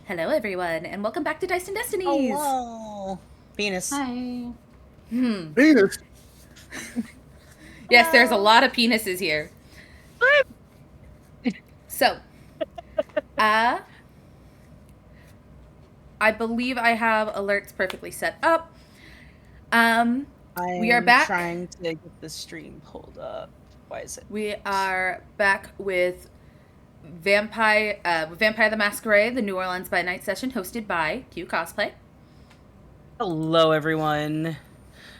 Hello, everyone, and welcome back to Dice and Destinies. Hello. Penis. Hi. Venus. Yes, there's a lot of penises here. So, I believe I have alerts perfectly set up. We are I'm back. trying to get the stream pulled up. Why is it? We are back with Vampire the Masquerade, the New Orleans by Night session, hosted by Q Cosplay. Hello, everyone.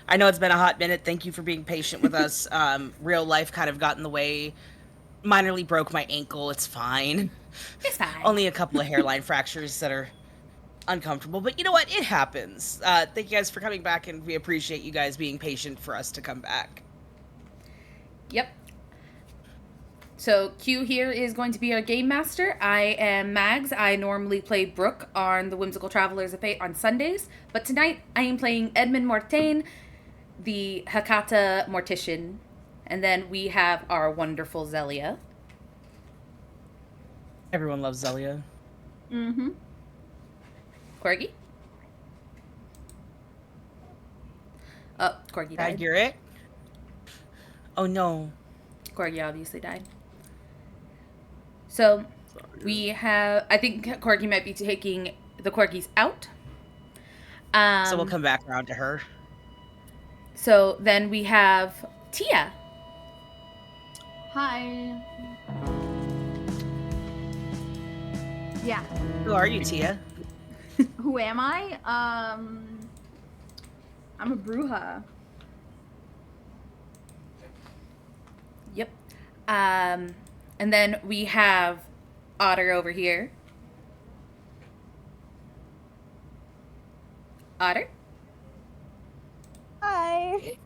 I know it's been a hot minute. Thank you for being patient with us. Real life kind of got in the way. Minorly broke my ankle. It's fine. It's fine. Only a couple of hairline fractures that are uncomfortable, but you know what? It happens. Thank you guys for coming back, and we appreciate you guys being patient for us to come back. Yep. So Q here is going to be our game master. I am Mags. I normally play Brooke on the Whimsical Travelers of Fate on Sundays, but tonight I am playing Edmund Mortain, the Hakata Mortician, and then we have our wonderful Zelia. Everyone loves Zelia. Mm-hmm. Corgi? Oh, Corgi died. Accurate. Oh no. Corgi obviously died. So we have, I think Corgi might be taking the Corgis out. So we'll come back around to her. So then we have Tia. Hi. Yeah. Who are you, Tia? Who am I? I'm a Bruja. Yep. And then we have Otter over here. Otter? Hi.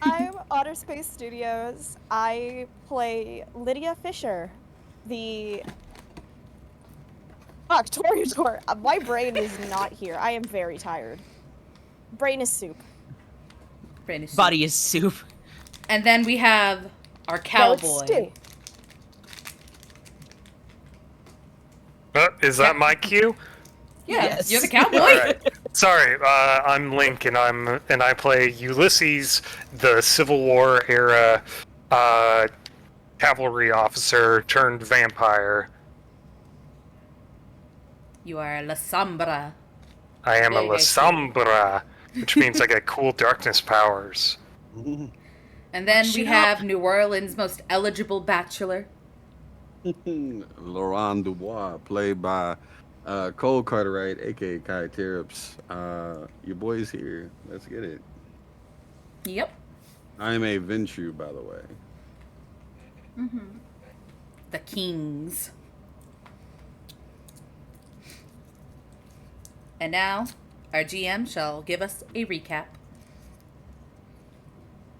I'm Otter Space Studios. I play Lydia Fisher, the... Fuck, Toreador. My brain is not here. I am very tired. Brain is soup. Brain is soup. Body is soup. And then we have our No, cowboy. it's stew. Is that my cue? Yeah, Yes. you're the cowboy. All right. Sorry, I'm Link, and I play Ulysses, the Civil War era cavalry officer turned vampire. You are La Sombra. I am a Very, La very Sombra, which means I get cool darkness powers. And then we Shut have up. New Orleans' most eligible bachelor. Laurent Dubois, played by Cole Cartwright, aka Kai Terps. Your boy's here. Let's get it. Yep. I am a Ventrue, by the way. Mm-hmm. The Kings. And now, our GM shall give us a recap.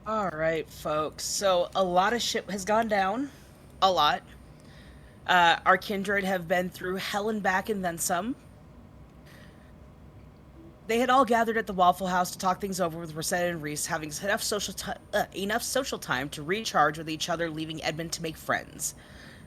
All right, folks. So a lot of shit has gone down. A lot. Our kindred have been through hell and back and then some. They had all gathered at the Waffle House to talk things over with Rosetta and Reese, having enough social time to recharge with each other, leaving Edmund to make friends.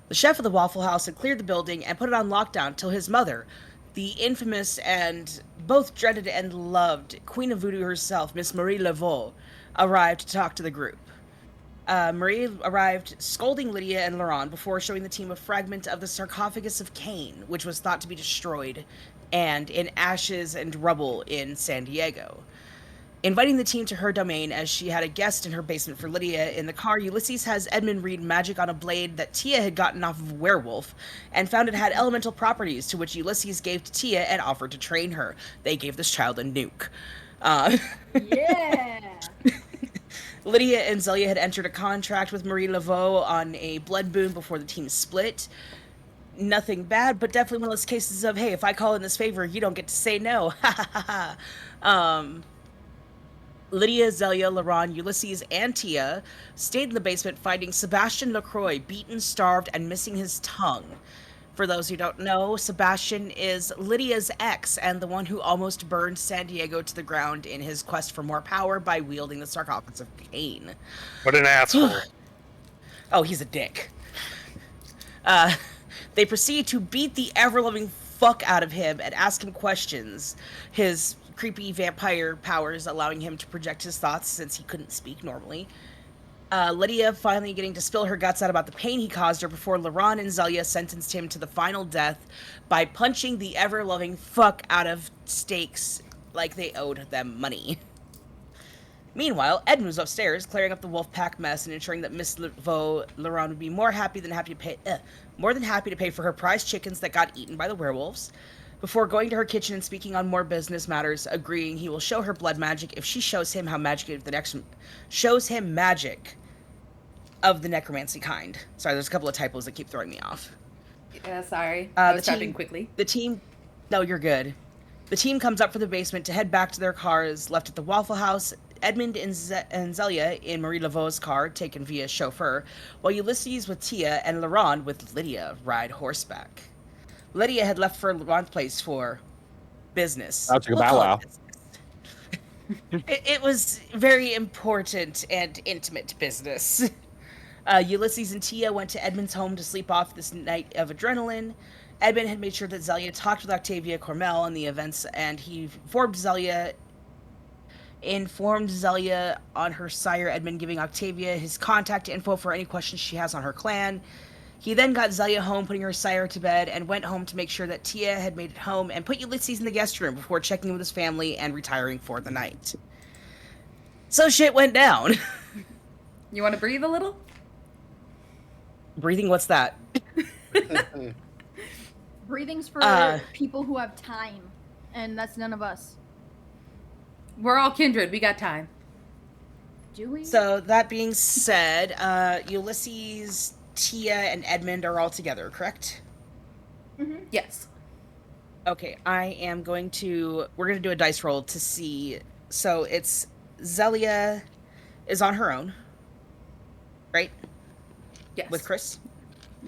The chef of the Waffle House had cleared the building and put it on lockdown till his mother, the infamous and both dreaded and loved Queen of Voodoo herself, Miss Marie Laveau, arrived to talk to the group. Marie arrived scolding Lydia and Laurent before showing the team a fragment of the sarcophagus of Cain, which was thought to be destroyed and in ashes and rubble in San Diego. Inviting the team to her domain as she had a guest in her basement for Lydia in the car, Ulysses has Edmund read magic on a blade that Tia had gotten off of a werewolf and found it had elemental properties, to which Ulysses gave to Tia and offered to train her. They gave this child a nuke. Yeah. Lydia and Zelia had entered a contract with Marie Laveau on a blood boon before the team split. Nothing bad, but definitely one of those cases of, hey, if I call in this favor, you don't get to say no. Ha ha ha ha. Lydia, Zelia, Laurent, Ulysses, and Tia stayed in the basement finding Sebastian Lacroix beaten, starved, and missing his tongue. For those who don't know, Sebastian is Lydia's ex and the one who almost burned San Diego to the ground in his quest for more power by wielding the sarcophagus of Cain. What an asshole. Oh, he's a dick. They proceed to beat the ever-loving fuck out of him and ask him questions. His creepy vampire powers allowing him to project his thoughts since he couldn't speak normally. Lydia finally getting to spill her guts out about the pain he caused her before Laurent and Zelia sentenced him to the final death by punching the ever-loving fuck out of Stakes like they owed them money. Meanwhile, Edmund was upstairs, clearing up the wolf pack mess and ensuring that Miss Laurent would be more than happy to pay for her prized chickens that got eaten by the werewolves, before going to her kitchen and speaking on more business matters, agreeing he will show her blood magic if she shows him magic of the necromancy kind. Sorry, there's a couple of typos that keep throwing me off. Sorry. I was the typing team, quickly. The team... No, you're good. The team comes up from the basement to head back to their cars left at the Waffle House. Edmund and Zelia in Marie Laveau's car, taken via chauffeur, while Ulysses with Tia and Laurent with Lydia ride horseback. Lydia had left for Laurent's place for business. I'll take a bow wow. It was very important and intimate business. Ulysses and Tia went to Edmund's home to sleep off this night of adrenaline. Edmund had made sure that Zelia talked with Octavia Cormel on the events, and he informed Zelia on her sire Edmund, giving Octavia his contact info for any questions she has on her clan. He then got Zelia home, putting her sire to bed, and went home to make sure that Tia had made it home, and put Ulysses in the guest room before checking in with his family and retiring for the night. So shit went down. You want to breathe a little? Breathing, what's that? Breathing's for people who have time, and that's none of us. We're all kindred. We got time. Do we? So, that being said, Ulysses, Tia, and Edmund are all together, correct? Mm-hmm. Yes. Okay, we're going to do a dice roll to see. So, it's Zelia is on her own, right? Yes. With Chris?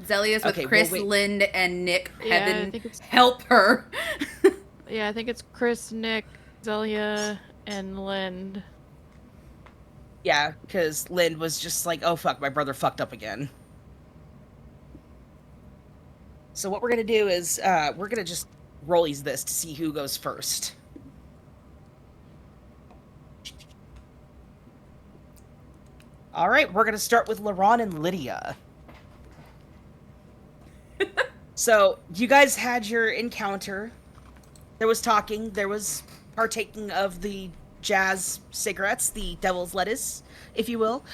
Zelia's with Okay, Chris, well, Lind, and Nick. Yeah, Heaven I think it's... help her. Yeah, I think it's Chris, Nick, Zelia, and Lind. Yeah, because Lind was just like, oh fuck, my brother fucked up again. So what we're going to do is, we're going to just rollies this to see who goes first. Alright, we're going to start with Laurent and Lydia. So, you guys had your encounter. There was talking, there was partaking of the jazz cigarettes, the devil's lettuce, if you will.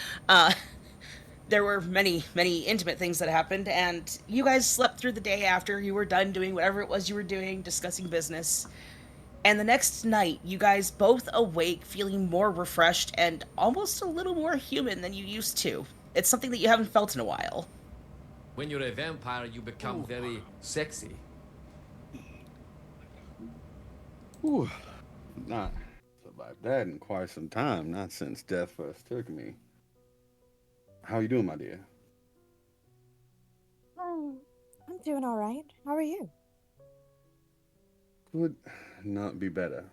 There were many, many intimate things that happened, and you guys slept through the day after. You were done doing whatever it was you were doing, discussing business. And the next night, you guys both awake, feeling more refreshed and almost a little more human than you used to. It's something that you haven't felt in a while. When you're a vampire, you become very sexy. Ooh, not survived that in quite some time. Not since death first took me. How you doing, my dear? I'm doing all right. How are you? Could not be better.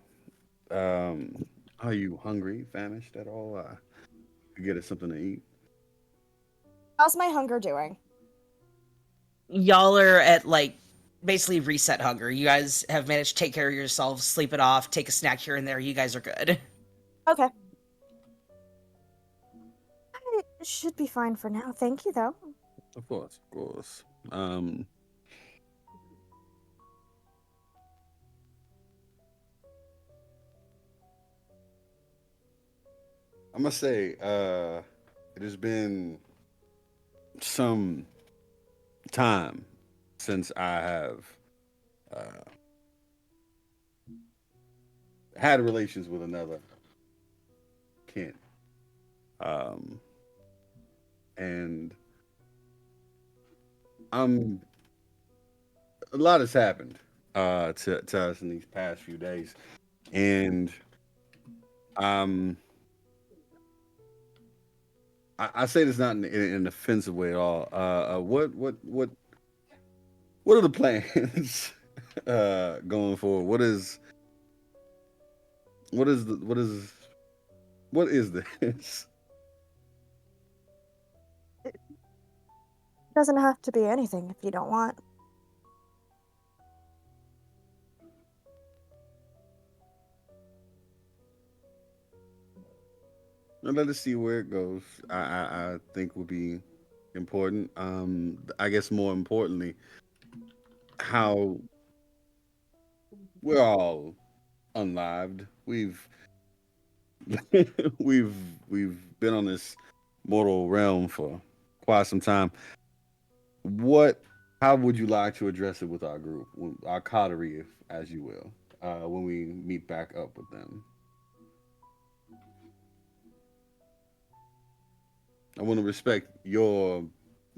Are you hungry, famished at all? Could get us something to eat. How's my hunger doing? Y'all are at, like, basically reset hunger. You guys have managed to take care of yourselves, sleep it off, take a snack here and there. You guys are good. Okay. I should be fine for now. Thank you, though. Of course, of course. I must say, it has been some time since I have had relations with another kin. And a lot has happened to us in these past few days. And I say this not in an offensive way at all. What are the plans going forward? What is this? It doesn't have to be anything if you don't want. Let us see where it goes. I think would be important. I guess more importantly, how we're all unlived. We've we've been on this mortal realm for quite some time. What? How would you like to address it with our group, our coterie, if, as you will, when we meet back up with them? I want to respect your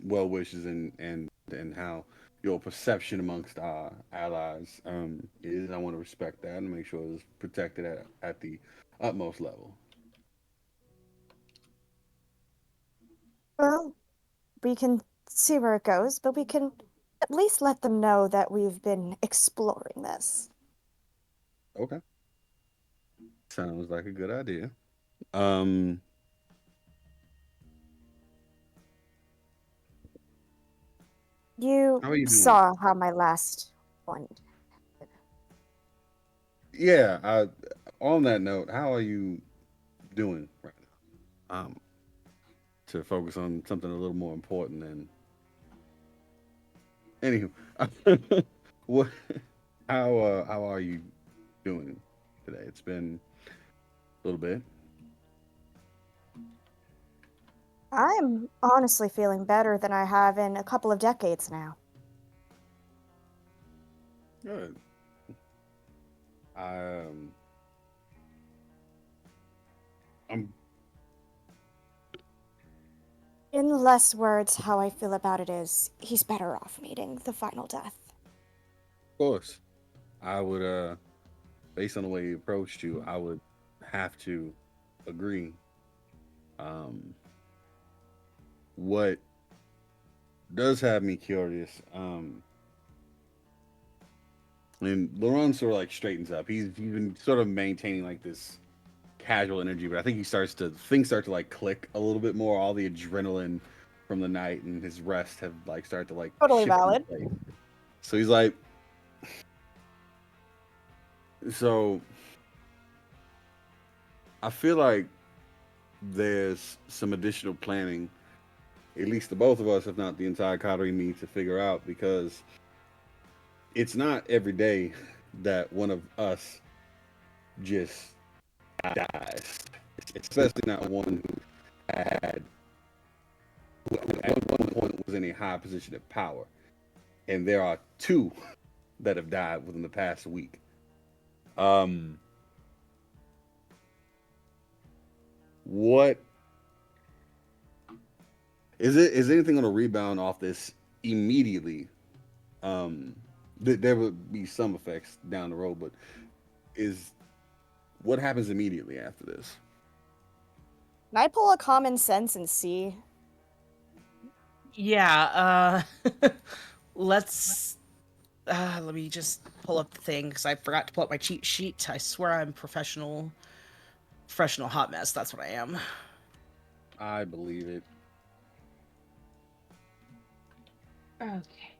well wishes and how your perception amongst our allies is. I want to respect that and make sure it's protected at the utmost level. Well, we can see where it goes, but we can at least let them know that we've been exploring this. Okay, sounds like a good idea. Um, You how are you doing? saw how my last one. Yeah. On that note, how are you doing right now? To focus on something a little more important than anywho. what? How are you doing today? It's been a little bit. I'm honestly feeling better than I have in a couple of decades now. Good. I I'm In less words, how I feel about it is he's better off meeting the final death. of course. I would based on the way he approached you, I would have to agree. Um, what does have me curious, and Laurent sort of like straightens up. He's been sort of maintaining like this casual energy, but I think he starts to things start to like click a little bit more. All the adrenaline from the night and his rest have like started to like Totally shift into valid. place. So he's like, so I feel like there's some additional planning, at least the both of us, if not the entire cadre, need to figure out because it's not every day that one of us just dies, especially not one who had who at one point was in a high position of power. And there are two that have died within the past week. Um, what is it? Is anything going to rebound off this immediately? Um, there would be some effects down the road, but is what happens immediately after this? Can I pull a common sense and see? Yeah, let's let me just pull up the thing because I forgot to pull up my cheat sheet. I swear I'm professional hot mess. That's what I am. I believe it. Okay.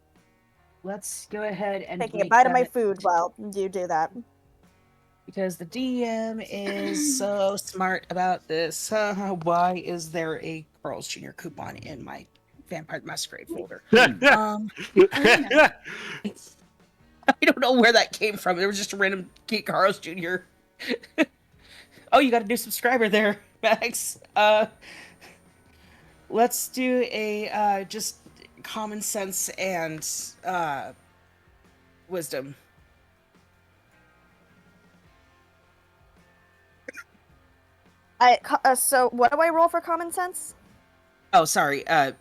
Let's go ahead and Taking a make bite of my that food while you do that. because the DM is so smart about this. Why is there a Carl's Jr. coupon in my Vampire the Masquerade folder? I don't know where that came from. There was just a random Carl's Jr. Oh, you got a new subscriber there, Max. Let's do a just common sense and wisdom. So what do I roll for common sense? Oh, sorry. I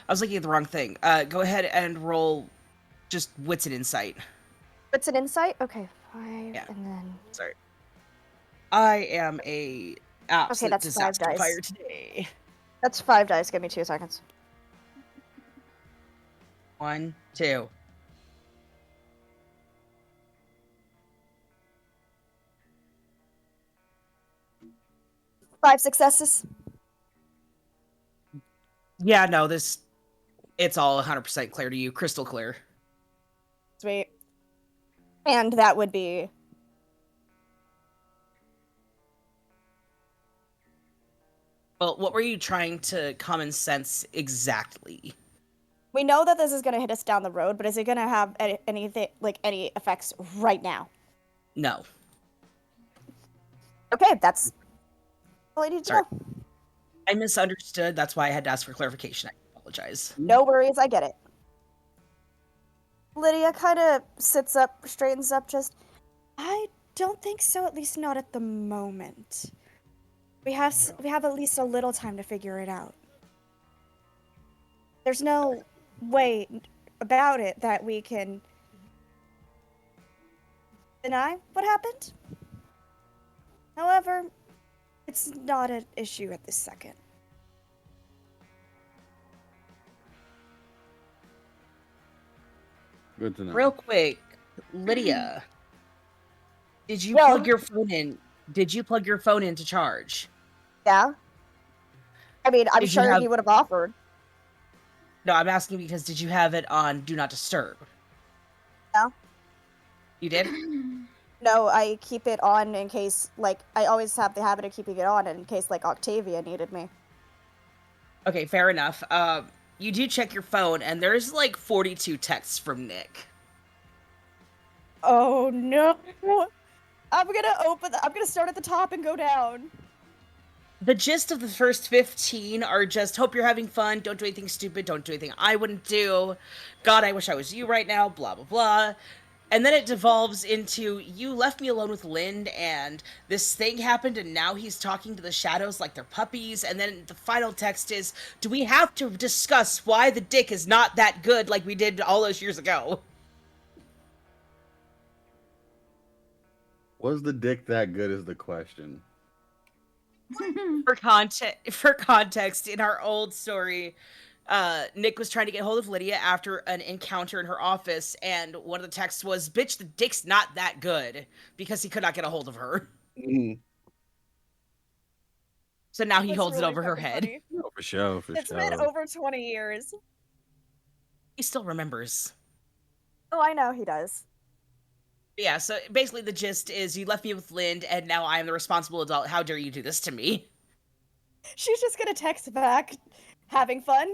was looking at the wrong thing. Go ahead and roll just wits and insight. What's an insight? Okay, 5, Yeah. and then... Sorry. I am a absolute that's 5 disaster dice. fire today. That's 5 dice. Give me 2 seconds. 1, 2. 5 successes. Yeah, no, it's all 100% clear to you. Crystal clear. Sweet. And that would be... Well, what were you trying to common sense exactly? We know that this is going to hit us down the road, but is it going to have anything, like, any effects right now? No. Okay, that's all I need to Sorry. know. I misunderstood. That's why I had to ask for clarification. I apologize. No worries, I get it. Lydia kind of sits up, straightens up, just, I don't think so, at least not at the moment. We have at least a little time to figure it out. There's no way about it that we can deny what happened. However, it's not an issue at this second. Good to know. Real quick, Lydia, did you plug your phone in? Did you plug your phone in to charge? Yeah. I mean, I'm Did you sure have- he would have offered. No, I'm asking because did you have it on Do Not Disturb? No. You did? No, I keep it on in case, like, I always have the habit of keeping it on in case, like, Octavia needed me. Okay, fair enough. You do check your phone, and there's like 42 texts from Nick. Oh no! I'm gonna start at the top and go down. The gist of the first 15 are just, hope you're having fun, don't do anything stupid, don't do anything I wouldn't do, God, I wish I was you right now, blah, blah, blah. And then it devolves into, you left me alone with Lind, and this thing happened, and now he's talking to the shadows like they're puppies, and then the final text is, do we have to discuss why the dick is not that good like we did all those years ago? Was the dick that good is the question. For context, in our old story, Nick was trying to get hold of Lydia after an encounter in her office, and one of the texts was, bitch, the dick's not that good, because he could not get a hold of her. Mm-hmm. So now he That's holds it really over her fucking head. funny. Oh, for sure, for It's sure. been over 20 years. He still remembers. Oh, I know he does. Yeah, so basically the gist is, you left me with Lind, and now I am the responsible adult. How dare you do this to me? She's just gonna text back, having fun.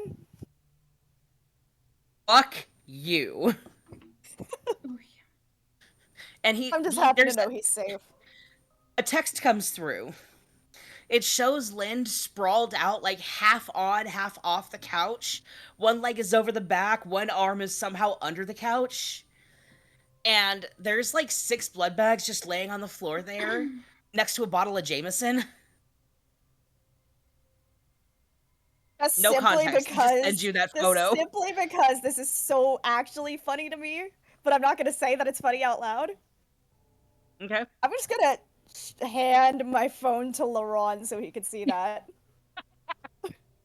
Fuck you. And I'm just happy to there's know he's safe. a text comes through. It shows Lind sprawled out, like half on, half off the couch. One leg is over the back, one arm is somehow under the couch. And there's like 6 blood bags just laying on the floor there, next to a bottle of Jameson. That's No simply context. He just sends you that photo. Simply because this is so actually funny to me, but I'm not gonna say that it's funny out loud. Okay. I'm just gonna hand my phone to Laron so he can see that.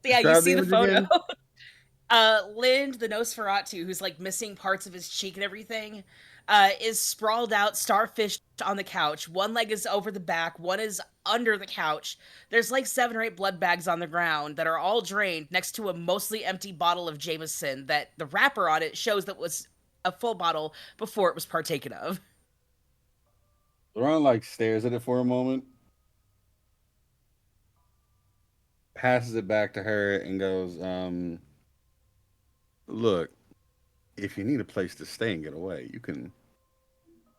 Yeah, you Describe see the image photo. again. Lind, the Nosferatu, who's like missing parts of his cheek and everything, is sprawled out, starfished on the couch. One leg is over the back, one is under the couch. There's like 7 or 8 blood bags on the ground that are all drained next to a mostly empty bottle of Jameson that the wrapper on it shows that was a full bottle before it was partaken of. Ron like stares at it for a moment, passes it back to her, and goes, look, if you need a place to stay and get away, you can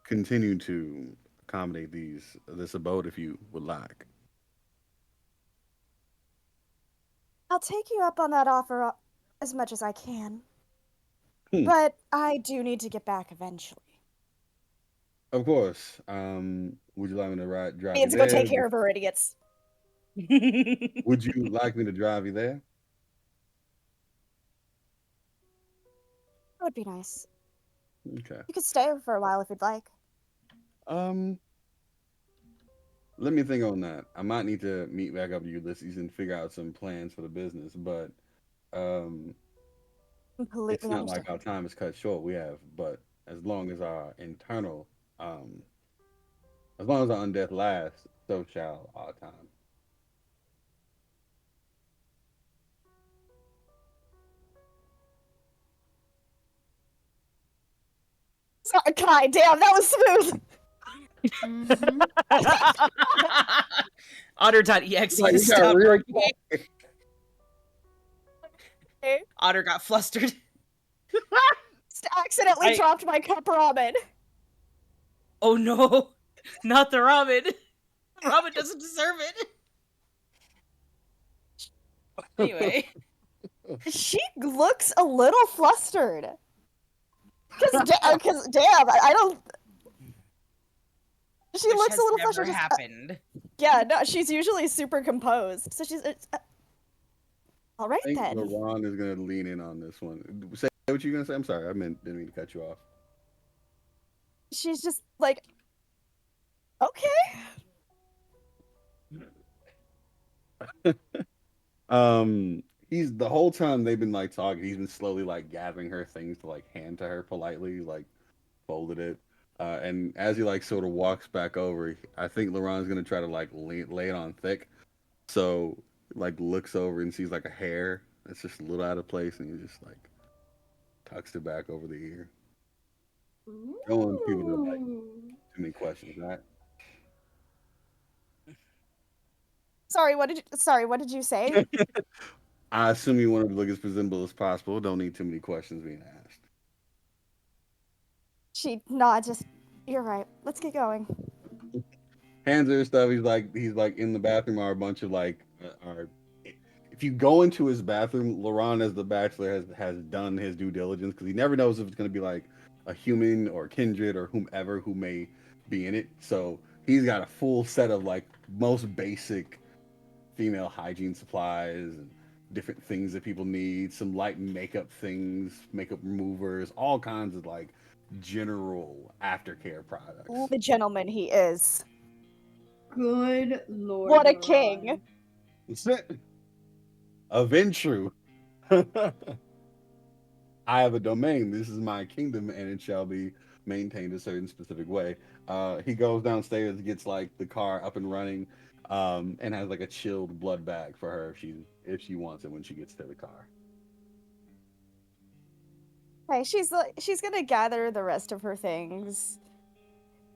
continue to accommodate this abode if you would like. I'll take you up on that offer as much as I can. Hmm. But I do need to get back eventually. Of course. Would you like me to drive I you need to go there? take care of her idiots. Would you like me to drive you there? That would be nice. Okay. You could stay for a while if you'd like. Let me think on that. I might need to meet back up with Ulysses and figure out some plans for the business, but Completely it's not understand. like our time is cut short. We have, but as long as our internal, as long as our undeath lasts, so shall our time. Sorry, Kai, damn, that was smooth. Otter.exe Like, to you gotta stop. re-record. Otter got flustered. Accidentally dropped my cup ramen. Oh no, not the ramen. Ramen doesn't deserve it. Anyway. She looks a little flustered. Because damn, I don't. She Which looks has a little never flustered. happened. Yeah, no, she's usually super composed. So she's. All right I think then. LeBron is gonna lean in on this one. Say what you're gonna say. I'm sorry, didn't mean to cut you off. She's just like, okay. He's the whole time they've been like talking. He's been slowly like gathering her things to like hand to her politely, like folded it. And as he like sort of walks back over, I think LeBron's gonna try to like lay it on thick. So like looks over and sees like a hair that's just a little out of place, and he just like tucks it back over the ear. Don't want people to like too many questions, right? Sorry, what did you say? I assume you want to look as presentable as possible. Don't need too many questions being asked. She nods. Just, you're right. Let's get going. Hands her stuff. He's like in the bathroom are a bunch of like are. If you go into his bathroom, Laurent as the bachelor has done his due diligence because he never knows if it's going to be like a human or kindred or whomever who may be in it. So he's got a full set of like most basic female hygiene supplies and different things that people need, some light makeup things, makeup removers, all kinds of like general aftercare products. The gentleman he is. Good lord. What a Laurent. king. Aventru. I have a domain. This is my kingdom, and it shall be maintained a certain specific way. He goes downstairs, gets like the car up and running, and has like a chilled blood bag for her if she wants it when she gets to the car. Okay, she's gonna gather the rest of her things.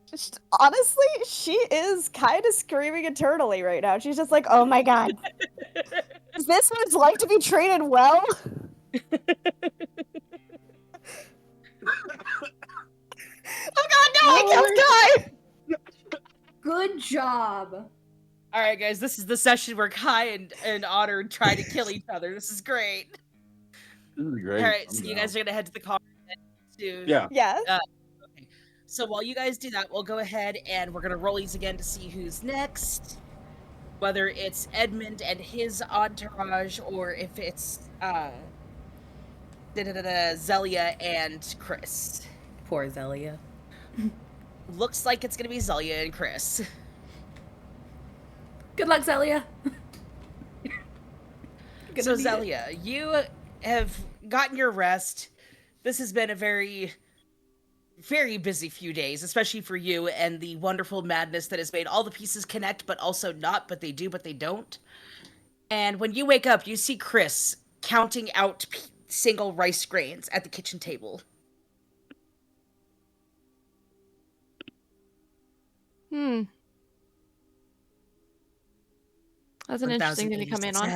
Just, honestly, she is kind of screaming eternally right now. She's just like, oh my god. Is this what it's like to be treated well? Oh god, no, I can't die! Good job. Alright, guys, this is the session where Kai and Otter try to kill each other. This is great. This is great. Alright, so you guys are gonna head to the car to Yeah. Yeah. Okay. So while you guys do that, we'll go ahead and we're gonna roll these again to see who's next. Whether it's Edmund and his entourage, or if it's Zelia and Chris. Poor Zelia. Looks like it's gonna be Zelia and Chris. Good luck, Zelia. So Zelia, you have gotten your rest. This has been a very, very busy few days, especially for you and the wonderful madness that has made all the pieces connect, but also not, but they do, but they don't. And when you wake up, you see Chris counting out single rice grains at the kitchen table. That's an interesting thing to come in on.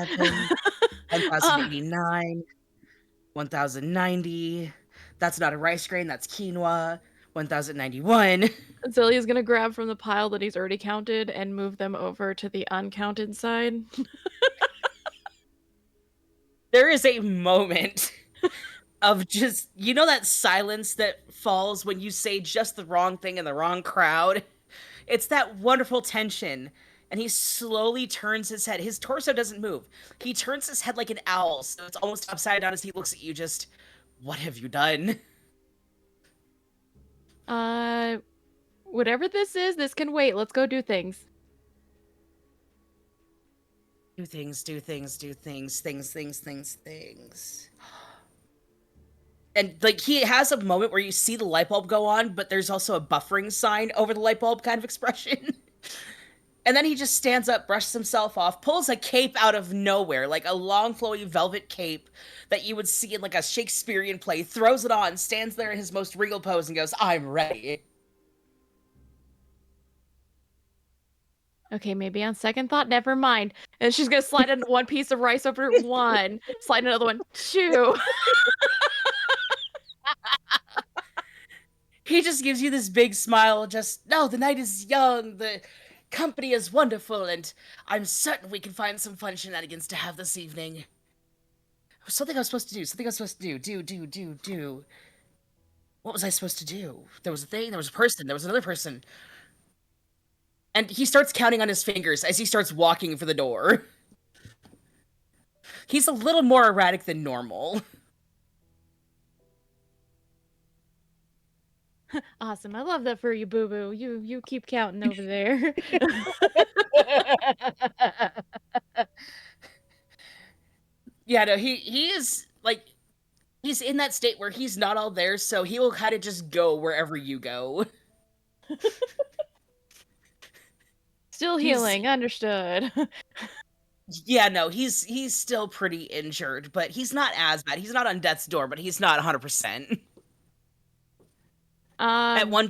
1,089, 1,090. That's not a rice grain, that's quinoa. 1,091. Zillia's gonna grab from the pile that he's already counted and move them over to the uncounted side. There is a moment of just, you know, that silence that falls when you say just the wrong thing in the wrong crowd? It's that wonderful tension. And he slowly turns his head. His torso doesn't move. He turns his head like an owl, so it's almost upside down as he looks at you just, what have you done? Whatever this is, this can wait. Let's go do things. Do things. And, like, he has a moment where you see the light bulb go on, but there's also a buffering sign over the light bulb kind of expression. And then he just stands up, brushes himself off, pulls a cape out of nowhere, like a long, flowy velvet cape that you would see in, like, a Shakespearean play, throws it on, stands there in his most regal pose, and goes, I'm ready. Okay, maybe on second thought, never mind. And she's gonna slide in one piece of rice over one, slide another one, two. He just gives you this big smile, just, no, the night is young, the company is wonderful, and I'm certain we can find some fun shenanigans to have this evening. Something I was supposed to do. What was I supposed to do? There was a thing, there was a person, there was another person. And he starts counting on his fingers as he starts walking for the door. He's a little more erratic than normal. Awesome. I love that for you, Boo Boo. You keep counting over there. Yeah, no, he is like he's in that state where he's not all there, so he will kind of just go wherever you go. Still healing, understood. Yeah, no, he's still pretty injured, but he's not as bad. He's not on death's door, but he's not 100%. At one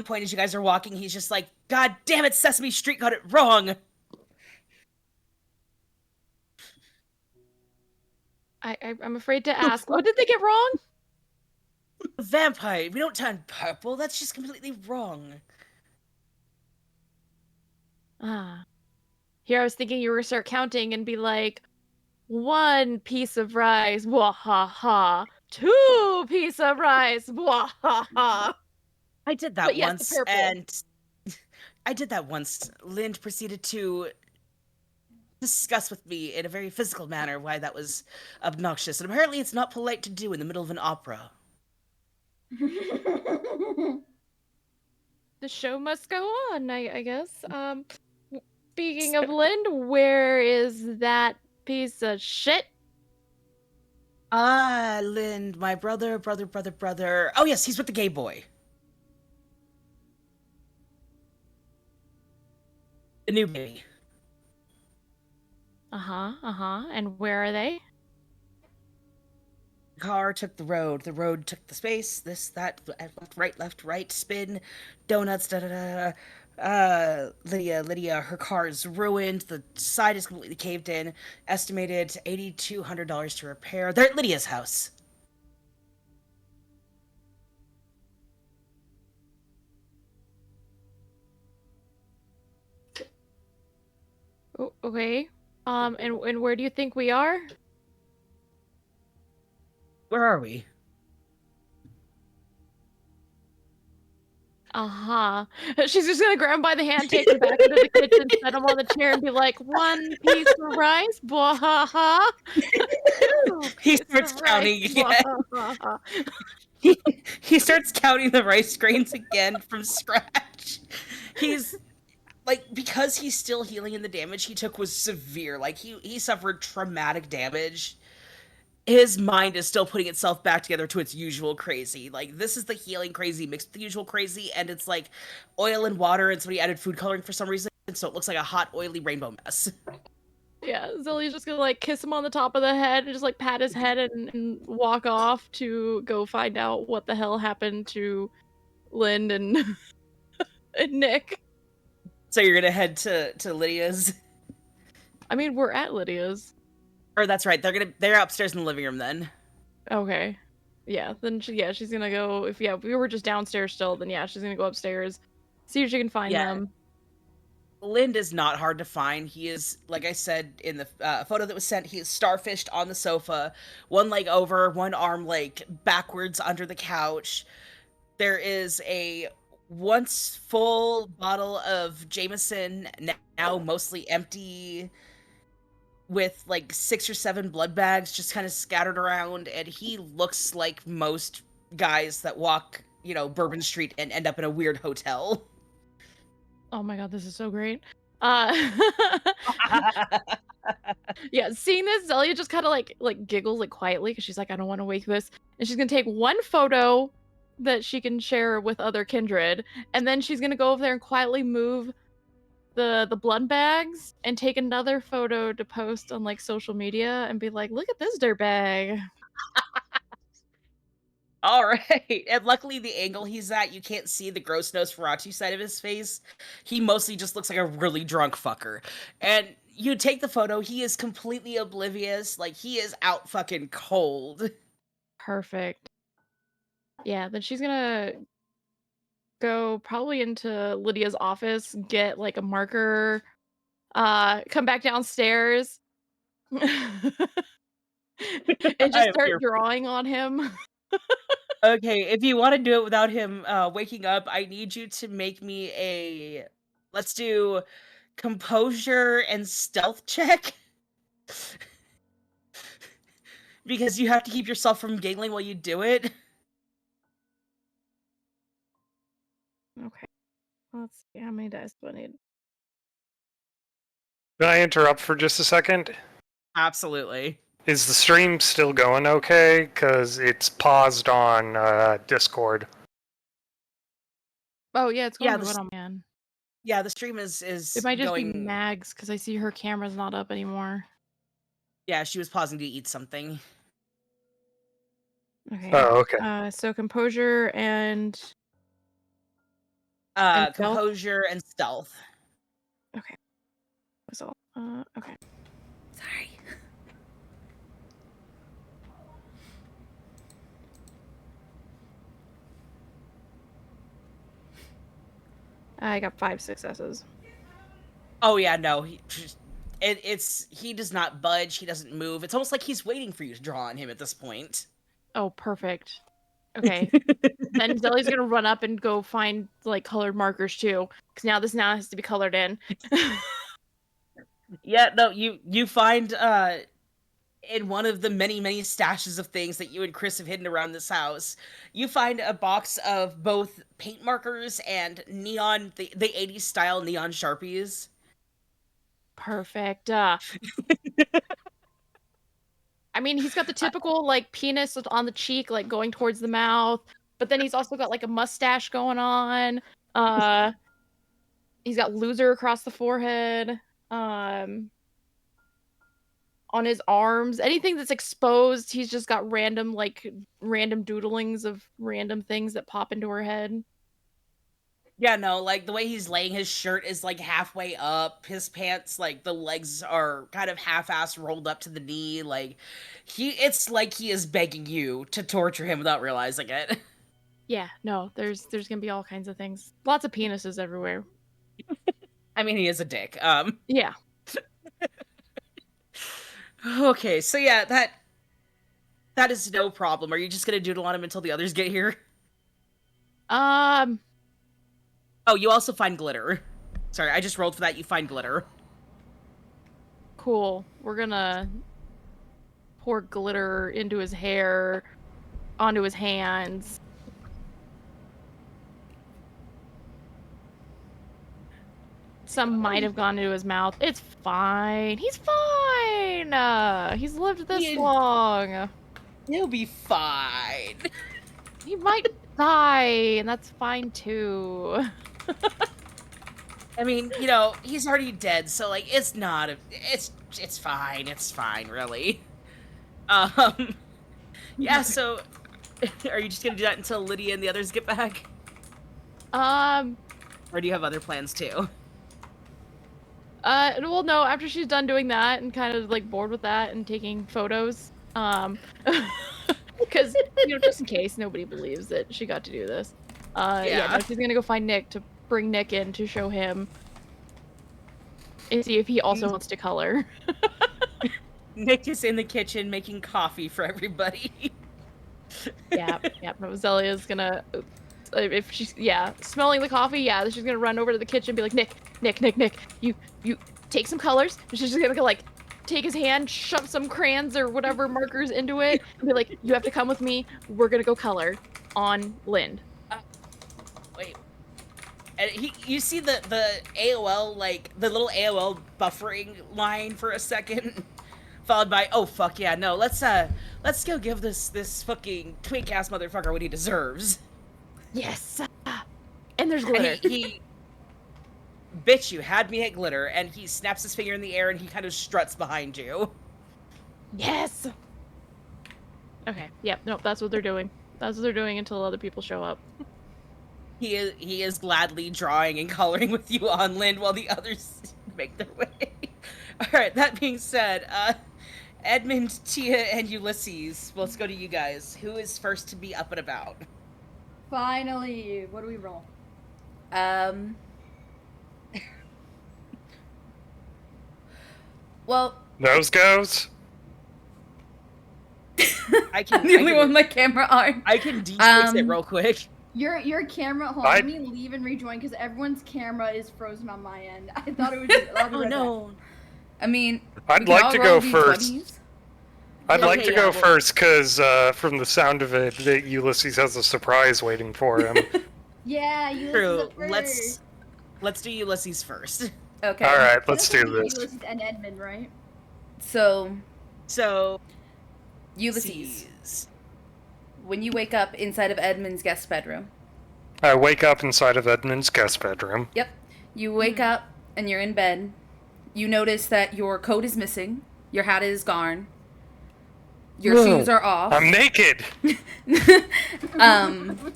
point, as you guys are walking, he's just like, "God damn it, Sesame Street got it wrong." I'm afraid to ask. What did they get wrong? Vampire. We don't turn purple. That's just completely wrong. Here I was thinking you were gonna start counting and be like, 1 piece of rice, wahaha. 2 piece of rice, wahaha. I did that But yes, once, the purple. and I did that once. Lind proceeded to discuss with me in a very physical manner why that was obnoxious, and apparently it's not polite to do in the middle of an opera. The show must go on, I guess. Speaking of Lind, where is that piece of shit? Lind, my brother. Oh yes, he's with the gay boy. The new baby. And where are they? The car took the road took the space, this, that, left, right, spin, donuts, da-da-da. Lydia, her car is ruined, the side is completely caved in, estimated $8,200 to repair. They're at Lydia's house. Oh, okay. And where do you think we are? Where are we? She's just gonna grab him by the hand, take him back into the kitchen, set him on the chair, and be like, 1 piece of rice, bwahaha. He starts counting again. He starts counting the rice grains again from scratch. He's like, because he's still healing and the damage he took was severe. Like he suffered traumatic damage. His mind is still putting itself back together to its usual crazy. Like, this is the healing crazy mixed with the usual crazy, and it's like oil and water, and somebody added food coloring for some reason, so it looks like a hot, oily rainbow mess. Yeah, Zillie's just gonna like kiss him on the top of the head and just like pat his head and walk off to go find out what the hell happened to Lind and, and Nick. So you're gonna head to Lydia's? I mean, we're at Lydia's. Or that's right, they're upstairs in the living room then. Okay. Yeah, then she's gonna go, if we were just downstairs still, then yeah, she's gonna go upstairs, see if she can find them. Lind is not hard to find. He is, like I said in the photo that was sent, he is starfished on the sofa, one leg over, one arm like backwards under the couch. There is a once full bottle of Jameson, now mostly empty, with like 6 or 7 blood bags just kind of scattered around, and he looks like most guys that walk, Bourbon Street and end up in a weird hotel. Oh my god, this is so great. Yeah, seeing this, Zelia just kind of like giggles like quietly because she's like, I don't want to wake this, and she's gonna take one photo that she can share with other kindred, and then she's gonna go over there and quietly move the blood bags and take another photo to post on like social media and be like, look at this dirtbag. All right. And luckily, the angle he's at, you can't see the gross Nosferatu side of his face. He mostly just looks like a really drunk fucker. And you take the photo, he is completely oblivious. Like, he is out fucking cold. Perfect. Yeah, then she's gonna go probably into Lydia's office, get like a marker, come back downstairs, and just I am start here. drawing on him. Okay, if you want to do it without him waking up, I need you to make me a. Let's do composure and stealth check. Because you have to keep yourself from giggling while you do it. Okay. Let's see, how many dice do I need? Can I interrupt for just a second? Absolutely. Is the stream still going okay? Because it's paused on Discord. Oh yeah, it's going Yeah, good. Oh man. Yeah, the stream is It might just be going. Mags because I see her camera's not up anymore. Yeah, she was pausing to eat something. Okay. Oh, okay. So composure and stealth? Composure and stealth. Okay. So okay. Sorry. I got 5 successes. Oh yeah, no, he does not budge. He doesn't move. It's almost like he's waiting for you to draw on him at this point. Oh, perfect. Okay. Then Zelly's gonna run up and go find like colored markers too, because now this has to be colored in. Yeah, no, you find in one of the many stashes of things that you and Chris have hidden around this house, you find a box of both paint markers and neon the 80s style neon Sharpies. Perfect. I mean, he's got the typical like penis on the cheek, like going towards the mouth, but then he's also got like a mustache going on. He's got loser across the forehead. On his arms, anything that's exposed, he's just got random doodlings of random things that pop into her head. Yeah, no, like the way he's laying, his shirt is like halfway up, his pants, like the legs are kind of half-ass rolled up to the knee, like it's like he is begging you to torture him without realizing it. Yeah, no, there's gonna be all kinds of things. Lots of penises everywhere. I mean, he is a dick. Yeah. Okay, so yeah, that is no problem. Are you just gonna doodle on him until the others get here? Oh, you also find glitter. Sorry, I just rolled for that. You find glitter. Cool. We're gonna pour glitter into his hair, onto his hands. Some might have gone into his mouth. It's fine. He's fine. He's lived this long. He'll be fine. He might die, and that's fine too. I mean, you know, he's already dead, so like it's not it's fine. It's fine, really. Yeah, so are you just gonna do that until Lydia and the others get back? Or do you have other plans too? Well, no, after she's done doing that and kind of like bored with that and taking photos, because, you know, just in case nobody believes that she got to do this. Yeah, no, she's gonna go find Nick to bring Nick in to show him and see if he also wants to color. Nick is in the kitchen making coffee for everybody. Yeah, Zelia's gonna, if she's, smelling the coffee, she's gonna run over to the kitchen and be like, Nick, you take some colors. And she's just gonna go, like, take his hand, shove some crayons or whatever markers into it, and be like, you have to come with me. We're gonna go color on Lind. Wait. And you see the AOL, like, the little AOL buffering line for a second, followed by, oh, fuck yeah, no, let's go give this fucking twink-ass motherfucker what he deserves. Yes! And there's glitter. And he bitch, you had me at glitter, and he snaps his finger in the air and he kind of struts behind you. Yes! Okay, yep, nope, that's what they're doing. That's what they're doing until other people show up. He is gladly drawing and coloring with you on land while the others make their way. All right. That being said, Edmund, Tia, and Ulysses. Let's go to you guys. Who is first to be up and about? Finally, what do we roll? Well, Nose goes. I can. I'm the only one with my camera on. I can de-space it real quick. Your camera. Hold on, let me leave and rejoin because everyone's camera is frozen on my end. I thought it was. Oh no. I mean, I'd like to go first. I'd like to go first because from the sound of it, that Ulysses has a surprise waiting for him. Yeah, Ulysses True. first. Let's do Ulysses first. Okay. All right, let's do Ulysses this. and Edmund, right? So, Ulysses. When you wake up inside of Edmund's guest bedroom. I wake up inside of Edmund's guest bedroom. Yep. You wake up and you're in bed. You notice that your coat is missing. Your hat is gone. Your shoes are off. I'm naked.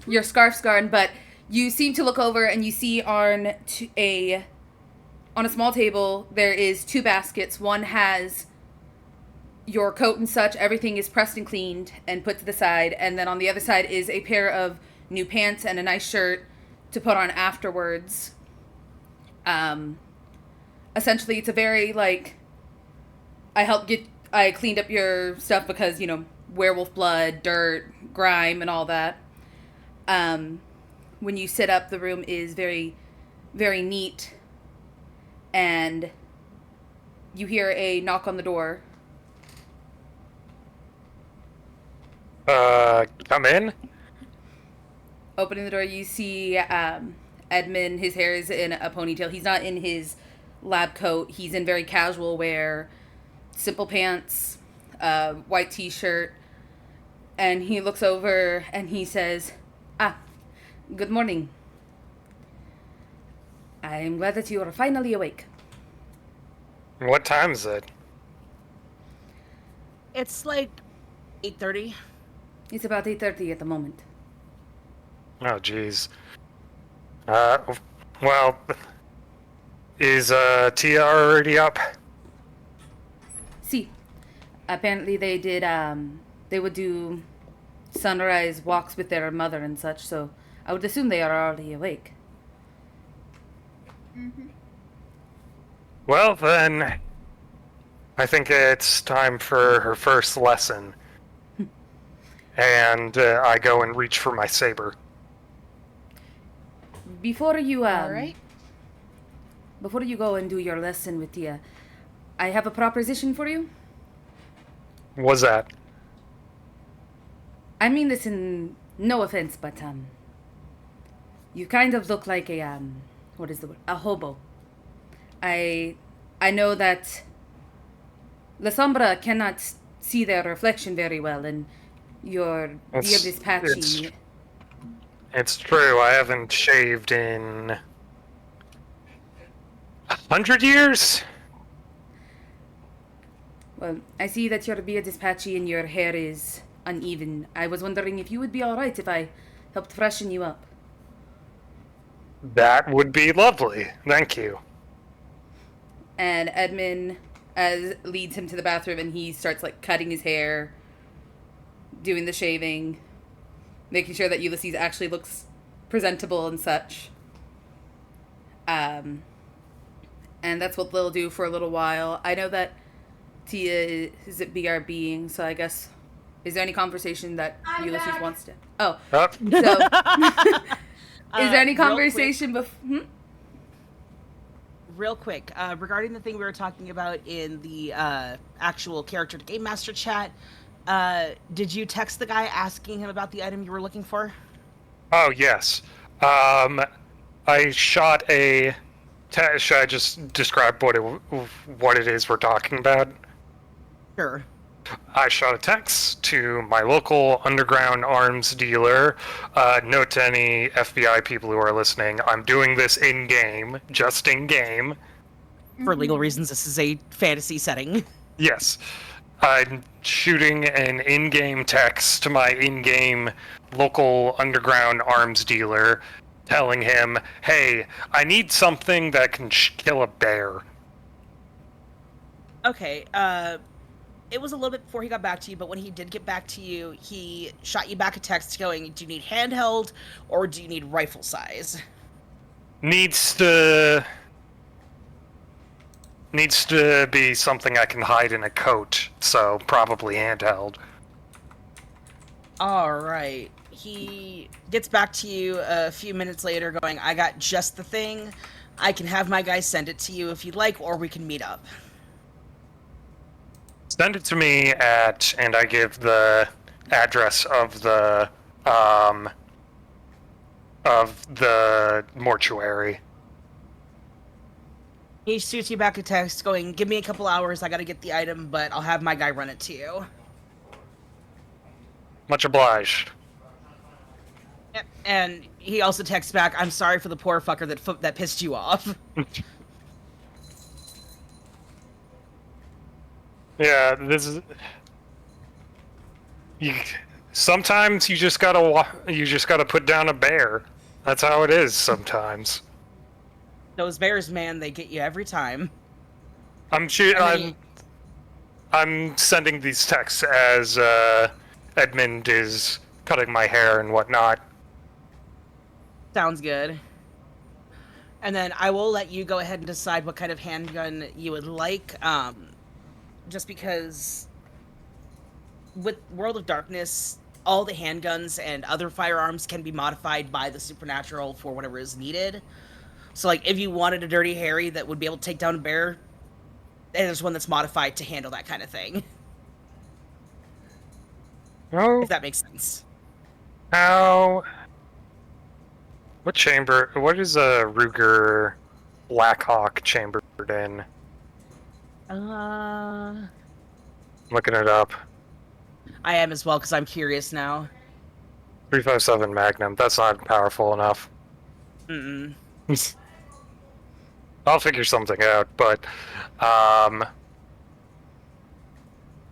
Your scarf's gone, but you seem to look over and you see on a small table there is 2 baskets. One has your coat and such. Everything is pressed and cleaned and put to the side, and then on the other side is a pair of new pants and a nice shirt to put on afterwards. Essentially, it's a very I cleaned up your stuff because, werewolf blood, dirt, grime, and all that. When you sit up, the room is very, very neat. And you hear a knock on the door. Come in. Opening the door, you see Edmund. His hair is in a ponytail. He's not in his lab coat. He's in very casual wear. Simple pants, white t-shirt, and he looks over and he says, good morning. I'm glad that you are finally awake. What time is it? It's like 8:30. It's about 8:30 at the moment. Oh, jeez. Well, is Tia already up? See, apparently they did, they would do sunrise walks with their mother and such, so I would assume they are already awake. Mm-hmm. Well, then, I think it's time for her first lesson. And I go and reach for my saber. Before you, All right. Before you go and do your lesson with Tia, I have a proposition for you. What's that? I mean this in no offense, but, you kind of look like a, what is the word? A hobo. I know that La Sombra cannot see their reflection very well, and your beard is patchy. It's true, I haven't shaved in 100 years? Well, I see that your beard is patchy and your hair is uneven. I was wondering if you would be alright if I helped freshen you up. That would be lovely. Thank you. And Edmund leads him to the bathroom and he starts cutting his hair, doing the shaving, making sure that Ulysses actually looks presentable and such. And that's what they'll do for a little while. I know that Tia is at BRBing, so I guess, is there any conversation that Ulysses wants to... Oh, so... is there any conversation Real quick, regarding the thing we were talking about in the actual character to Game Master chat, did you text the guy asking him about the item you were looking for? Oh, yes. I shot a... Should I just describe what it is we're talking about? Sure. I shot a text to my local underground arms dealer. Note to any FBI people who are listening, I'm doing this in-game, just in-game. For legal reasons, this is a fantasy setting. Yes. I'm shooting an in-game text to my in-game local underground arms dealer, telling him, "Hey, I need something that can kill a bear." Okay, it was a little bit before he got back to you, but when he did get back to you, he shot you back a text going, do you need handheld or do you need rifle size? Needs to be something I can hide in a coat, so probably handheld. Alright. He gets back to you a few minutes later going, I got just the thing. I can have my guy send it to you if you'd like, or we can meet up. Send it to me and I give the address of the mortuary. He shoots you back a text going, give me a couple hours, I gotta get the item, but I'll have my guy run it to you. Much obliged. And he also texts back, I'm sorry for the poor fucker that pissed you off. Yeah, this is. Sometimes you just gotta put down a bear. That's how it is sometimes. Those bears, man, they get you every time. I'm sending these texts as Edmund is cutting my hair and whatnot. Sounds good. And then I will let you go ahead and decide what kind of handgun you would like. Just because with World of Darkness, all the handguns and other firearms can be modified by the supernatural for whatever is needed. So, like, if you wanted a Dirty Harry that would be able to take down a bear, there's one that's modified to handle that kind of thing. Oh. If that makes sense. How? What chamber? What is a Ruger Blackhawk chambered in? Looking it up. I am as well, because I'm curious now. 357 Magnum. That's not powerful enough. Mm-mm. I'll figure something out, but I'll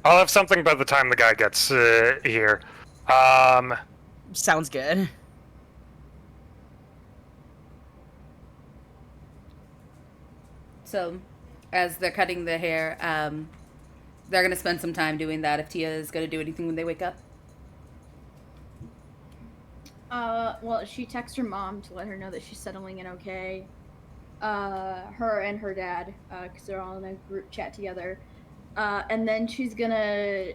have something by the time the guy gets here. Sounds good. So, as they're cutting the hair, they're going to spend some time doing that if Tia is going to do anything when they wake up. Well, she texts her mom to let her know that she's settling in okay. Her and her dad, because they're all in a group chat together. And then she's gonna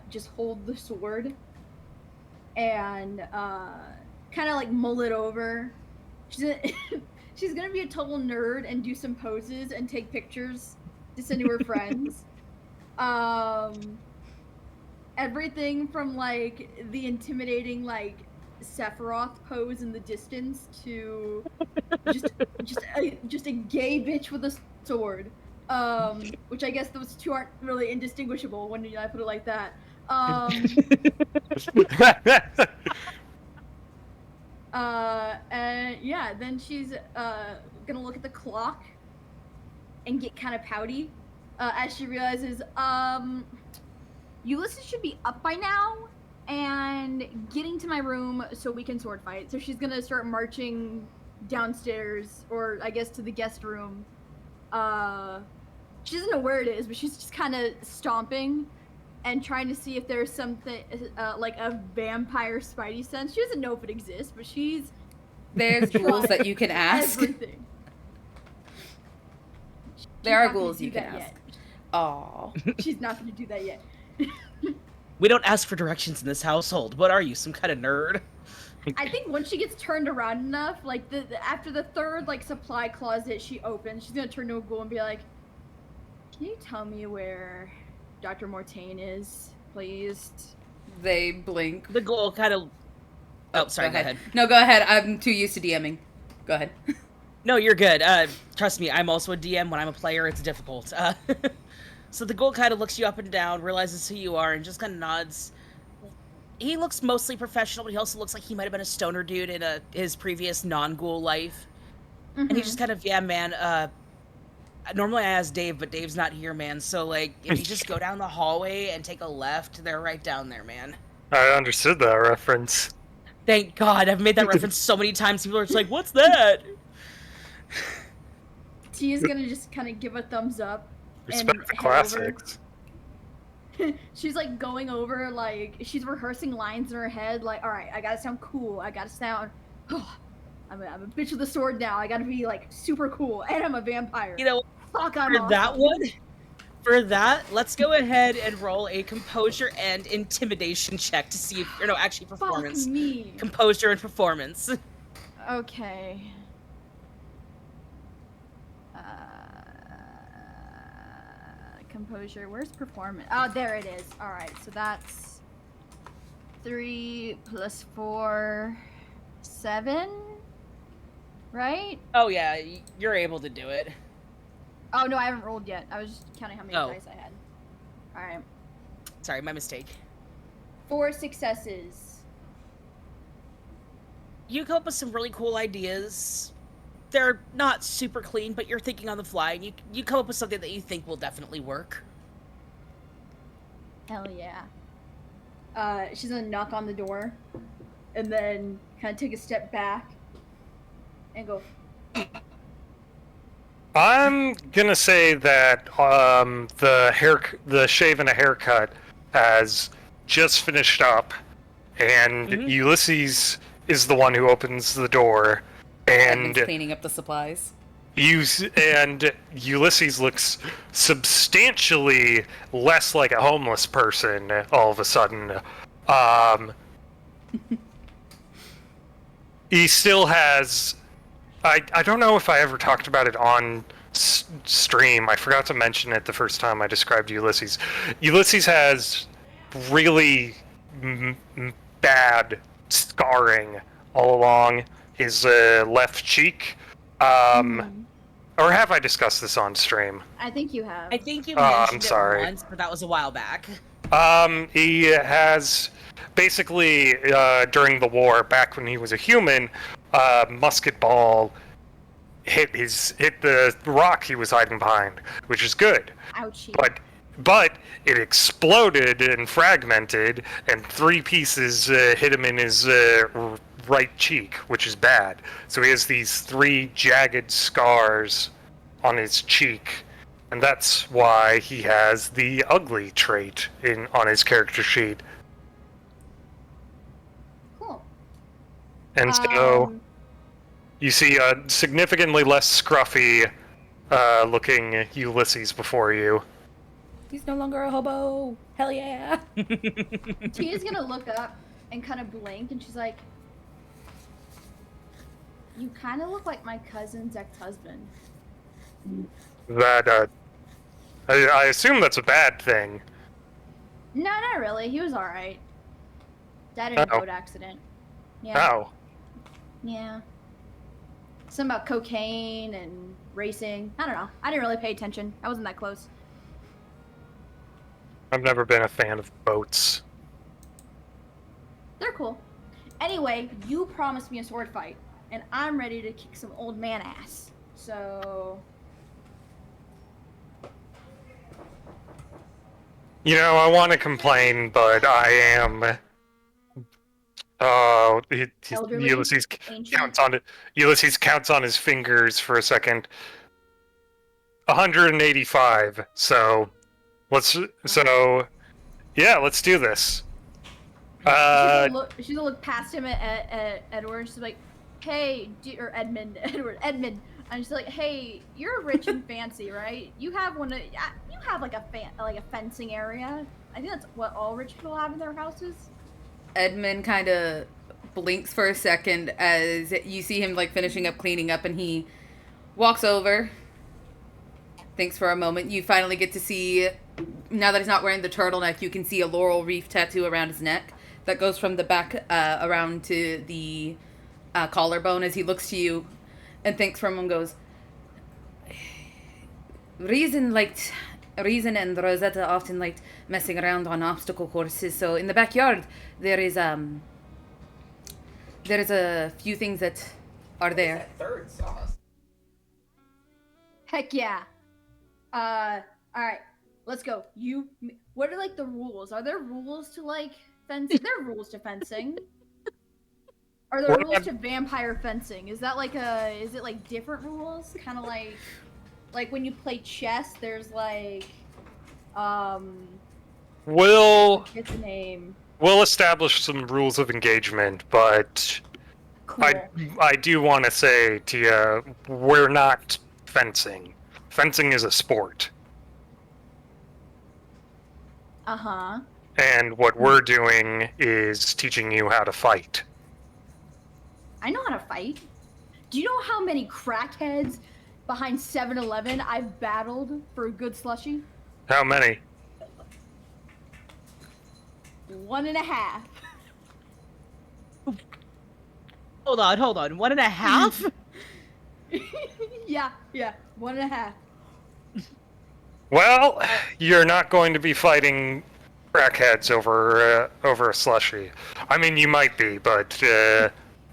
just hold the sword and kind of like mull it over. She's gonna be a total nerd and do some poses and take pictures to send to her friends. Everything from like the intimidating like Sephiroth pose in the distance to just a gay bitch with a sword. Which I guess those two aren't really indistinguishable when I put it like that. And yeah, then she's gonna look at the clock and get kind of pouty as she realizes Ulysses should be up by now and getting to my room so we can sword fight. So she's gonna start marching downstairs, or I guess to the guest room. She doesn't know where it is, but she's just kind of stomping and trying to see if there's something like a vampire spidey sense. She doesn't know if it exists, but there's ghouls that you can ask. Everything. There are ghouls you can ask. Aw. She's not going to do that yet. We don't ask for directions in this household. What are you, some kind of nerd? I think once she gets turned around enough, like after the third like supply closet she opens, she's gonna turn to a ghoul and be like, "Can you tell me where Dr. Mortain is, please?" They blink. The ghoul kind of. Oh, sorry. Go ahead. No, go ahead. I'm too used to DMing. Go ahead. No, you're good. Trust me, I'm also a DM. When I'm a player, it's difficult. So the ghoul kind of looks you up and down, realizes who you are, and just kind of nods. He looks mostly professional, but he also looks like he might have been a stoner dude in his previous non-ghoul life. Mm-hmm. And he just kind of, yeah, man, normally I ask Dave, but Dave's not here, man. So, like, if you just go down the hallway and take a left, they're right down there, man. I understood that reference. Thank God, I've made that reference so many times. People are just like, "What's that?" Tia's gonna just kind of give a thumbs up Respect and the head over. classics. She's like going over, like she's rehearsing lines in her head. Like, all right, I gotta sound cool. I gotta sound. I'm a bitch with a sword now. I gotta be like super cool, and I'm a vampire. You know, Fuck, I'm for that awesome. one, for that, let's go ahead and roll a composure and intimidation check to see if, or no, actually performance. Fuck me. Composure and performance. Okay. Composure. Where's performance? Oh, there it is. All right, so that's 3 plus 4, 7. Right? Oh yeah, you're able to do it. Oh no, I haven't rolled yet. I was just counting how many Oh. dice I had. All right. Sorry, my mistake. 4 successes. You come up with some really cool ideas. They're not super clean, but you're thinking on the fly, and you come up with something that you think will definitely work. Hell yeah. She's gonna knock on the door, and then kind of take a step back, and go. I'm gonna say that the shave and a haircut has just finished up, and Ulysses is the one who opens the door, Edmund's and cleaning up the supplies. Ulysses looks substantially less like a homeless person all of a sudden. He still has. I don't know if I ever talked about it on stream. I forgot to mention it the first time I described Ulysses. Ulysses has really bad scarring all along his left cheek. Or have I discussed this on stream? I think you have. I think you I'm mentioned sorry. it once, but that was a while back. He has basically during the war, back when he was a human, musket ball hit the rock he was hiding behind, which is good. Ouchie. But it exploded and fragmented, and 3 pieces hit him in his right cheek, which is bad. So he has these 3 jagged scars on his cheek, and that's why he has the ugly trait on his character sheet. Cool. And so you see a significantly less scruffy looking Ulysses before you. He's no longer a hobo. Hell yeah. Tia's gonna look up and kind of blink, and she's like, "You kind of look like my cousin's ex-husband." That I assume that's a bad thing. No, not really. He was all right. Died in a boat accident. Yeah. How? Yeah. Something about cocaine and racing. I don't know. I didn't really pay attention. I wasn't that close. I've never been a fan of boats. They're cool. Anyway, you promised me a sword fight, and I'm ready to kick some old man ass. So... You know, I want to complain, but I am. Elderly? Ulysses Ancient? counts on it. Ulysses counts on his fingers for a second. 185. So, let's do this. She's gonna look past him at Edward. She's like, "Hey, or Edmund, Edmund." And she's like, "Hey, you're rich and fancy, right? You have you have like a fencing area. I think that's what all rich people have in their houses." Edmund kind of blinks for a second as you see him like finishing up cleaning up, and he walks over. Thinks for a moment. You finally get to see, now that he's not wearing the turtleneck, you can see a laurel wreath tattoo around his neck that goes from the back around to the collarbone as he looks to you and thinks for a moment and goes, Reason and Rosetta often liked messing around on obstacle courses, so in the backyard there is a few things that are there. Third sauce. Heck yeah. All right, let's go. What are like the rules? Are there rules to like fencing. There are rules to fencing. Are there What rules about- to vampire fencing? Is that like is it like different rules? Kind of like when you play chess, there's like, We'll what's the name? establish some rules of engagement, but Cool. I do want to say to you, we're not fencing. Fencing is a sport. Uh-huh. And what we're doing is teaching you how to fight. I know how to fight. Do you know how many crackheads behind 7-Eleven I've battled for a good slushie? How many? 1.5. Hold on. 1.5? Yeah, 1.5. Well, you're not going to be fighting crackheads over a slushie. I mean, you might be, but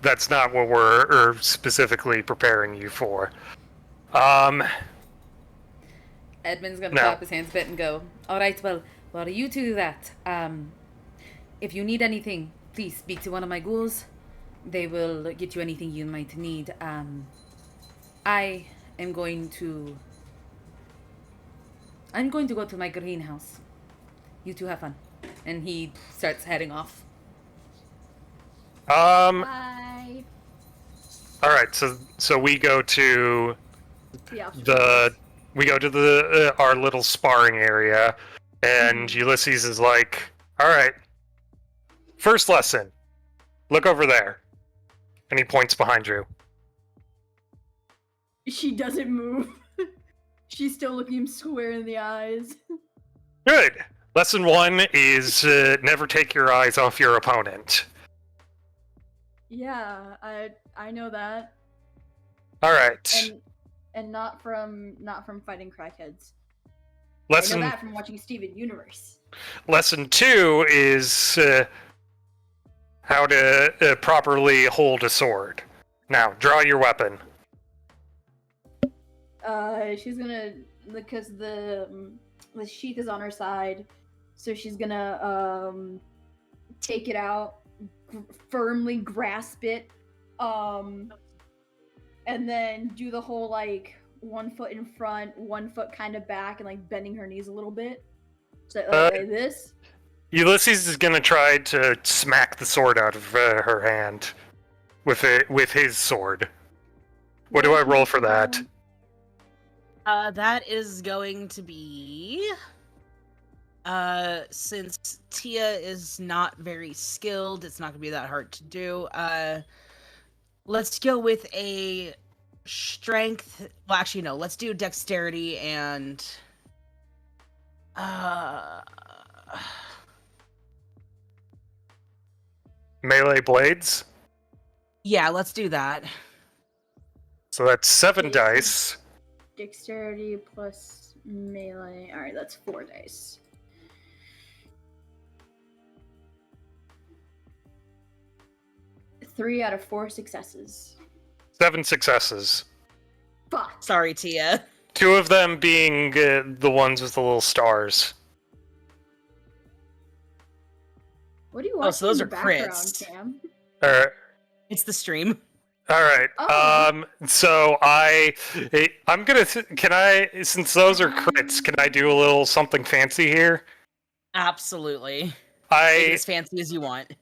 that's not what we're specifically preparing you for. Edmund's gonna No. clap his hands a bit and go, all right, well, while you two do that, if you need anything, please speak to one of my ghouls. They will get you anything you might need. I am going to go to my greenhouse. You two have fun. And he starts heading off. Bye. All right, so we go to Yeah. our little sparring area, and Ulysses is like, all right, first lesson, look over there. And he points behind you. She doesn't move. She's still looking him square in the eyes. Good. Lesson 1 is never take your eyes off your opponent. Yeah, I know that. All right. And not from fighting crackheads. I Lesson know that from watching Steven Universe. Lesson 2 is how to properly hold a sword. Now, draw your weapon. She's gonna, because the sheath is on her side, so she's gonna take it out, firmly grasp it, and then do the whole like 1 foot in front, 1 foot kind of back, and like bending her knees a little bit, so like this. Ulysses is gonna try to smack the sword out of her hand with his sword. What do I roll for that? That is going to be... since Tia is not very skilled, it's not going to be that hard to do. Let's go with a strength... Well, actually, no. Let's do dexterity and... Melee blades? Yeah, let's do that. So that's 7 dice. Dexterity plus melee. Alright, that's 4 dice. Three out of 4 successes. 7 successes. Fuck. Sorry, Tia. 2 of them being the ones with the little stars. What do you watch so those in the are background, crits. Cam? It's the stream. All right. Oh. So I'm gonna. Can I? Since those are crits, can I do a little something fancy here? Absolutely. Make it I as fancy as you want.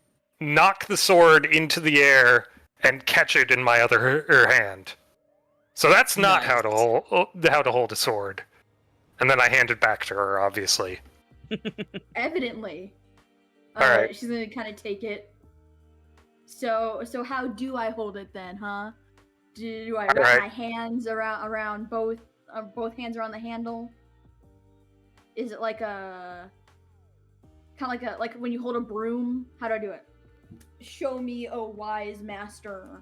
knock the sword into the air and catch it in my other hand. So that's not Nice. how to hold a sword. And then I hand it back to her, obviously. Evidently. Alright. She's gonna kind of take it. So how do I hold it then, huh? Do I wrap Alright. my hands around both hands around the handle? Is it like a kind of like when you hold a broom? How do I do it? Show me, oh wise master.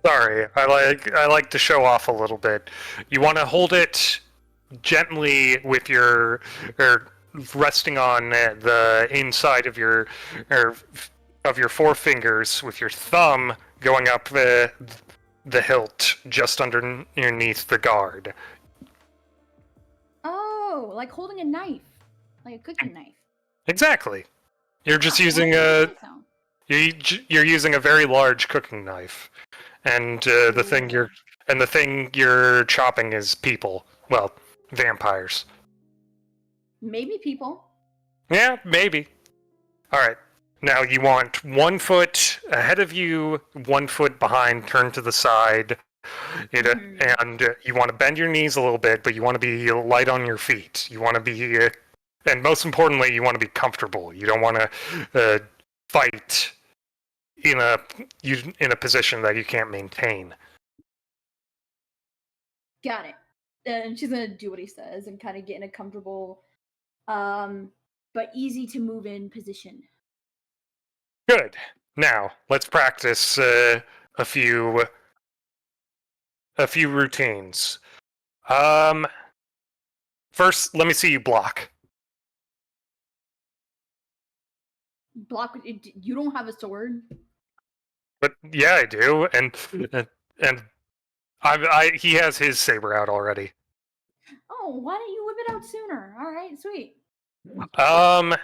Sorry, I like to show off a little bit. You want to hold it gently with your resting on the inside of your forefingers, with your thumb going up the hilt just underneath the guard. Oh, like holding a knife, like a cooking knife. Exactly. You're just Ah, using why a did I sound? you're using a very large cooking knife, and the thing you're chopping is people. Well, vampires. Maybe people. Yeah, maybe. All right. Now you want 1 foot ahead of you, 1 foot behind, turn to the side, and you want to bend your knees a little bit, but you want to be light on your feet. You want to be, and most importantly, you want to be comfortable. You don't want to fight in a position that you can't maintain. Got it. And she's gonna do what he says and kind of get in a comfortable, but easy to move in position. Good. Now let's practice a few routines. First, let me see you block. Block. You don't have a sword. But yeah, I do, and he has his saber out already. Oh, why didn't you whip it out sooner? All right, sweet. I'm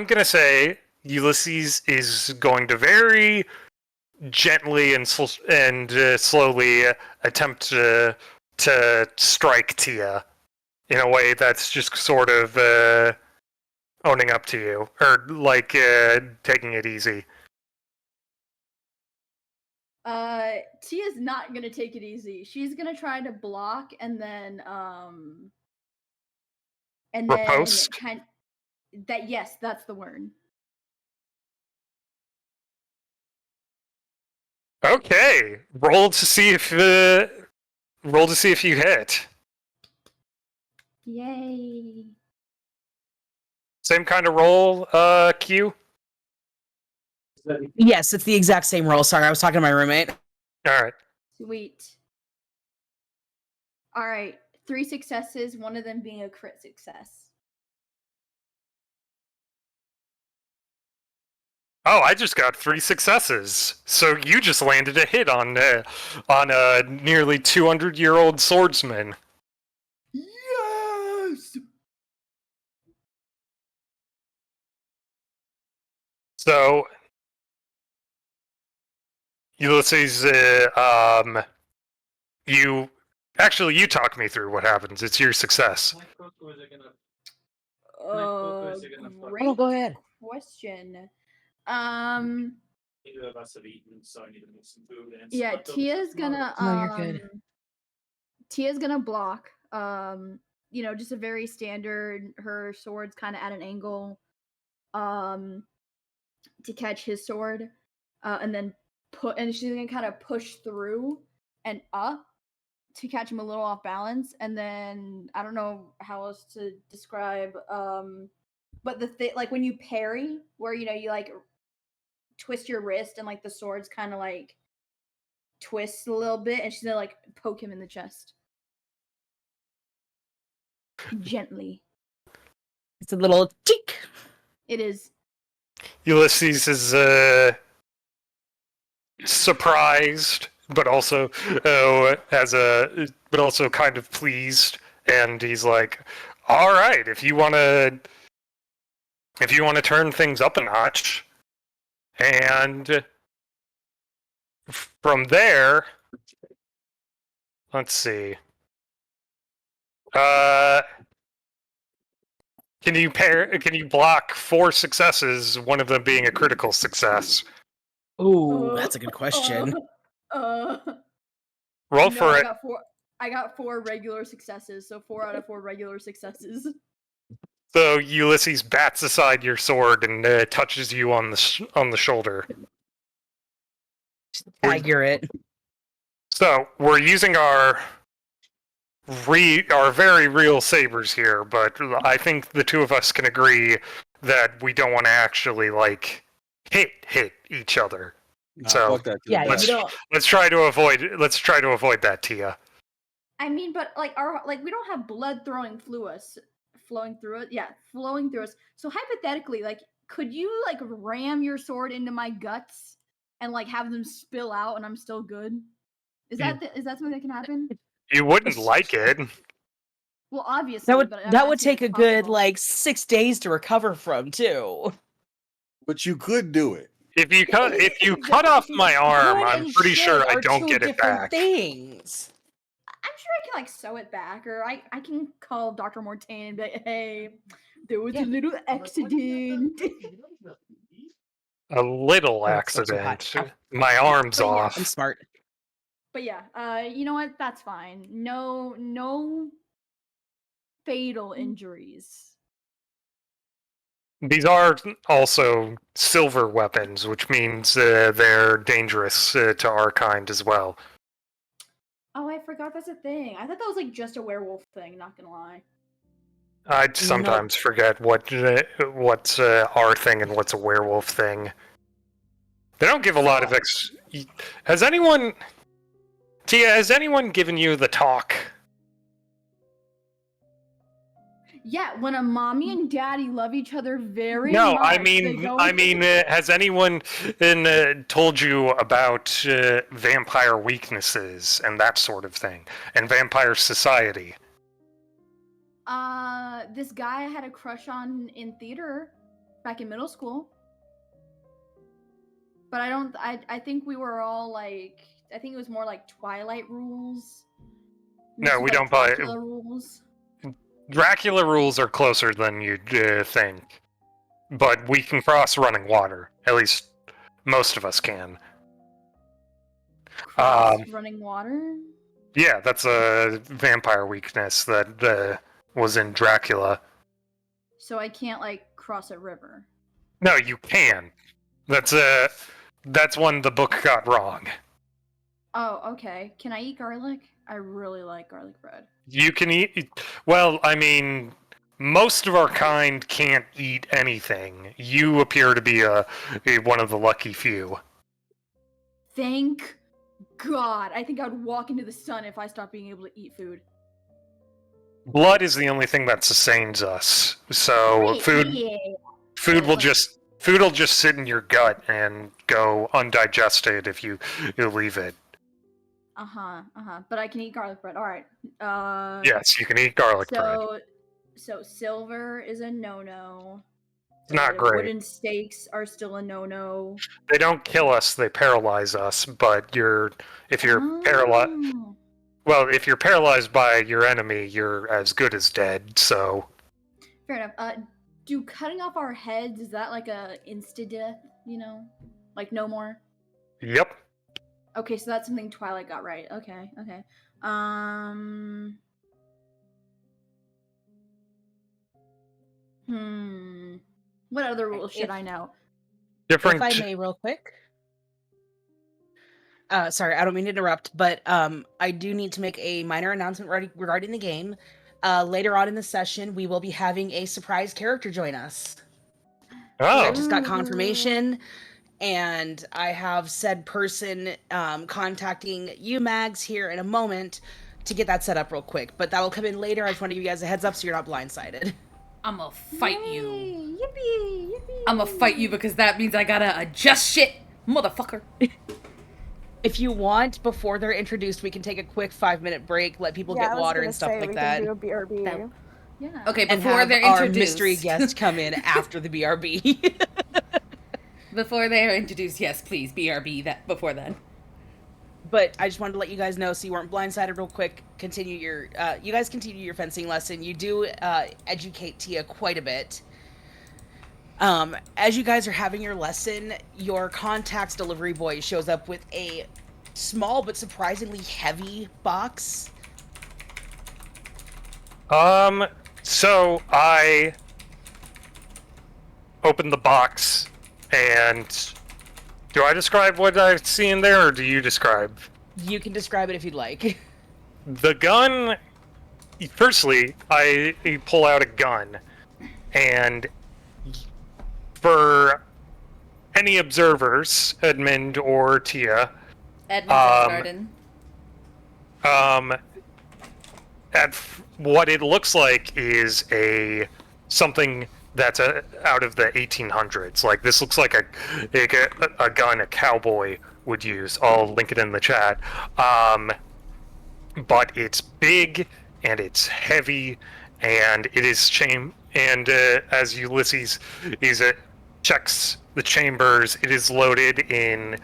gonna say Ulysses is going to very gently and slowly attempt to strike Tia in a way that's just sort of owning up to you, or like taking it easy. Tia's not gonna take it easy. She's gonna try to block and then Riposte? yes, that's the word. Okay, roll to see if you hit. Yay. Same kind of roll, Q. Yes, it's the exact same roll. Sorry, I was talking to my roommate. All right. Sweet. All right, 3 successes, one of them being a crit success. Oh, I just got 3 successes. So you just landed a hit on a nearly 200-year-old swordsman. Yes. So Ulysses, you talk me through what happens. It's your success. Great go ahead. question. Yeah, Tia's gonna No, you're good. Tia's gonna block. Just a very standard. Her sword's kind of at an angle. To catch his sword, and then she's gonna kind of push through and up to catch him a little off balance, and then I don't know how else to describe. But the thing, like when you parry, where you like twist your wrist and like the sword's kind of like twists a little bit, and she's gonna like poke him in the chest gently. It's a little tick. It is. Ulysses is surprised, but also kind of pleased, and he's like, "All right, if you want to turn things up a notch, and from there, let's see. Can you block 4 successes, one of them being a critical success? Ooh, that's a good question. Roll no, for it. I got 4 regular successes, so 4 out of 4 regular successes. So Ulysses bats aside your sword and touches you on the shoulder. Accurate. So we're using our very real sabers here, but I think the two of us can agree that we don't want to actually like hit each other. So fuck that to the Yeah, death. you don't. let's try to avoid that, Tia. I mean, but like we don't have blood flowing through us. Yeah, flowing through us. So hypothetically, like, could you like ram your sword into my guts and like have them spill out, and I'm still good? Is that something that can happen? You wouldn't like it. Well, obviously, That would but I'm that would asking if take a it's good possible. like 6 days to recover from too. But you could do it. If you cut off my arm, Could I'm and pretty sure should I are don't two get it different back. things. I'm sure I can like sew it back, or I can call Dr. Mortain and be like, hey, there was a little accident. A little Oh, it's still too hot. accident. My arm's But yeah. off. I'm smart. But yeah, you know what? That's fine. No fatal injuries. These are also silver weapons, which means they're dangerous to our kind as well. Oh, I forgot that's a thing. I thought that was like just a werewolf thing, not gonna lie. I sometimes forget what's our thing and what's a werewolf thing. They don't give a lot of Has anyone given you the talk? Yeah, when a mommy and daddy love each other very No, much. I mean, has anyone told you about vampire weaknesses and that sort of thing, and vampire society? This guy I had a crush on in theater back in middle school. But I think we were all like, I think it was more like Twilight rules. No, we don't buy Dracula rules. Dracula rules are closer than you'd think, but we can cross running water. At least most of us can. Cross running water? Yeah, that's a vampire weakness that was in Dracula. So I can't like cross a river. No, you can. That's one the book got wrong. Oh, okay. Can I eat garlic? I really like garlic bread. You can eat. Well, I mean, most of our kind can't eat anything. You appear to be one of the lucky few. Thank God. I think I would walk into the sun if I stopped being able to eat food. Blood is the only thing that sustains us. So Wait, food will just sit in your gut and go undigested if you leave it. But I can eat garlic bread. All right. Yes, you can eat garlic bread. So silver is a no-no. It's not great. Wooden stakes are still a no-no. They don't kill us; they paralyze us. But if you're paralyzed, well, if you're paralyzed by your enemy, you're as good as dead. So. Fair enough. Do cutting off our heads, is that like a insta-death? You know, like no more. Yep. Okay, so that's something Twilight got right. Okay. What other rules should I know? If I may, real quick. Sorry, I don't mean to interrupt, but I do need to make a minor announcement regarding the game. Later on in the session, we will be having a surprise character join us. Oh. I just got confirmation, and I have said person contacting you, Mags, here in a moment to get that set up real quick. But that will come in later. I just want to give you guys a heads up so you're not blindsided. I'm gonna fight you. Yippee! I'm gonna fight you because that means I gotta adjust shit, motherfucker. If you want, before they're introduced, we can take a quick 5-minute break, let people get water and stuff like that. We can do a BRB. Yeah. Okay, And before have they're our introduced. mystery guest come in after the BRB. Before they are introduced, yes, please, BRB that before then. But I just wanted to let you guys know so you weren't blindsided real quick. You guys continue your fencing lesson. You do educate Tia quite a bit. As you guys are having your lesson, your contact's delivery boy shows up with a small but surprisingly heavy box. So I open the box, and do I describe what I see in there, or do you describe? You can describe it if you'd like. The gun. Firstly, I pull out a gun, and for any observers, Edmund or Tia, Edmund Garden. at what it looks like is something that's out of the 1800s. Like, this looks like a gun a cowboy would use. I'll link it in the chat. But it's big and it's heavy, and it is and as Ulysses checks the chambers, it is loaded in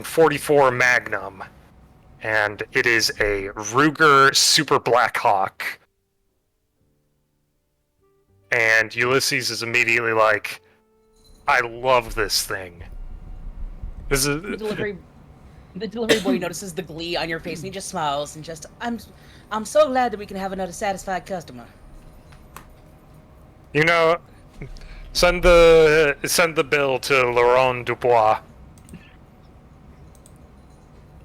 44 Magnum, and it is a Ruger Super Blackhawk. And Ulysses is immediately like, I love this thing. This is The delivery boy notices the glee on your face and he just smiles and just, I'm so glad that we can have another satisfied customer. You know, send the bill to Laurent Dubois.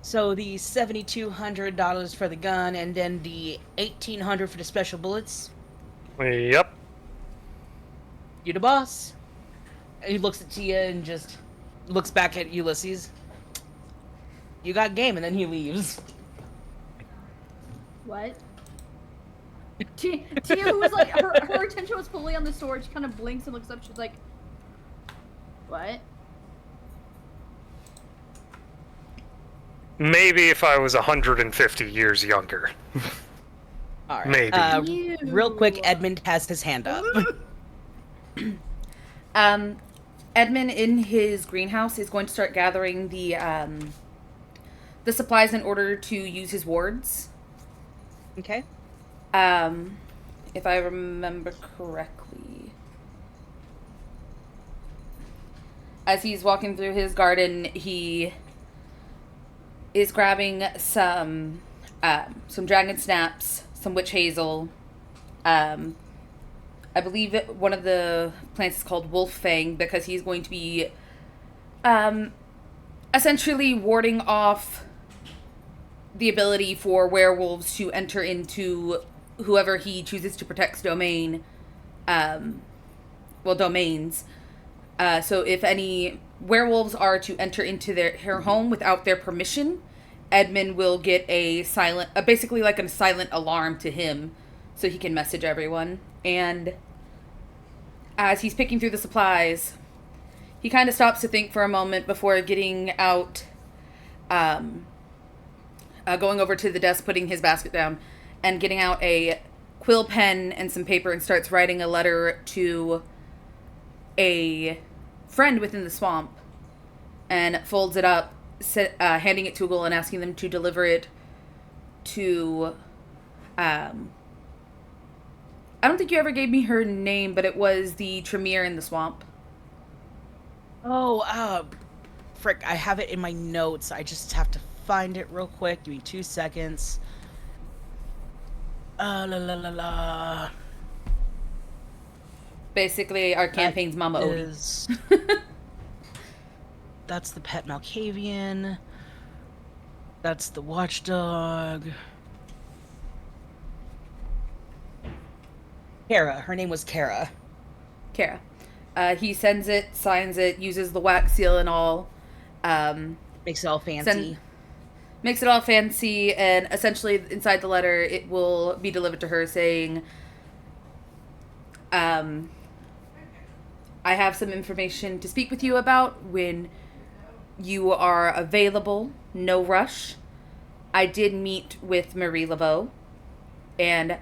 So the $7,200 for the gun and then the $1,800 for the special bullets. Yep. You the boss. And he looks at Tia and just looks back at Ulysses. You got game, and then he leaves. What? Tia, who was like, her attention was fully on the sword. She kind of blinks and looks up. She's like, what? Maybe if I was 150 years younger. All right. Maybe. Real quick, Edmund has his hand up. Edmund in his greenhouse is going to start gathering the supplies in order to use his wards. Okay. If I remember correctly. As he's walking through his garden, he is grabbing some dragon snaps, some witch hazel. I believe one of the plants is called wolf fang because he's going to be essentially warding off the ability for werewolves to enter into whoever he chooses to protect's domain, domains. So if any werewolves are to enter into her home without their permission, Edmund will get basically like a silent alarm to him so he can message everyone. And as he's picking through the supplies, he kind of stops to think for a moment before getting out, going over to the desk, putting his basket down, and getting out a quill pen and some paper and starts writing a letter to a friend within the swamp and folds it up, handing it to Google and asking them to deliver it to, I don't think you ever gave me her name, but it was the Tremere in the swamp. Oh, frick, I have it in my notes. I just have to find it real quick. Give me 2 seconds. Basically, our campaign's Mama Odie. That's the pet Malkavian. That's the watchdog. Kara. Her name was Kara. Kara. He sends it, signs it, uses the wax seal and all. Makes it all fancy. Makes it all fancy, and essentially inside the letter, it will be delivered to her saying, I have some information to speak with you about when you are available. No rush. I did meet with Marie Laveau, and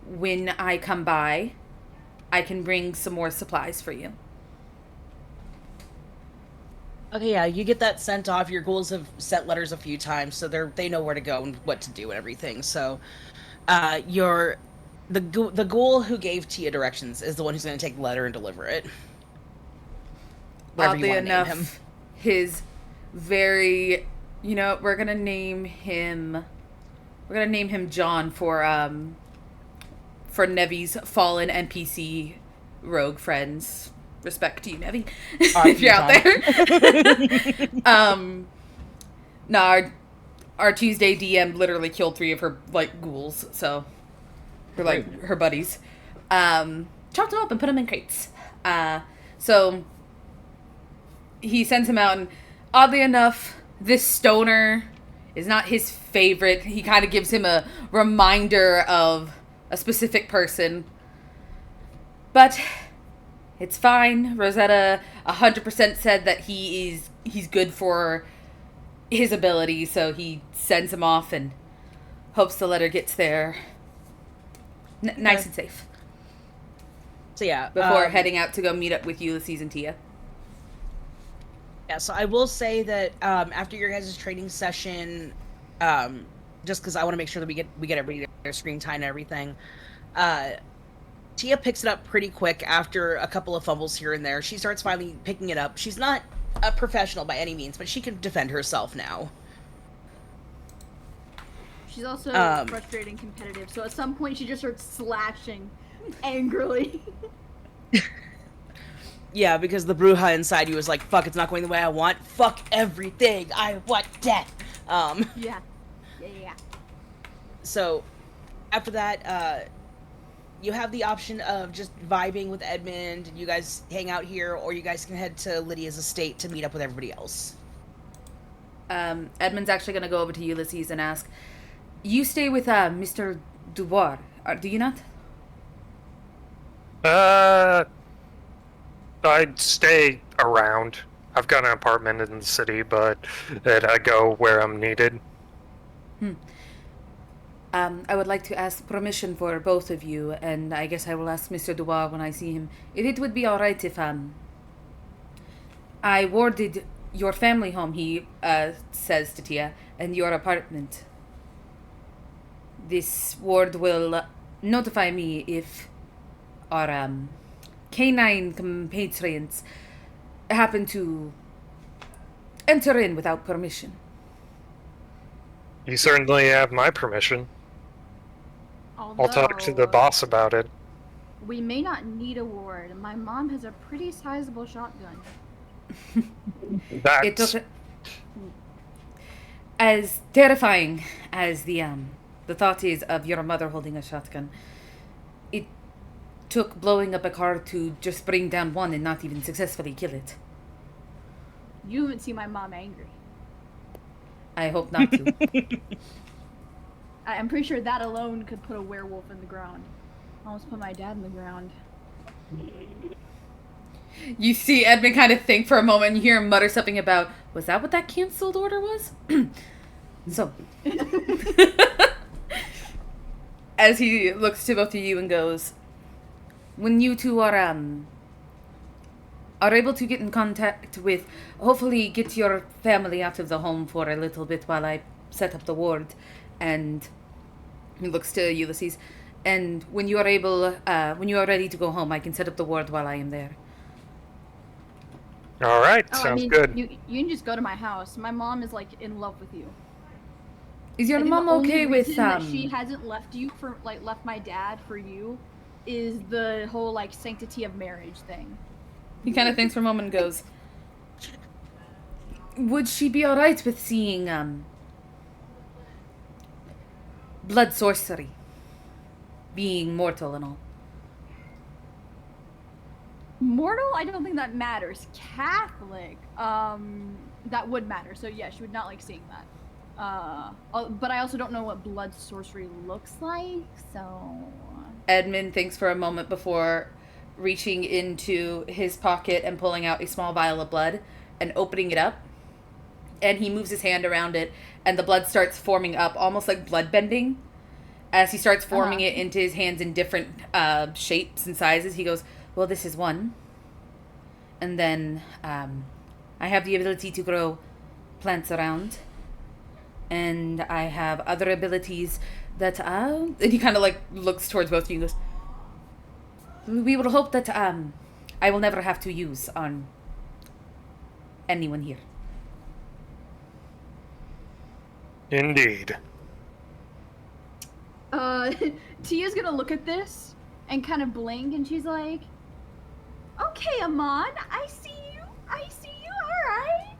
when I come by, I can bring some more supplies for you. Okay, yeah, you get that sent off. Your ghouls have sent letters a few times, so they know where to go and what to do and everything. So, the ghoul who gave Tia directions is the one who's going to take the letter and deliver it. Whatever Oddly you want to name him. enough, his very, we're gonna name him John for Nevi's fallen NPC rogue friends. Respect to you, Nevi, if you're out there. Our Tuesday DM literally killed 3 of her ghouls, so her buddies. Chopped them up and put them in crates. So he sends him out, and oddly enough, this stoner is not his favorite. He kind of gives him a reminder of a specific person. But it's fine. Rosetta 100% said that he's good for his ability, so he sends him off and hopes the letter gets there Nice and safe. So yeah, Before heading out to go meet up with Ulysses and Tia. Yeah, so I will say that after your guys' training session, just because I want to make sure that we get everybody their screen time and everything, Tia picks it up pretty quick after a couple of fumbles here and there. She starts finally picking it up. She's not a professional by any means, but she can defend herself now. She's also frustrated and competitive, so at some point she just starts slashing angrily. Yeah, because the Bruja inside you is like, fuck, it's not going the way I want. Fuck everything. I want death. Yeah. So, after that, you have the option of just vibing with Edmund, and you guys hang out here, or you guys can head to Lydia's estate to meet up with everybody else. Edmund's actually going to go over to Ulysses and ask, you stay with Mr. Dubois, do you not? I'd stay around. I've got an apartment in the city, but I go where I'm needed. I would like to ask permission for both of you, and I guess I will ask Mr. Dubois when I see him. If it would be alright if, I warded your family home, he, says to Tia, and your apartment. This ward will notify me if our, canine compatriots happen to enter in without permission. You certainly have my permission. Although, I'll talk to the boss about it. We may not need a ward. My mom has a pretty sizable shotgun. It took as terrifying as the thought is of your mother holding a shotgun. It took blowing up a car to just bring down one and not even successfully kill it. You haven't seen my mom angry. I hope not to. I'm pretty sure that alone could put a werewolf in the ground. Almost put my dad in the ground. You see Edmund kind of think for a moment, and you hear him mutter something about, was that what that canceled order was? So, as he looks to both of you and goes, when you two are able to get in contact with, hopefully get your family out of the home for a little bit while I set up the ward, and he looks to Ulysses, and when you are ready to go home, I can set up the ward while I am there. All right, sounds good. You can just go to my house. My mom is like in love with you. Is your mom okay with that she hasn't left you for left my dad for you is the whole sanctity of marriage thing. He kind of thinks for a moment and goes, would she be alright with seeing blood sorcery, being mortal and all? Mortal, I don't think that matters. Catholic, that would matter. So yeah, she would not like seeing that. But I also don't know what blood sorcery looks like, so... Edmund thinks for a moment before reaching into his pocket and pulling out a small vial of blood and opening it up. And he moves his hand around it, and the blood starts forming up, almost like blood bending. As he starts forming it into his hands in different shapes and sizes, he goes, well, this is one. And then I have the ability to grow plants around. And I have other abilities that, and he kind of looks towards both of you and goes, we will hope that I will never have to use on anyone here. Indeed. Tia's gonna look at this and kind of blink, and she's like, okay, Amon, I see you, alright.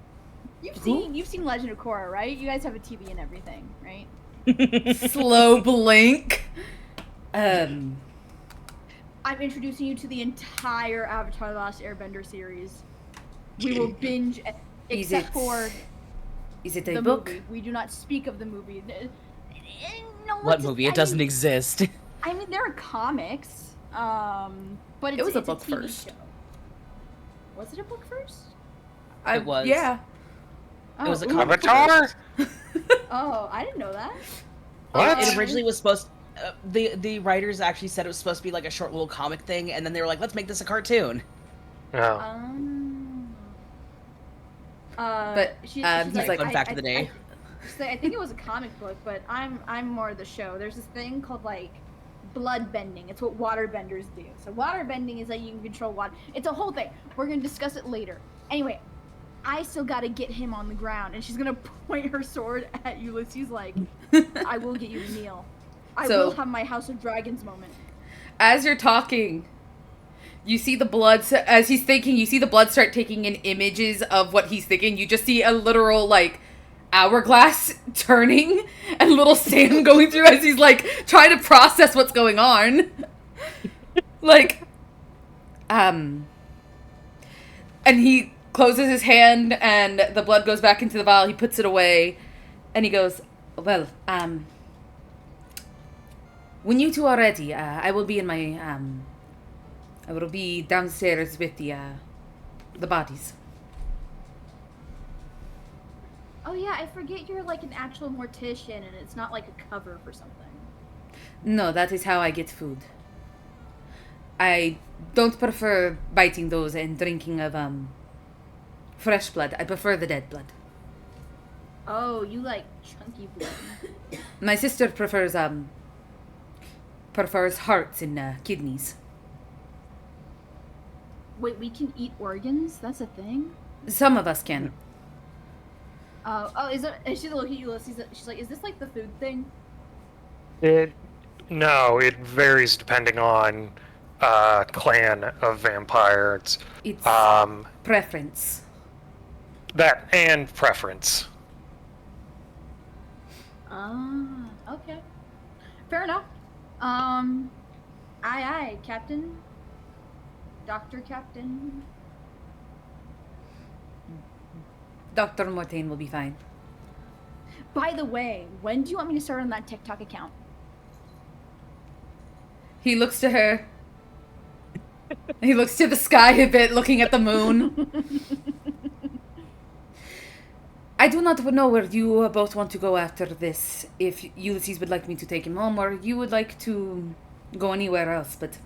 You've seen Legend of Korra, right? You guys have a TV and everything, right? Slow blink. I'm introducing you to the entire Avatar: The Last Airbender series. We will binge, except for is it a the book? movie. We do not speak of the movie. No, what movie? It doesn't exist. I mean, there are comics, but it was a book TV first. show. Was it a book first? It was. Yeah. It was a ooh. comic. Avatar? Oh, I didn't know that. What? It originally was supposed the writers actually said it was supposed to be like a short little comic thing, and then they were like, let's make this a cartoon. Oh. But she's he's like, fun fact of the day. I think it was a comic book, but I'm more the show. There's this thing called like blood bending. It's what water benders do. So water bending is like you can control water. It's a whole thing. We're gonna discuss it later. Anyway, I still gotta get him on the ground, and she's gonna point her sword at Ulysses like, I will get you to kneel. I will have my House of Dragons moment. As you're talking, you see the blood, as he's thinking, you see the blood start taking in images of what he's thinking. You just see a literal, like, hourglass turning and little sand going through as he's, like, trying to process what's going on. Like, and he closes his hand and the blood goes back into the vial. He puts it away and he goes, well, when you two are ready, I will be in my, I will be downstairs with the bodies. Oh yeah, I forget you're like an actual mortician and it's not like a cover for something. No, that is how I get food. I don't prefer biting those and drinking of, fresh blood. I prefer the dead blood. Oh, you like chunky blood. My sister prefers hearts and kidneys. Wait, we can eat organs? That's a thing? Some of us can. Is she looking at Ulysses? She's like, is this like the food thing? No, it varies depending on clan of vampires. It's preference. That and preference. Okay. Fair enough. Aye, Captain. Dr. Captain. Dr. Mortain will be fine. By the way, when do you want me to start on that TikTok account? He looks to her. He looks to the sky a bit, looking at the moon. I do not know where you both want to go after this. If Ulysses would like me to take him home, or you would like to go anywhere else, but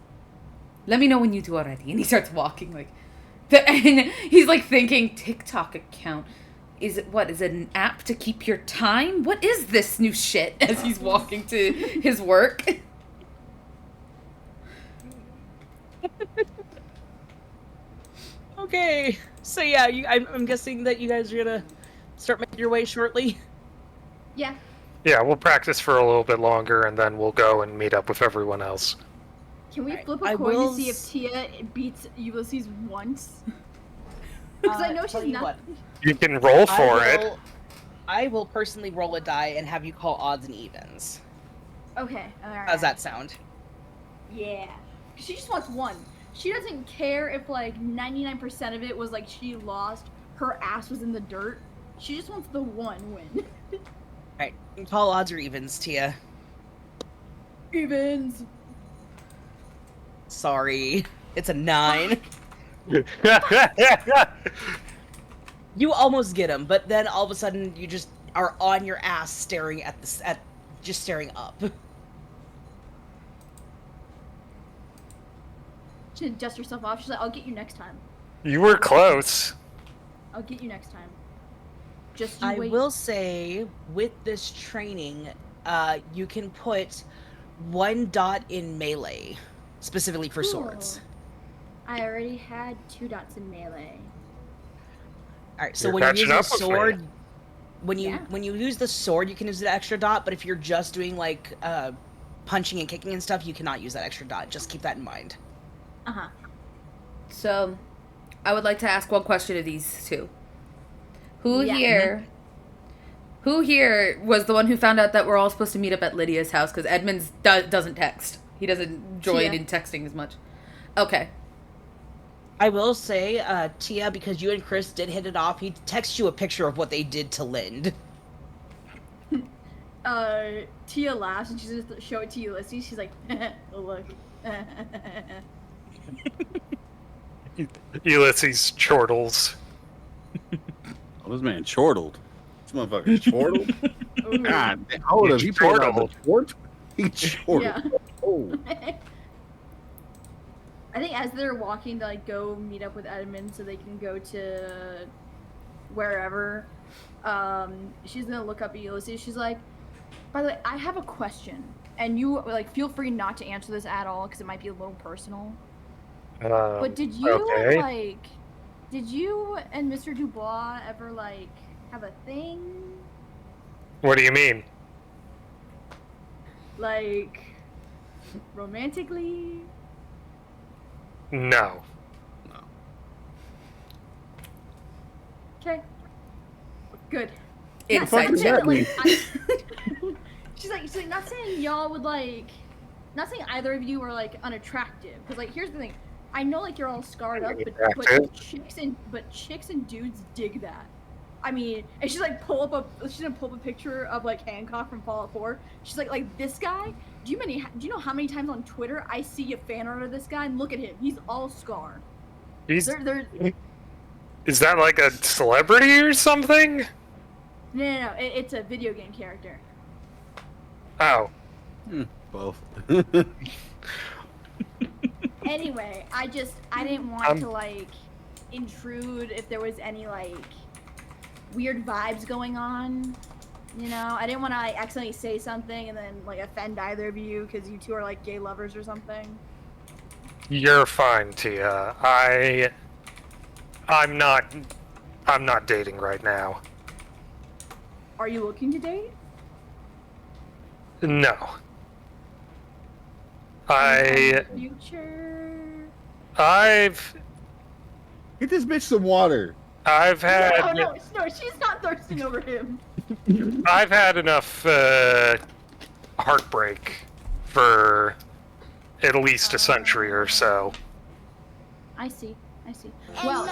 let me know when you two are ready. And he starts walking, like, and he's like thinking, TikTok account. Is it an app to keep your time? What is this new shit? As he's walking to his work. Okay, so yeah, I'm guessing that you guys are gonna start making your way shortly. Yeah. Yeah, we'll practice for a little bit longer, and then we'll go and meet up with everyone else. Can we flip a coin to see if Tia beats Ulysses once? Because I know she's not. You can roll for it. I will personally roll a die and have you call odds and evens. Okay, alright. How's that sound? Yeah. She just wants one. She doesn't care if like 99% of it was like she lost, her ass was in the dirt. She just wants the one win. Alright, call odds or evens, Tia. Evens. Sorry. It's a 9. You almost get him, but then all of a sudden you just are on your ass staring at just staring up. She dust herself off. She's like, I'll get you next time. You were close. I'll get you next time. Just I wait. will say, with this training, you can put 1 dot in melee, specifically for swords. I already had 2 dots in melee. Alright, so You're when you catching use the up with me. sword, when you use the sword, you can use the extra dot, but if you're just doing like punching and kicking and stuff, you cannot use that extra dot. Just keep that in mind. Uh-huh. So, I would like to ask one question of these two. Who here was the one who found out that we're all supposed to meet up at Lydia's house? Because Edmonds doesn't text. He doesn't join in texting as much. Okay. I will say, Tia, because you and Chris did hit it off, he texted you a picture of what they did to Lind. Tia laughs and she's just show it to Ulysses. She's like, look. Ulysses chortles. Oh, this man chortled. This motherfucker chortled. God, how old is he? Chortled. Chort? He's short. Yeah. Oh. I think as they're walking to like go meet up with Edmund so they can go to wherever, she's gonna look up at Ulysses. She's like, by the way, I have a question, and you like feel free not to answer this at all because it might be a little personal. But did you okay. did you and Mr. Dubois ever like have a thing? What do you mean? Like romantically? No. Okay. Good. Inside Not joke. saying, She's like, not saying y'all would like, not saying either of you are like unattractive. Because like, here's the thing, I know like you're all scarred up, but chicks and dudes dig that. I mean, and she's gonna pull up a picture of like Hancock from Fallout 4. She's like this guy. Do you know how many times on Twitter I see a fan art of this guy and look at him? He's all scar. He's, They're is that like a celebrity or something? no. It's a video game character. Oh. both. Anyway, I didn't want to like intrude if there was any like weird vibes going on. You know, I didn't want to like accidentally say something and then like offend either of you because you two are like gay lovers or something. You're fine, Tia. I'm not dating right now. Are you looking to date? No. Future. I've Get this bitch some water. had No, she's not thirsting over him. I've had enough heartbreak for at least a century or so. I see. Well,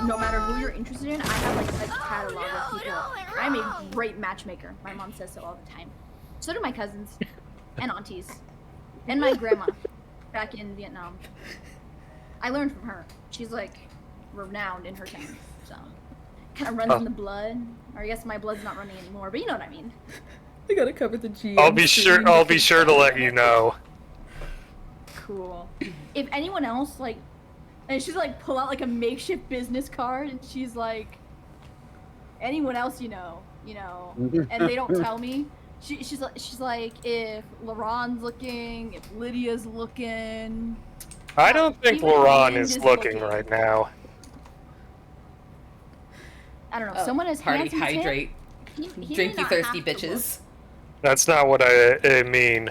no matter who you're interested in, I have like a catalog of people. I'm a great matchmaker. My mom says so all the time. So do my cousins and aunties and my grandma back in Vietnam. I learned from her. She's like renowned in her town, so kind of runs in the blood. Or I guess my blood's not running anymore, but you know what I mean. I gotta cover the G. I'll be sure to let you know. Cool. If anyone else like, and she's like pull out like a makeshift business card, and she's like, anyone else you know, and they don't tell me. She's like, if LaRon's looking, if Lydia's looking. I don't think Even Laron Rand is looking right now. I don't know. Someone as Party handsome as him, hydrate. he may Drinky not thirsty have to bitches. That's not what I mean.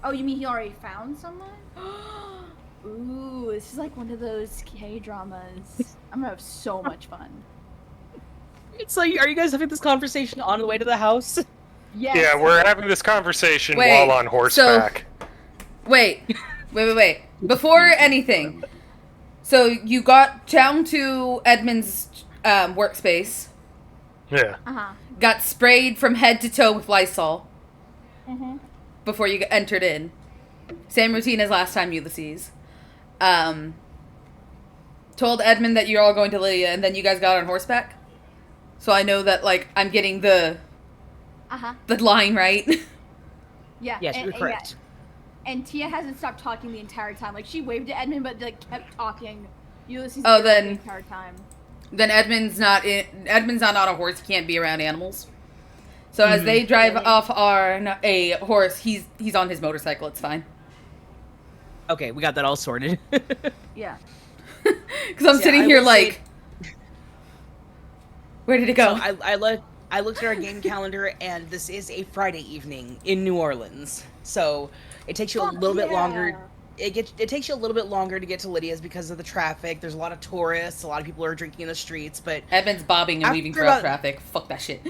Oh, you mean he already found someone? Ooh, this is like one of those K-dramas. I'm gonna have so much fun. It's like, are you guys having this conversation on the way to the house? Yes. Yeah, we're having this conversation Wait, while on horseback. Wait. Before anything, so you got down to Edmund's workspace, Yeah. got sprayed from head to toe with Lysol Mhm. before you entered in. Same routine as last time, Ulysses. Told Edmund that you're all going to Lydia, and then you guys got on horseback. So I know that, like, I'm getting the line right. Yeah. Yes, you're correct. And Tia hasn't stopped talking the entire time. Like, she waved at Edmund, but like kept talking. Ulysses Oh, the then- entire time. Then Edmund's not on a horse. He can't be around animals. So as they drive off on a horse, he's on his motorcycle. It's fine. Okay, we got that all sorted. Yeah. Because I'm sitting I here will like, where did it go? So I looked at our game calendar, and this is a Friday evening in New Orleans. So it takes you a little bit longer. It takes you a little bit longer to get to Lydia's because of the traffic. There's a lot of tourists. A lot of people are drinking in the streets. But Edmund's bobbing and weaving after throughout about- traffic. Fuck that shit.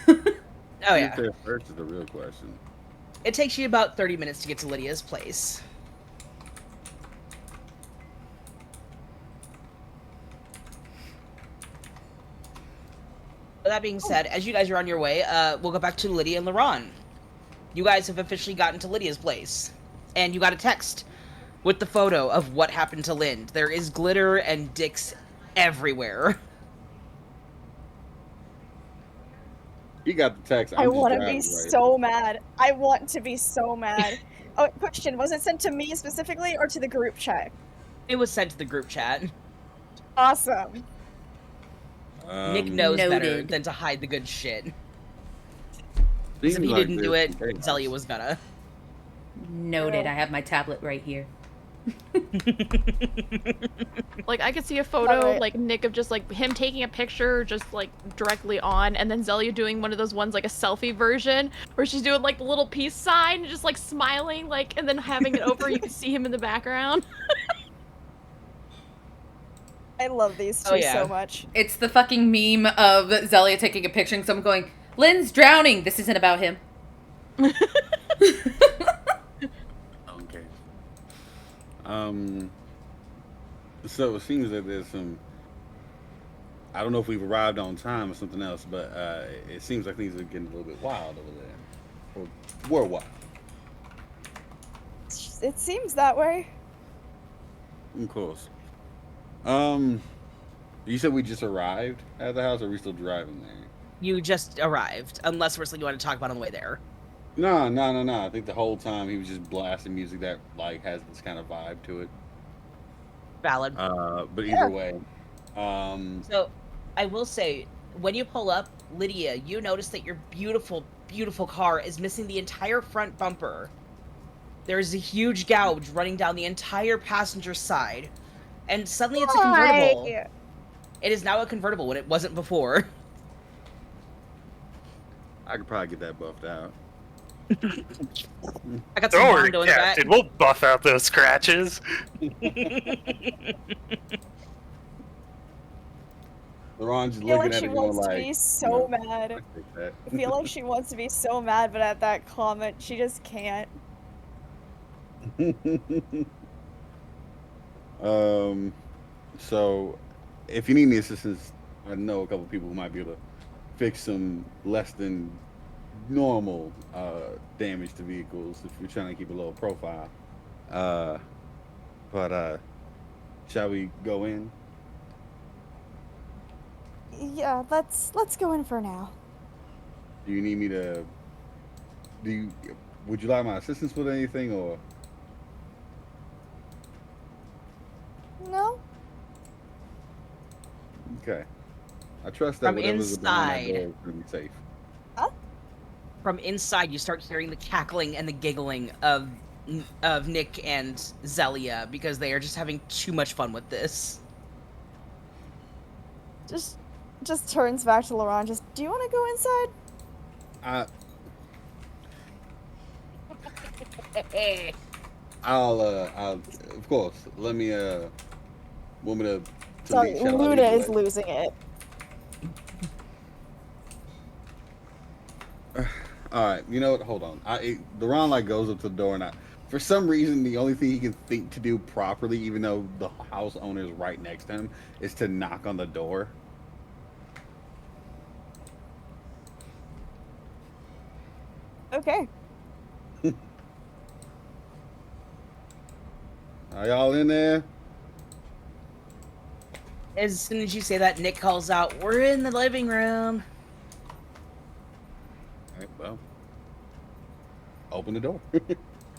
oh yeah, Who's there first is the real question. it takes you about 30 minutes to get to Lydia's place. With that being said, as you guys are on your way, we'll go back to Lydia and Laron. You guys have officially gotten to Lydia's place. And you got a text with the photo of what happened to Lind. There is glitter and dicks everywhere. He got the text. I I'm just want to driving be right so mad. I want to be so mad. Oh, question: was it sent to me specifically or to the group chat? It was sent to the group chat. Awesome. Nick knows better Noted. than to hide the good shit. Because if Seems he like didn't do there's it, some chaos. Zelia was gonna. Noted. I have my tablet right here. Like, I could see a photo, Alright. like, Nick of just, like, him taking a picture just, like, directly on, and then Zelia doing one of those ones, like, a selfie version, where she's doing, like, the little peace sign, just, like, smiling, like, and then having it over, you can see him in the background. I love these two Oh, yeah. so much. It's the fucking meme of Zelia taking a picture and someone going, Lynn's drowning. This isn't about him. Okay. So it seems that there's some. I don't know if we've arrived on time or something else, but it seems like things are getting a little bit wild over there, or were wild. It seems that way. Of course. You said we just arrived at the house, or are we still driving there? You just arrived, unless we're something you want to talk about on the way there. No. I think the whole time he was just blasting music that like has this kind of vibe to it. Valid. But either way, So, I will say, when you pull up, Lydia, you notice that your beautiful, beautiful car is missing the entire front bumper. There's a huge gouge running down the entire passenger side. And suddenly it's a convertible. Why? It is now a convertible when it wasn't before. I could probably get that buffed out. I got some Don't worry, Mondo in the back. Captain. We'll buff out those scratches. LeRon's I feel looking like at she it going wants to like, be so mad. I take that. I feel like she wants to be so mad, but at that comment, she just can't. So if you need any assistance, I know a couple people who might be able to fix some less than normal damage to vehicles if you're trying to keep a low profile. But shall we go in? Yeah, let's go in for now. Do you need me to? Would you like my assistance with anything, or? No? Okay. I trust that From whatever's behind that inside. door is going to be safe. From inside, you start hearing the cackling and the giggling of Nick and Zelia because they are just having too much fun with this. Just turns back to Laurent. Just, do you want to go inside? I'll of course. Let me want me to Sorry, lead, shall I Luna lead the is way? losing it. All right, you know what? Hold on. Laurent like goes up to the door, and for some reason, the only thing he can think to do properly, even though the house owner is right next to him, is to knock on the door. Okay. Are y'all in there? As soon as you say that, Nick calls out, "We're in the living room." All right, well, open the door,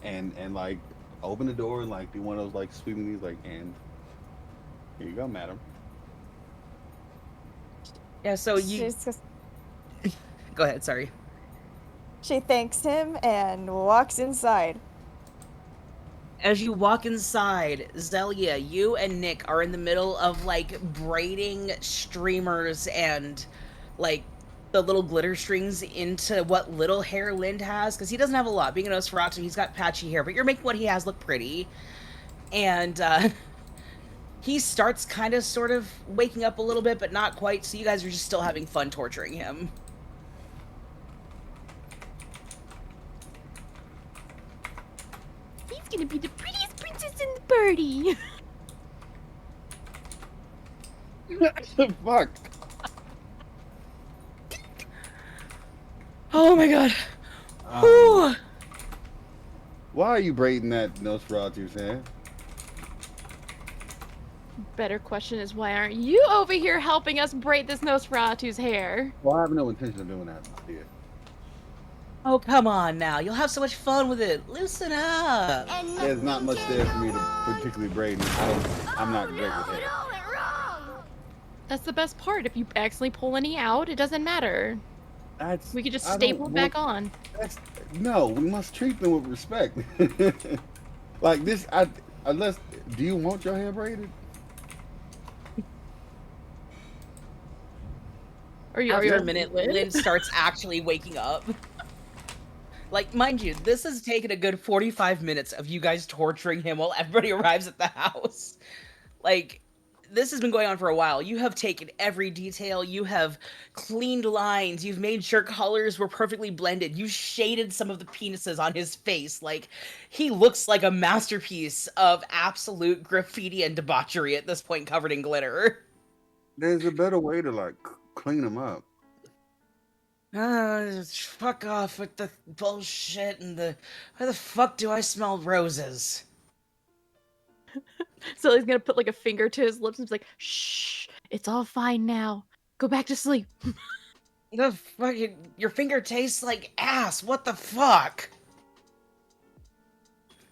and like open the door and like do one of those like sweeping these like, and here you go, madam. Yeah, so you She's just, go ahead. Sorry. she thanks him and walks inside. As you walk inside, Zelia, you and Nick are in the middle of like braiding streamers and like the little glitter strings into what little hair Lind has, because he doesn't have a lot. Being a Nosferatu, he's got patchy hair, but you're making what he has look pretty. And he starts kind of sort of waking up a little bit, but not quite, so you guys are just still having fun torturing him. He's gonna be the prettiest princess in the party. Fuck. Oh my god. Um, why are you braiding that Nosferatu's hair? better question is, why aren't you over here helping us braid this Nosferatu's hair? Well, I have no intention of doing that, my dear. Oh, come on now. You'll have so much fun with it. Loosen up. There's not much there for me to particularly braid. I'm not great with hair. That's the best part. If you accidentally pull any out, it doesn't matter. We could just staple it back on. No, we must treat them with respect. Like this, unless, do you want your hair braided? After a minute, Lynn starts actually waking up. Like, mind you, this has taken a good 45 minutes of you guys torturing him while everybody arrives at the house. Like, this has been going on for a while. You have taken every detail. You have cleaned lines. You've made sure colors were perfectly blended. You shaded some of the penises on his face. Like, he looks like a masterpiece of absolute graffiti and debauchery at this point, covered in glitter. There's a better way to, like, clean them up. Fuck off with the bullshit and why the fuck do I smell roses? So he's gonna put like a finger to his lips and be like, shh, it's all fine now. Go back to sleep. The fucking, your finger tastes like ass. What the fuck?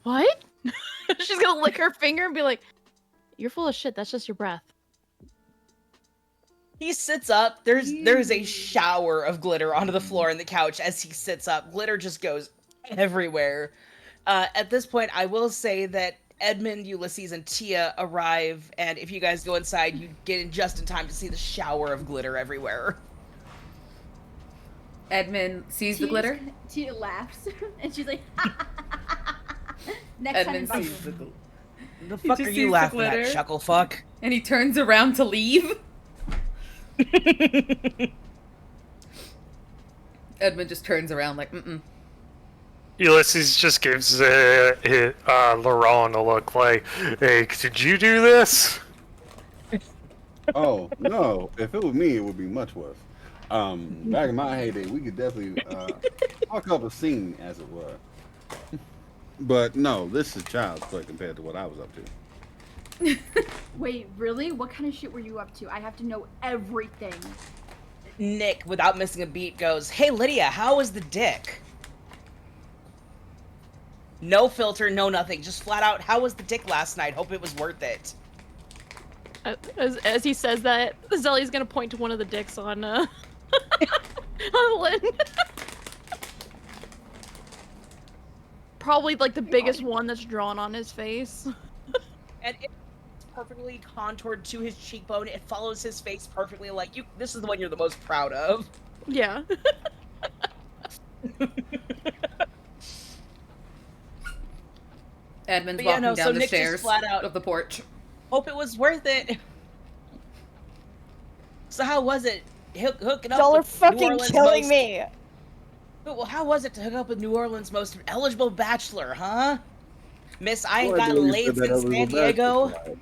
What? She's gonna lick her finger and be like, you're full of shit. That's just your breath. He sits up. There's a shower of glitter onto the floor and the couch as he sits up. Glitter just goes everywhere. At this point, I will say that Edmund, Ulysses, and Tia arrive, and if you guys go inside, you get in just in time to see the shower of glitter everywhere. Edmund sees the glitter. Tia laughs, and she's like, next Edmund time sees the glitter. The fuck are you laughing at, chuckle fuck? And he turns around to leave. Edmund just turns around like, mm-mm. Ulysses just gives Laurent a look like, hey, did you do this? Oh, no. If it was me, it would be much worse. Back in my heyday, we could definitely talk up a scene, as it were. But no, this is child's play compared to what I was up to. Wait, really? What kind of shit were you up to? I have to know everything. Nick, without missing a beat, goes, hey, Lydia, how was the dick? No filter, no nothing. Just flat out, how was the dick last night? Hope it was worth it. As he says that, Zelly's gonna point to one of the dicks on, on Lynn. Probably, like, the biggest one that's drawn on his face. And it's perfectly contoured to his cheekbone. It follows his face perfectly. Like, this is the one you're the most proud of. Yeah. Edmund's walking down so the Nick stairs just flat out, of the porch. Hope it was worth it. So how was it hooking up Y'all are with fucking New Orleans killing me. Well, how was it to hook up with New Orleans' most eligible bachelor, huh? Miss, I ain't Well, I got believe laid that in San eligible Diego. bachelor.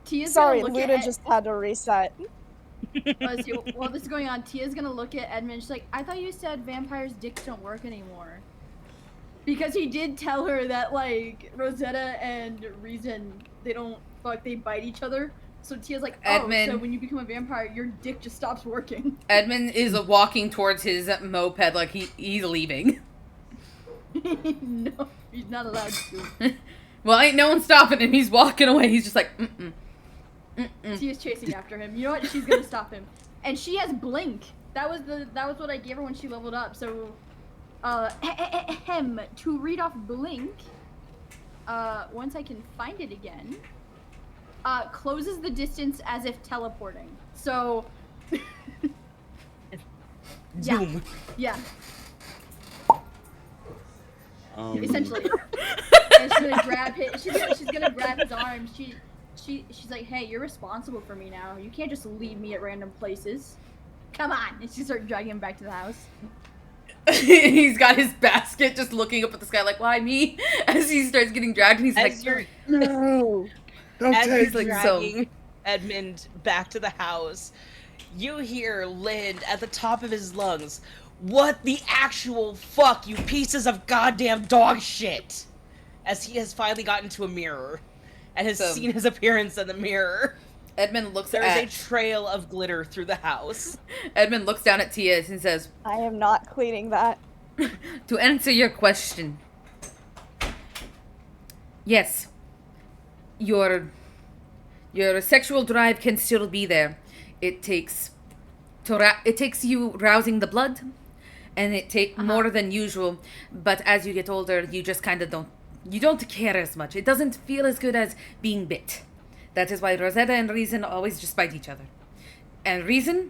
Tia's Sorry, gonna look Luna at just had to reset. While this is going on, Tia's gonna look at Edmund. She's like, I thought you said vampires' dicks don't work anymore. Because he did tell her that, like, Rosetta and Reason, they don't fuck, they bite each other. So Tia's like, oh, Edmund, so when you become a vampire, your dick just stops working. Edmund is walking towards his moped like he's leaving. No, he's not allowed to. Well, ain't no one stopping him. He's walking away. He's just like, mm-mm. Mm-mm. Tia's chasing after him. You know what? She's gonna stop him. And she has Blink. That was what I gave her when she leveled up. So, to read off Blink, once I can find it again, closes the distance as if teleporting. So, Zoom. yeah. Essentially. And she's gonna grab his. She's gonna grab his arms. She's like, hey, you're responsible for me now. You can't just leave me at random places. Come on. And she starts dragging him back to the house. He's got his basket just looking up at the sky like, why me? As he starts getting dragged and he's As like, No! Don't As take he's like, dragging Edmund back to the house, you hear Lynn at the top of his lungs, what the actual fuck, you pieces of goddamn dog shit? as he has finally gotten to a mirror and has So- seen his appearance in the mirror. Edmund looks There is a at trail of glitter through the house. Edmund looks down at Tia and says, I am not cleaning that. "To answer your question, yes, your sexual drive can still be there. It takes you rousing the blood, and it take more than usual. But as you get older, you just kind of don't care as much. It doesn't feel as good as being bit. That is why Rosetta and Reason always just bite each other. And Reason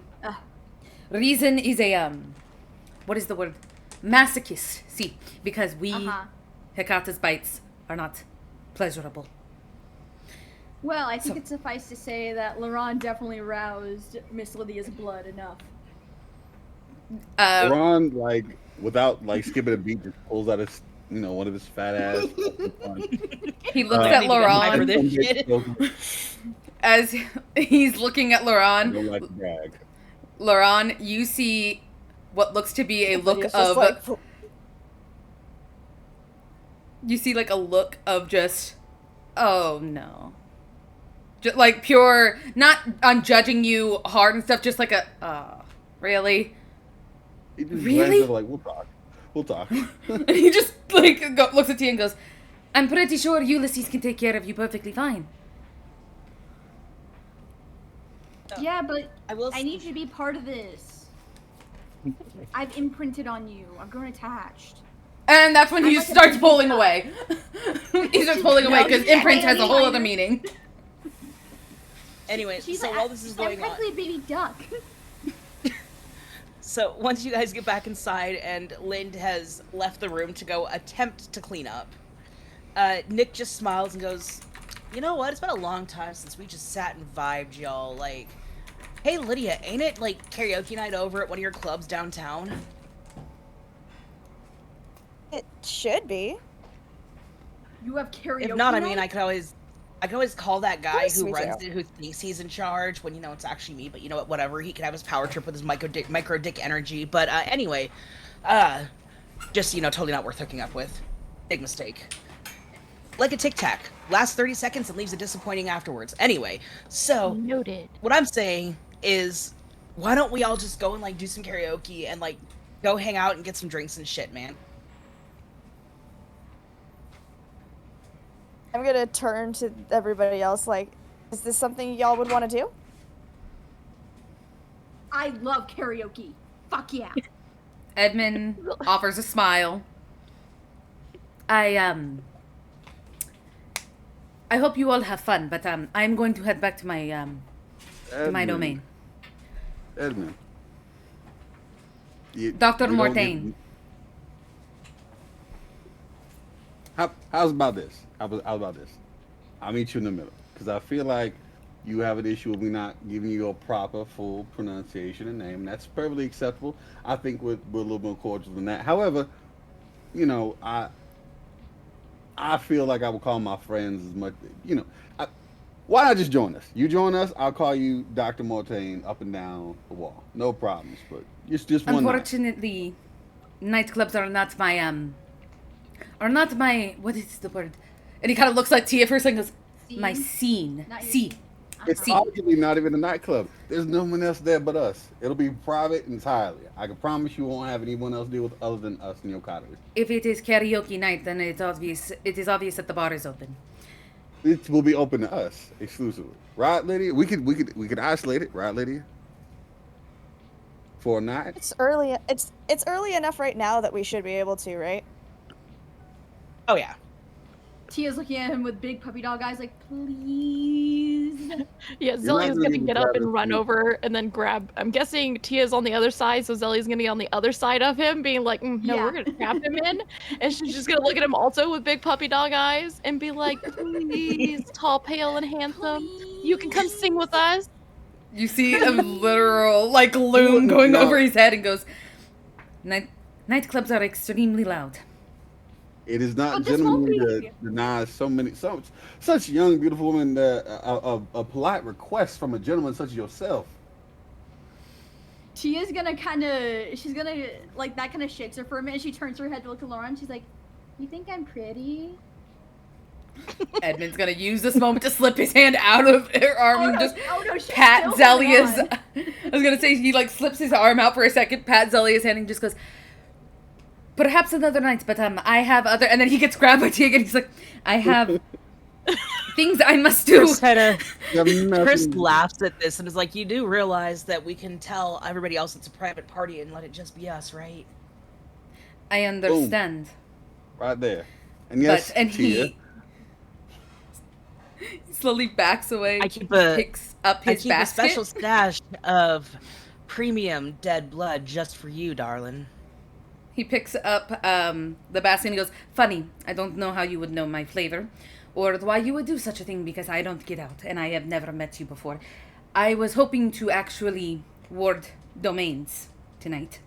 is a what is the word? Masochist. See, because we Hecata's bites are not pleasurable." Well, I think it's suffice to say that Laurent definitely roused Miss Lydia's blood enough. Ron, like, without like skipping a beat, just pulls out his, one of his fat ass. He looks at Laurent for this shit. as he's looking at Laurent. Don't like to brag. Laurent, you see what looks to be a look It's just of like, you see like a look of just, oh no. Just like pure, not I'm judging you hard and stuff, just like a, really? He just Really? glances like, we'll talk. And he just like looks at Tia and goes, "I'm pretty sure Ulysses can take care of you perfectly fine." Yeah, but will I need you to be part of this. I've imprinted on you. I've grown attached. And that's when he I'm just like a starts baby pulling duck. away. He starts pulling away because yeah, imprint has a whole yeah. other meaning. Anyway, so while this is going I'm on, practically a baby duck. so once you guys get back inside and Lind has left the room to go attempt to clean up, Nick just smiles and goes, "You know what? It's been a long time since we just sat and vibed, y'all. Like, hey Lydia, ain't it like karaoke night over at one of your clubs downtown?" it should be. You have karaoke. If not, I mean, night? I could always call that guy course who we runs do. it, who thinks he's in charge when it's actually me. But you know what? Whatever. He can have his power trip with his micro dick energy. But anyway, just totally not worth hooking up with. Big mistake. Like a Tic Tac, lasts 30 seconds and leaves a disappointing afterwards. Anyway, so Noted. what I'm saying is, why don't we all just go and like do some karaoke and like go hang out and get some drinks and shit, man? I'm gonna turn to everybody else like, is this something y'all would want to do? I love karaoke. Fuck yeah. Edmund offers a smile. I hope you all have fun, but I'm going to head back to my domain. Edmund. Dr. don't Mortain. How's about this? How about this? I'll meet you in the middle because I feel like you have an issue with me not giving you a proper, full pronunciation and name. That's perfectly acceptable. I think we're a little more cordial than that. However, I feel like I would call my friends as much. Why not just join us? You join us, I'll call you Dr. Mortain up and down the wall. No problems. But just one night. Unfortunately, nightclubs are not my what is the word? And he kind of looks like Tia first and goes, my scene. Not your See. It's arguably not even a nightclub. There's no one else there but us. It'll be private entirely. I can promise you won't have anyone else deal with other than us and your cottage. If it is karaoke night, then it is obvious that the bar is open. It will be open to us exclusively. Right, Lydia? We could isolate it, right, Lydia? For a night? It's early. It's early enough right now that we should be able to, right? Oh yeah. Tia's looking at him with big puppy dog eyes like, please. Yeah, not Zellia's gonna gonna even get up grab and his run feet. over and then grab. I'm guessing Tia's on the other side, so Zellia's gonna be on the other side of him, being like, "No, Yeah. we're gonna trap him in," and she's just gonna look at him also with big puppy dog eyes and be like, "Please, tall, pale, and handsome, you can come sing with us." You see a literal like loom going No. over his head and goes, nightclubs are extremely loud. It is not But this won't gentlemanly be- to deny such young, beautiful women a polite request from a gentleman such as yourself. Tia's gonna she's gonna, like, that kind of shakes her for a minute. She turns her head to look at Lauren. She's like, you think I'm pretty? Edmund's gonna use this moment to slip his hand out of her arm and just she's pat still holding Zelia's. on. I was gonna say he like slips his arm out for a second, pat Zelia's hand, and just goes, "Perhaps another night, but I have other." And then he gets grabbed by Tia again. He's like, "I have things I must do." Chris laughs at this and is like, "You do realize that we can tell everybody else it's a private party and let it just be us, right?" I understand. Boom. Right there. And yes, and Tia. he slowly backs away. I keep picks up his a basket. special stash of premium dead blood just for you, darling. He picks up the basket and he goes, "Funny, I don't know how you would know my flavor, or why you would do such a thing, because I don't get out, and I have never met you before. I was hoping to actually ward domains tonight."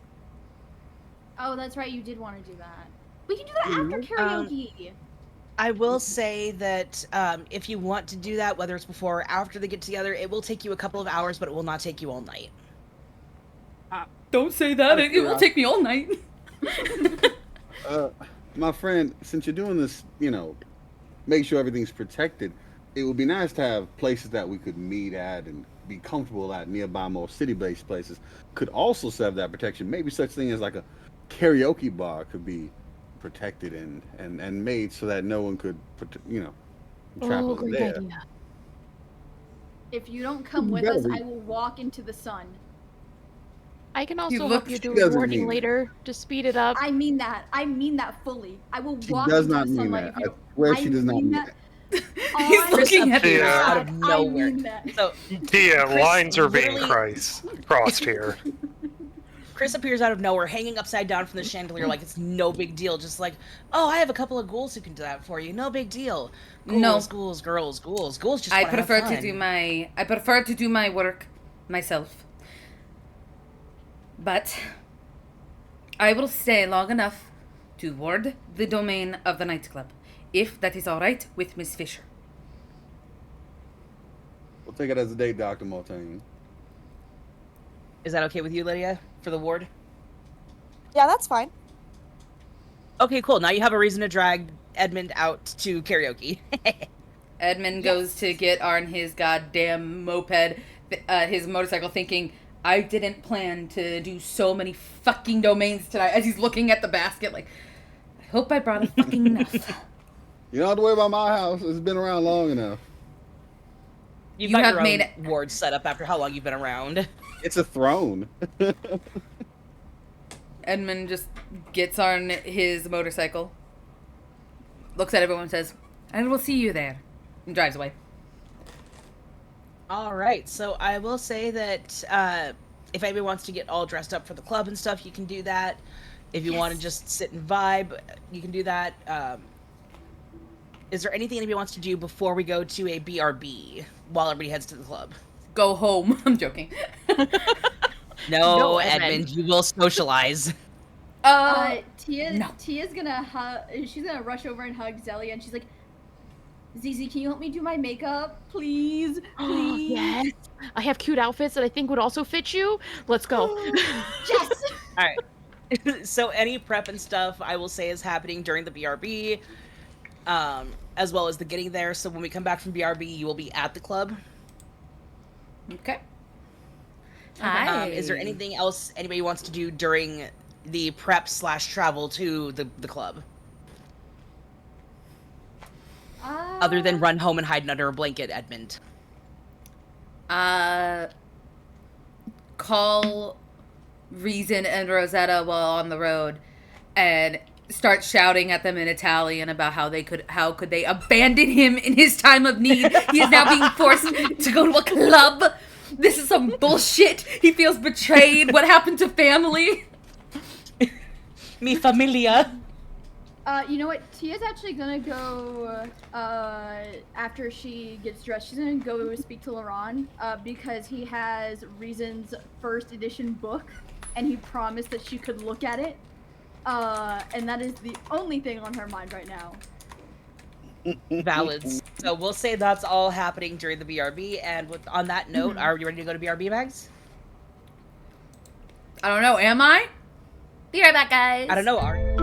Oh, that's right. You did want to do that. We can do that after karaoke. I will say that if you want to do that, whether it's before or after they get together, it will take you a couple of hours, but it will not take you all night. Don't say that. It will take me all night. My friend, since you're doing this, make sure everything's protected. It would be nice to have places that we could meet at and be comfortable at nearby, more city-based places. Could also serve that protection. Maybe such thing as like a karaoke bar could be protected and made so that no one could, trap us great there. idea. If you don't come with us, I will walk into the sun. I can also You help look- you She do doesn't rewarding mean later to speed it up. I mean that. I mean that fully. I will She walk does into not the mean sunlight that. if you I don't. swear she does not mean mean that. He's looking at appears you. out of I nowhere. mean that. So Tia, Chris lines are being literally- crossed here. Chris appears out of nowhere, hanging upside down from the chandelier like it's no big deal. Just like, "Oh, I have a couple of ghouls who can do that for you. No big deal." Ghouls, No. ghouls, girls, ghouls. Ghouls just I wanna have prefer to fun. do my work myself. But I will stay long enough to ward the domain of the nightclub, if that is all right with Miss Fisher. We'll take it as a date, Dr. Mortain. Is that okay with you, Lydia, for the ward? Yeah, that's fine. Okay, cool. Now you have a reason to drag Edmund out to karaoke. Edmund goes to get on his goddamn moped, his motorcycle, thinking, "I didn't plan to do so many fucking domains tonight," as he's looking at the basket like, "I hope I brought a fucking enough." You don't have to worry about my house. It's been around long enough. You've You got have your made own ward set up after how long you've been around. It's a throne. Edmund just gets on his motorcycle, looks at everyone and says, "I will see you there," and drives away. All right, so I will say that if anybody wants to get all dressed up for the club and stuff, you can do that. If you want to just sit and vibe, you can do that. Is there anything anybody wants to do before we go to a BRB while everybody heads to the club? Go home. I'm joking. No, Edmund. Edmund, you will socialize. Tia's gonna she's gonna rush over and hug Zelia, and she's like, "ZZ, can you help me do my makeup, please? Please." Yes. I have cute outfits that I think would also fit you. Let's go. Yes. All right. So any prep and stuff, I will say, is happening during the BRB, as well as the getting there. So when we come back from BRB, you will be at the club. Okay. Hi. Is there anything else anybody wants to do during the prep / travel to the club? Other than run home and hide under a blanket, Edmund. Call Reason and Rosetta while on the road and start shouting at them in Italian about how could they abandon him in his time of need. He is now being forced to go to a club. This is some bullshit. He feels betrayed. What happened to family? Mi familia. You know what? Tia's actually gonna go, after she gets dressed, she's gonna go speak to Laurent, because he has Reason's first edition book, and he promised that she could look at it. And that is the only thing on her mind right now. Valid. So we'll say that's all happening during the BRB, and on that note, are you ready to go to BRB, Bags? I don't know. Am I? Be right back, guys. I don't know, Ari.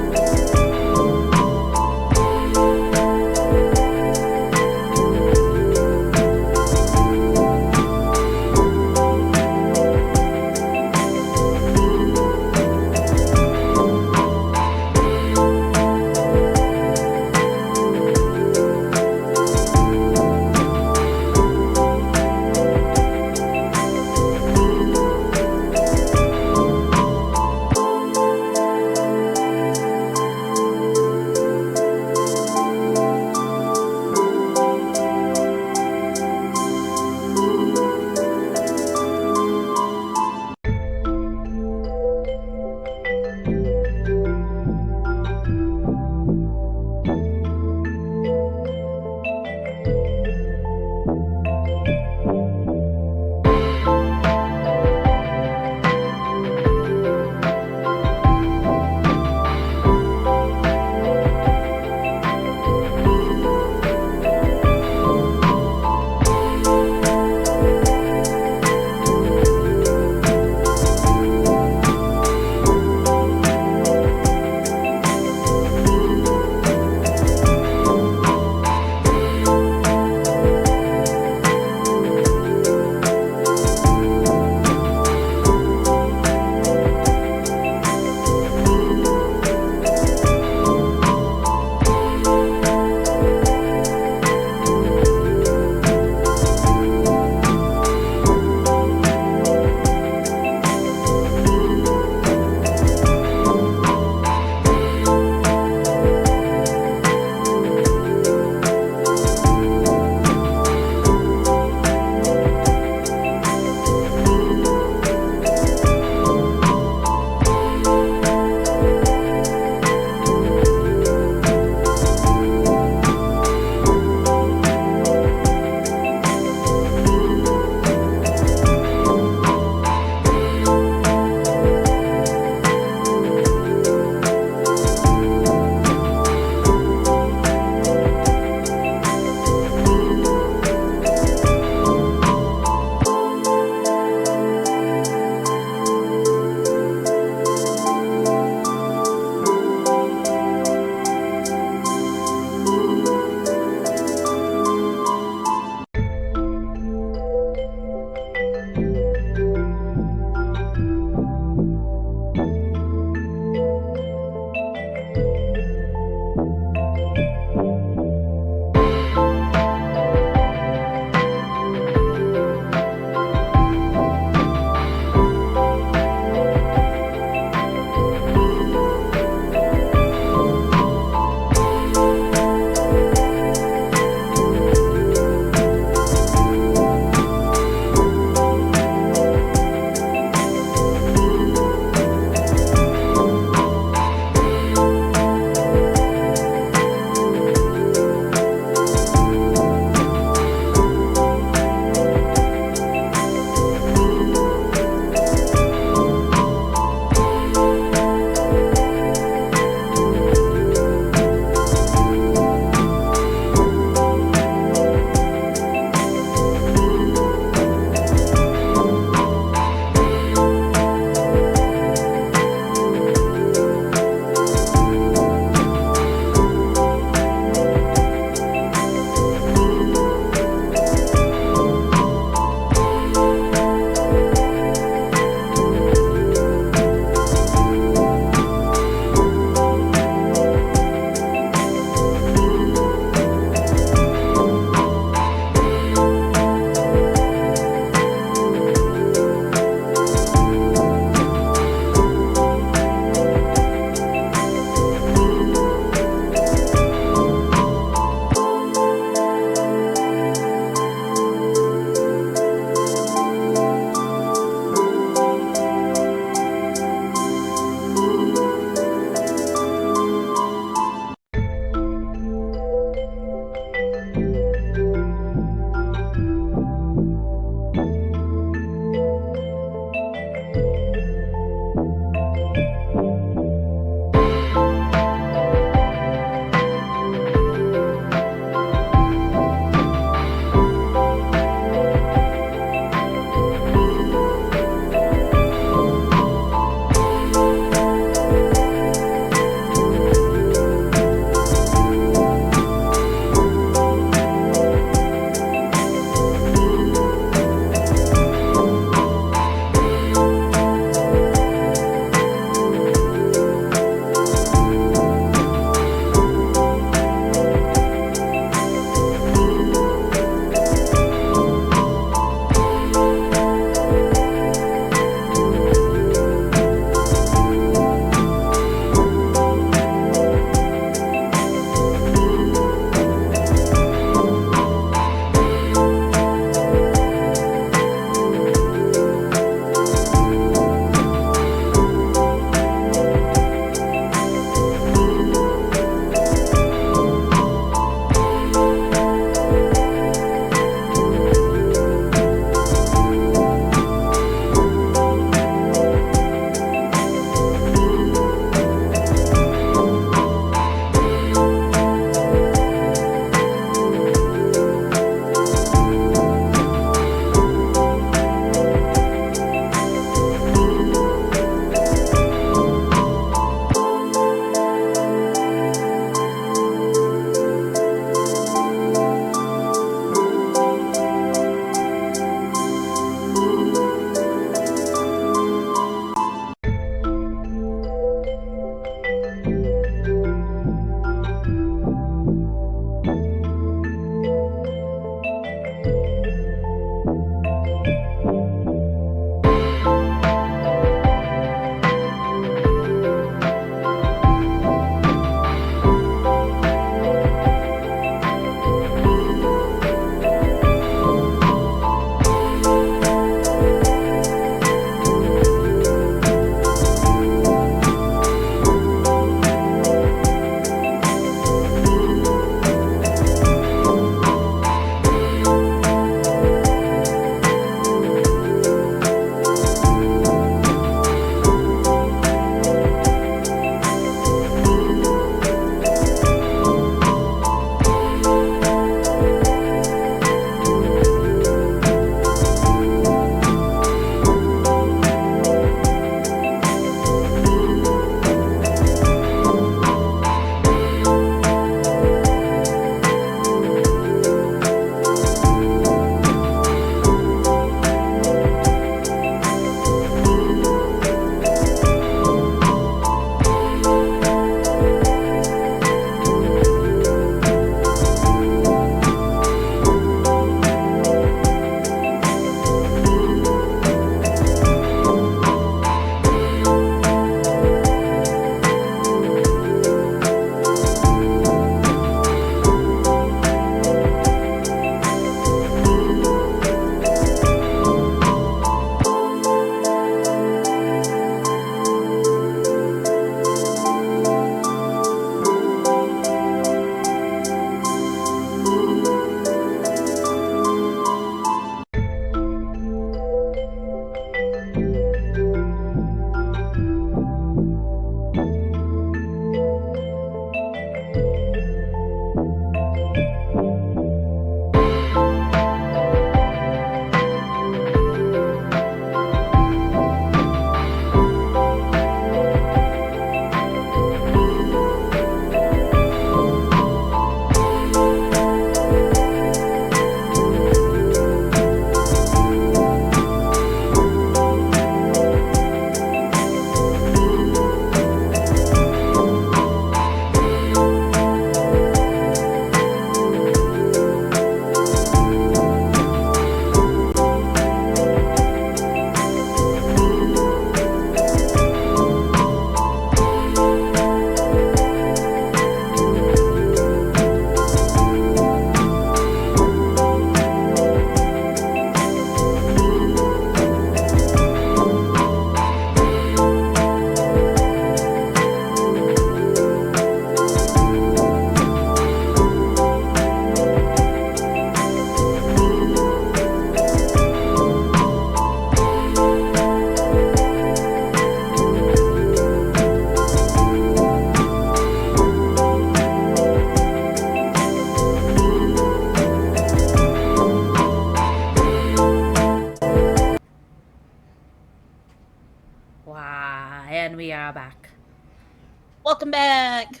Welcome back.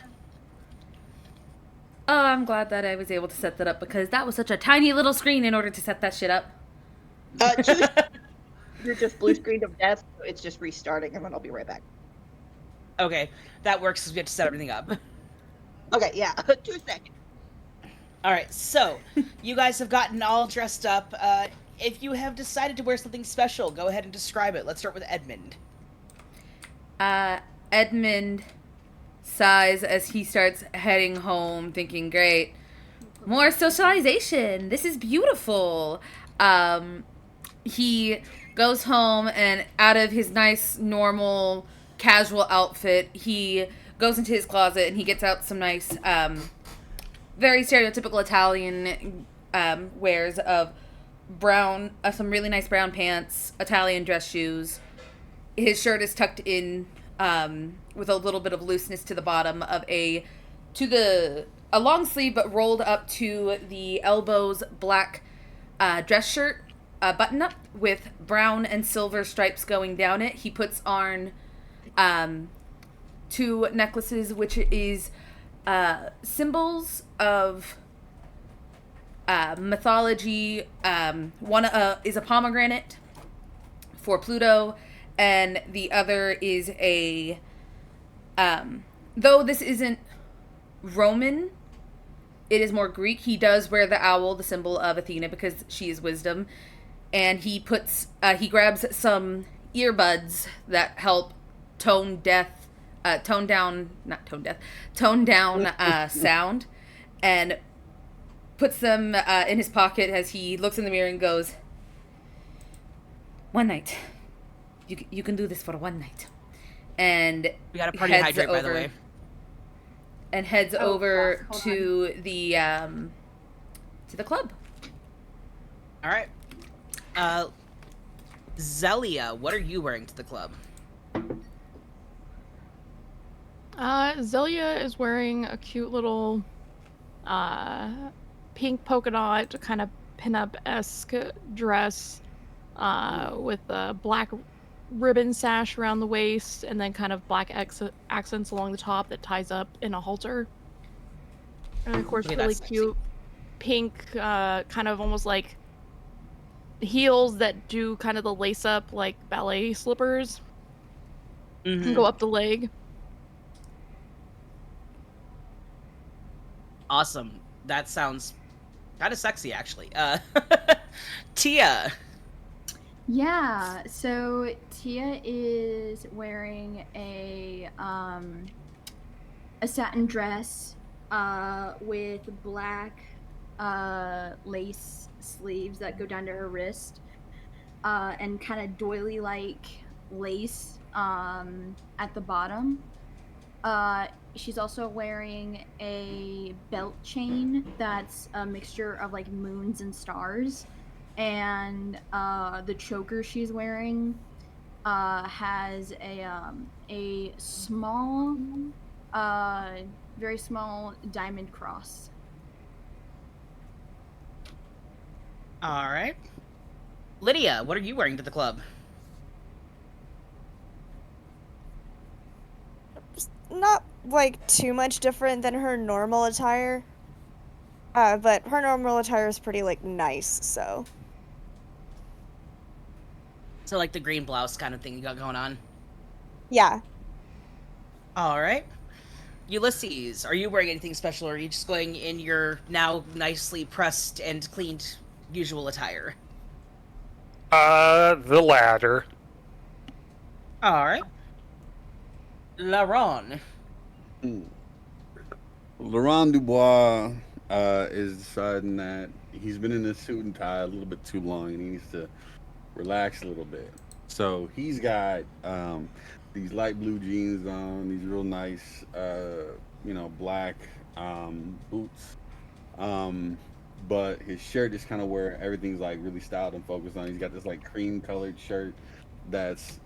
Oh, I'm glad that I was able to set that up because that was such a tiny little screen in order to set that shit up. You're just blue screened of death, so it's just restarting, and then I'll be right back. Okay, that works because we have to set everything up. Okay, yeah, 2 seconds. All right, so you guys have gotten all dressed up. If you have decided to wear something special, go ahead and describe it. Let's start with Edmund. Edmund sighs as he starts heading home, thinking, great, more socialization. This is beautiful. He goes home and out of his nice, normal, casual outfit, he goes into his closet and he gets out some nice, very stereotypical Italian wears of brown, some really nice brown pants, Italian dress shoes. His shirt is tucked in with a little bit of looseness to the bottom of a long sleeve but rolled up to the elbows black dress shirt button up with brown and silver stripes going down it. He puts on 2 necklaces, which is symbols of mythology. One is a pomegranate for Pluto, and the other is a though this isn't Roman, it is more Greek. He does wear the owl, the symbol of Athena, because she is wisdom, and he grabs some earbuds that help tone down sound, and puts them in his pocket as he looks in the mirror and goes, one night. You can do this for one night. And we got a party hydrate, by the way. And heads over to the club. All right. Zelia, what are you wearing to the club? Zelia is wearing a cute little pink polka dot kind of pinup-esque dress with a black ribbon sash around the waist and then kind of black accents along the top that ties up in a halter. And of course, really cute pink, kind of almost like heels that do kind of the lace up like ballet slippers and go up the leg. Awesome. That sounds kind of sexy, actually. Tia. Yeah, so Tia is wearing a satin dress with black lace sleeves that go down to her wrist and kind of doily-like lace at the bottom. She's also wearing a belt chain that's a mixture of like moons and stars. And the choker she's wearing has a small, very small diamond cross. All right. Lydia, what are you wearing to the club? Not like too much different than her normal attire. But her normal attire is pretty like nice, so. So like the green blouse kind of thing you got going on? Yeah. All right. Ulysses, are you wearing anything special, or are you just going in your now nicely pressed and cleaned usual attire? The latter. All right. Laron. Laurent Dubois is deciding that he's been in a suit and tie a little bit too long and he needs to relax a little bit. So he's got these light blue jeans on, these real nice, black boots. But his shirt is kind of where everything's like really styled and focused on. He's got this like cream colored shirt that's,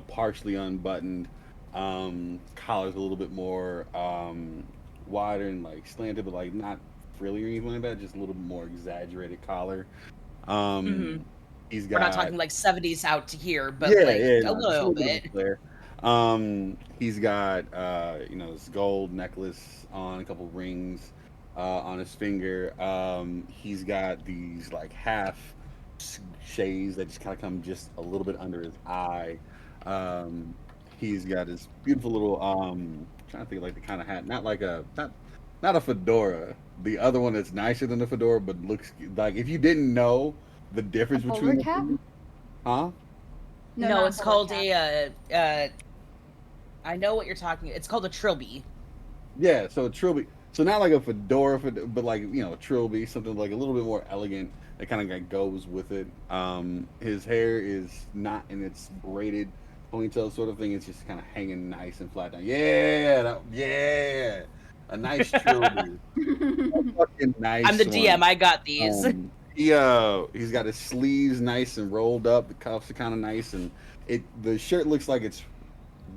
partially unbuttoned. Collar's a little bit more wider and like slanted, but like not frilly or anything like that, just a little bit more exaggerated collar. He's got, we're not talking like 70s out to here, but a little bit. He's got this gold necklace on, a couple rings on his finger. He's got these like half shades that just kind of come just a little bit under his eye. Um, he's got his beautiful little trying to think of like the kind of hat, not a fedora. The other one that's nicer than the fedora, but looks like if you didn't know the difference between the Overcap? two, huh? No, No, not it's a called cap. I know what you're talking. It's called a trilby. Yeah, so a trilby. So not like a fedora, but like a trilby, something like a little bit more elegant that kind of like goes with it. His hair is not in its braided ponytail sort of thing. It's just kind of hanging nice and flat down. Yeah, yeah, a nice trilby, a fucking I'm the nice DM. one. I got these. He's got his sleeves nice and rolled up. The cuffs are kind of nice, and the shirt looks like it's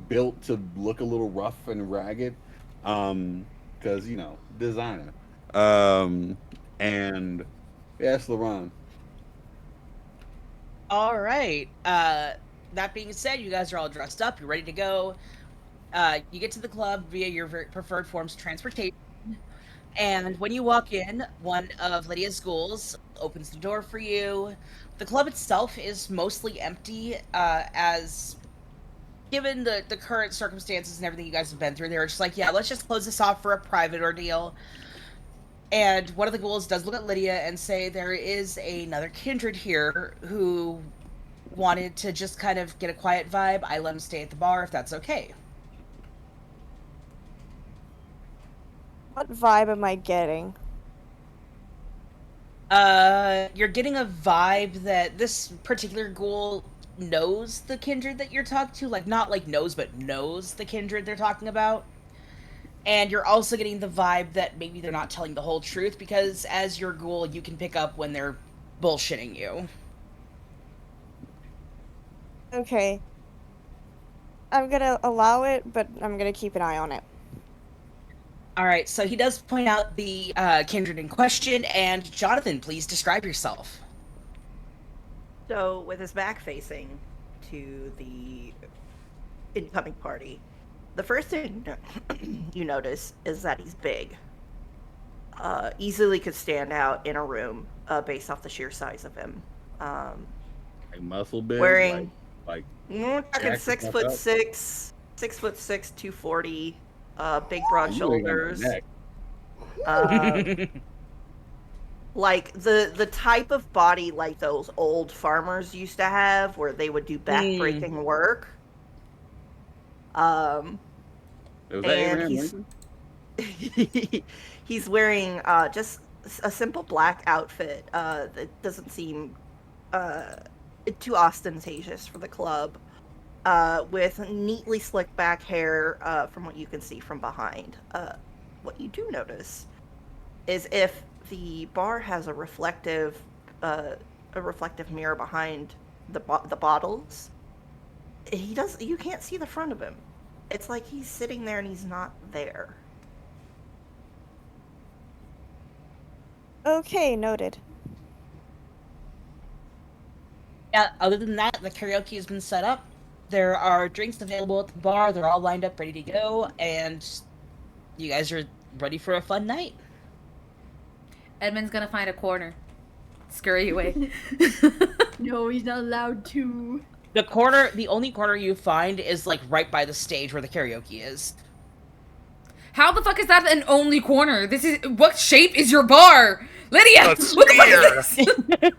built to look a little rough and ragged, because designer. And yeah, it's LeBron. All right. That being said, you guys are all dressed up. You're ready to go. You get to the club via your preferred forms of transportation. And when you walk in, one of Lydia's ghouls opens the door for you. The club itself is mostly empty, as given the current circumstances and everything you guys have been through, they were just like, yeah, let's just close this off for a private ordeal. And one of the ghouls does look at Lydia and say there is another kindred here who wanted to just kind of get a quiet vibe. I let him stay at the bar if that's okay. What vibe am I getting? You're getting a vibe that this particular ghoul knows the kindred that you're talking to, like not like knows, but knows the kindred they're talking about. And you're also getting the vibe that maybe they're not telling the whole truth, because as your ghoul, you can pick up when they're bullshitting you. Okay. I'm gonna allow it, but I'm gonna keep an eye on it. All right, so he does point out the kindred in question, and Jonathan, please describe yourself. So, with his back facing to the incoming party, the first thing you notice is that he's big. Easily could stand out in a room based off the sheer size of him. Like muscle build, Wearing, like we're talking jack yourself up. 6'6", 6'6", 240, big broad You ain't got no shoulders. neck. Like the type of body like those old farmers used to have, where they would do back-breaking work. Was that And Abraham he's Lincoln? he's wearing just a simple black outfit that doesn't seem too ostentatious for the club, with neatly slicked back hair from what you can see from behind. What you do notice is if the bar has a reflective mirror behind the bottles, you can't see the front of him. It's like he's sitting there and he's not there. Okay, noted. Yeah, other than that, the karaoke has been set up. There are drinks available at the bar. They're all lined up, ready to go, and you guys are ready for a fun night. Edmund's gonna find a corner. Scurry away. No, he's not allowed to. The only corner you find is like right by the stage where the karaoke is. How the fuck is that an only corner? What shape is your bar? Lydia! A What the fuck sphere. is this?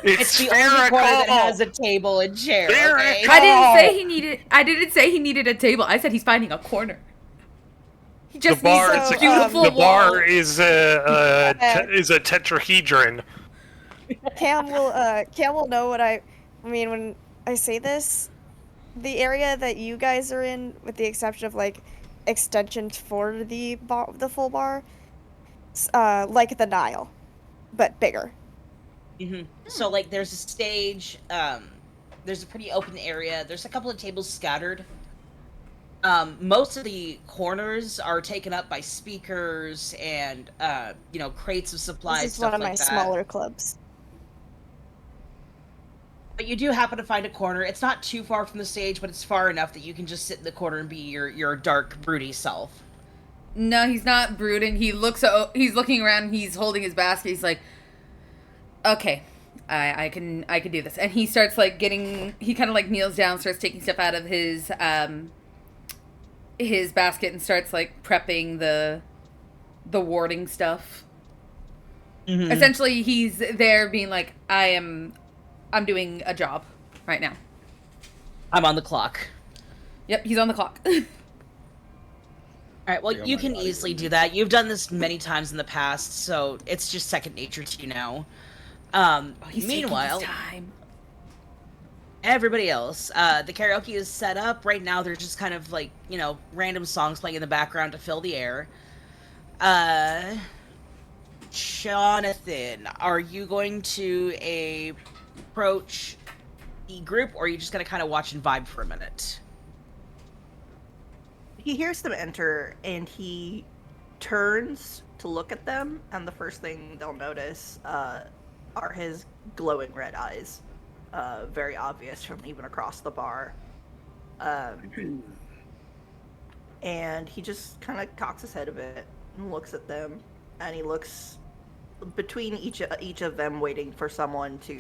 It's the only corner that has a table and chair. Okay? I didn't say he needed a table. I said he's finding a corner. He just The bar, needs is a beautiful the wall. bar is a tetrahedron. Cam will know what I mean when I say this. The area that you guys are in, with the exception of like extensions for the full bar, like the Nile, but bigger. Mm-hmm. So like there's a stage, there's a pretty open area, there's a couple of tables scattered. Most of the corners are taken up by speakers and crates of supplies. This is stuff one of like my that. smaller clubs. But you do happen to find a corner. It's not too far from the stage, but it's far enough that you can just sit in the corner and be your dark, broody self. No, he's not brooding. He's looking around and he's holding his basket. He's like, okay, I can do this. And he starts like he kind of like kneels down, starts taking stuff out of his basket and starts like prepping the warding stuff. Mm-hmm. Essentially, he's there being like, I'm doing a job right now. I'm on the clock. Yep, he's on the clock. All right, well, you can easily do that. You've done this many times in the past, so it's just second nature to you now. Meanwhile, time. Everybody else, the karaoke is set up. Right now, they're just kind of like, random songs playing in the background to fill the air. Jonathan, are you going to approach the group, or are you just going to kind of watch and vibe for a minute? He hears them enter, and he turns to look at them, and the first thing they'll notice are his glowing red eyes. Very obvious from even across the bar. And he just kind of cocks his head a bit and looks at them, and he looks between each of them, waiting for someone to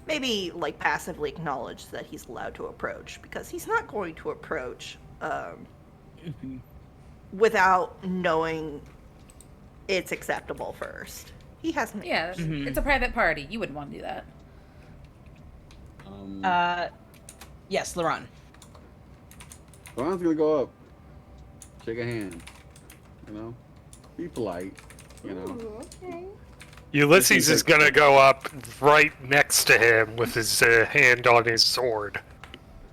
maybe like passively acknowledge that he's allowed to approach, because he's not going to approach without knowing it's acceptable first. He has manners. Yeah, it's a private party. You wouldn't want to do that. Yes, Laron. Laron's gonna go up, shake a hand, be polite, Ooh, okay. Ulysses is gonna go up right next to him with his hand on his sword.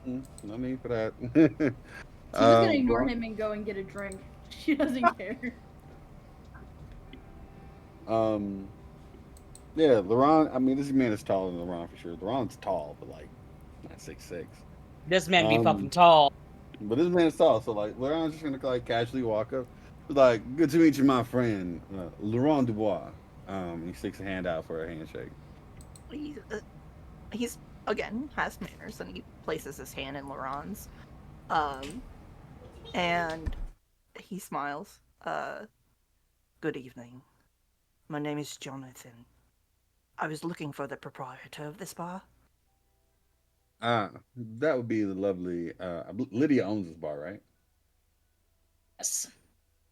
No need for that. She's gonna ignore him and go and get a drink. She doesn't care. Yeah, Laron. I mean, this man is taller than Laron for sure. Laron's tall, but like not 6'6". This man be fucking tall. But this man is tall, so like Laron's just gonna like casually walk up, like, "Good to meet you, my friend, Laurent Dubois." He sticks a hand out for a handshake. He's again has manners, and he places his hand in Laurent's, and he smiles. Good evening. My name is Jonathan. I was looking for the proprietor of this bar. That would be the lovely Lydia owns this bar, right? Yes.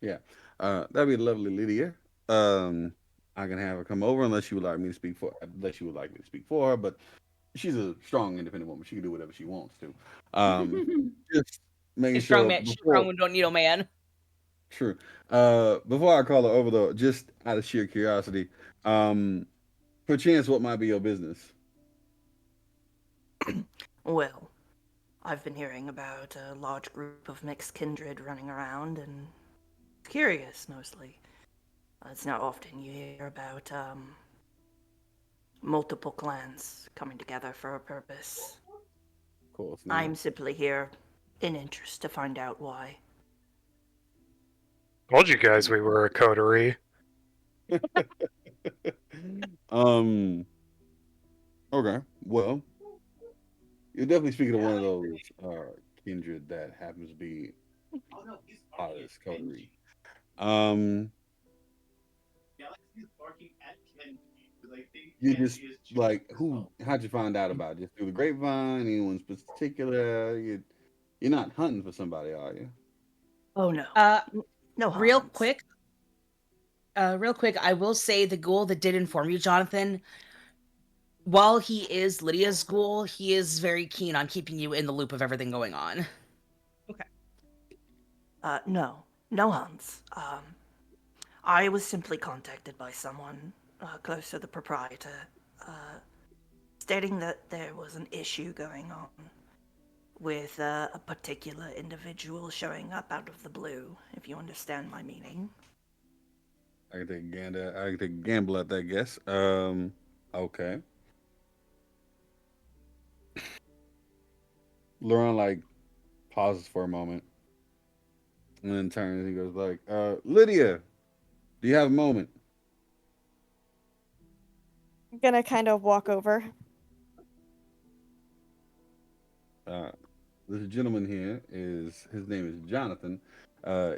Yeah. That'd be the lovely Lydia. I can have her come over unless you would like me to speak for her, but she's a strong, independent woman. She can do whatever she wants to. Just making sure. Strong man, strong woman don't need no man. True. Before I call her over, though, just out of sheer curiosity, perchance, what might be your business? Well, I've been hearing about a large group of mixed kindred running around, and curious mostly. It's not often you hear about multiple clans coming together for a purpose. Of course. I'm simply here in interest to find out why. Told you guys we were a coterie. Okay. Well, you're definitely speaking of one of those kindred that happens to be part of this coterie. You just like how'd you find out about it? Just through the grapevine? Anyone particular? You're not hunting for somebody, are you? Oh no. No. Real quick, I will say the ghoul that did inform you, Jonathan, while he is Lydia's ghoul, he is very keen on keeping you in the loop of everything going on. Okay. No hunts. I was simply contacted by someone close to the proprietor, stating that there was an issue going on with a particular individual showing up out of the blue, if you understand my meaning. I can take a gamble at that guess. Okay. Laurent like pauses for a moment and then turns and he goes like, Lydia, do you have a moment? I'm gonna kind of walk over. uh, this gentleman here is his name is Jonathan.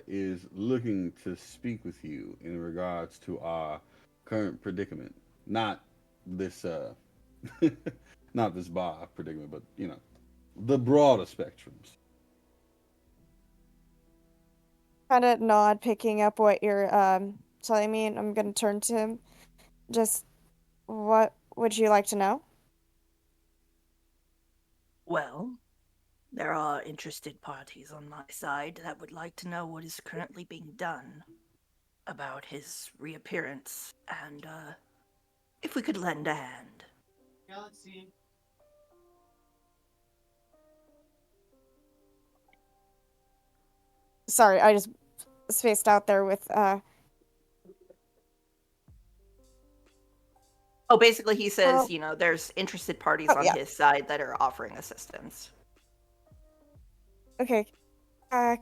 Is looking to speak with you in regards to our current predicament. Not this, not this bar predicament, but the broader spectrums. Kind of nod, picking up what you're telling me, and I'm gonna turn to him. Just what would you like to know? Well, there are interested parties on my side that would like to know what is currently being done about his reappearance, and if we could lend a hand. Sorry, I just spaced out there with Oh, basically, he says, Oh. there's interested parties Oh, on yeah. his side that are offering assistance. Okay. Can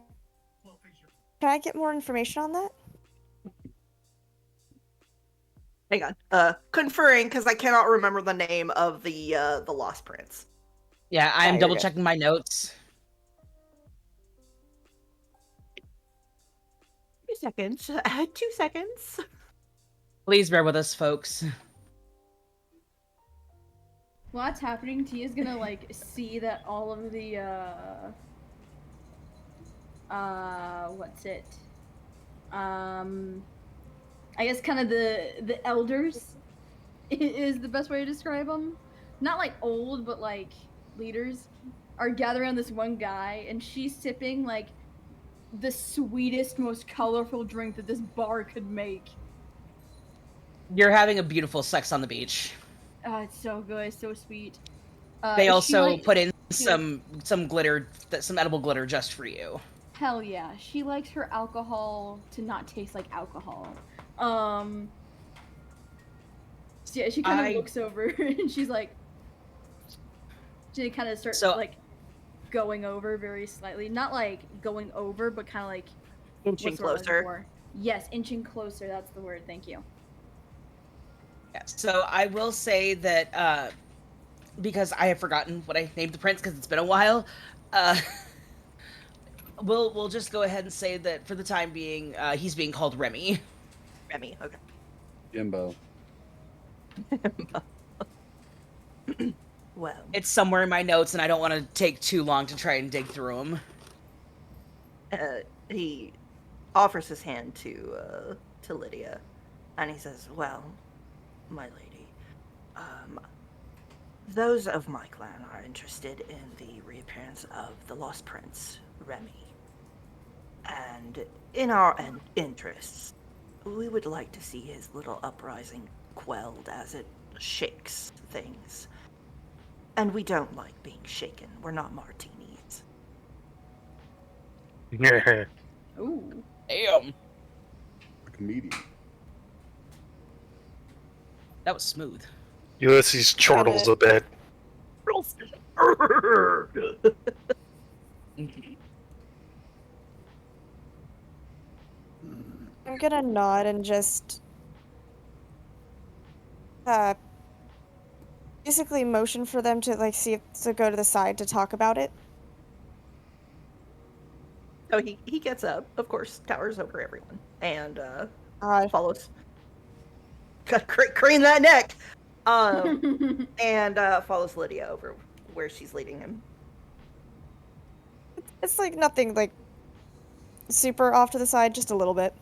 I get more information on that? Hang on. Conferring, because I cannot remember the name of the Lost Prince. Yeah, I'm you're double good. checking my notes. 2 seconds. 2 seconds. Please bear with us, folks. While that's happening, Tia's gonna like see that all of the what's it? I guess kind of the elders is the best way to describe them. Not like old, but like leaders are gathered around this one guy, and she's sipping like the sweetest, most colorful drink that this bar could make. You're having a beautiful sex on the beach. Oh, it's so good, so sweet. They She, also like, put in she, some glitter, some edible glitter just for you. hell yeah, she likes her alcohol to not taste like alcohol. So yeah, she kind of looks over and she's like, she kind of starts like going over very slightly, not like going over, but kind of like inching closer. Yes, inching closer. That's the word. Thank you. Yeah, so I will say that because I have forgotten what I named the prince because it's been a while. We'll just go ahead and say that for the time being, he's being called Remy. Remy, okay. Jimbo. Well, it's somewhere in my notes, and I don't want to take too long to try and dig through them. He offers his hand to Lydia, and he says, "Well, my lady, those of my clan are interested in the reappearance of the Lost Prince, Remy. And in our interests, we would like to see his little uprising quelled as it shakes things. And we don't like being shaken. We're not martinis." Ooh. Damn. A comedian. That was smooth. Ulysses chortles a bit. I'm gonna nod and just basically motion for them to like see if to go to the side to talk about it. So he gets up, of course, towers over everyone, and follows. Crane that neck! And follows Lydia over where she's leading him. It's like nothing like super off to the side, just a little bit.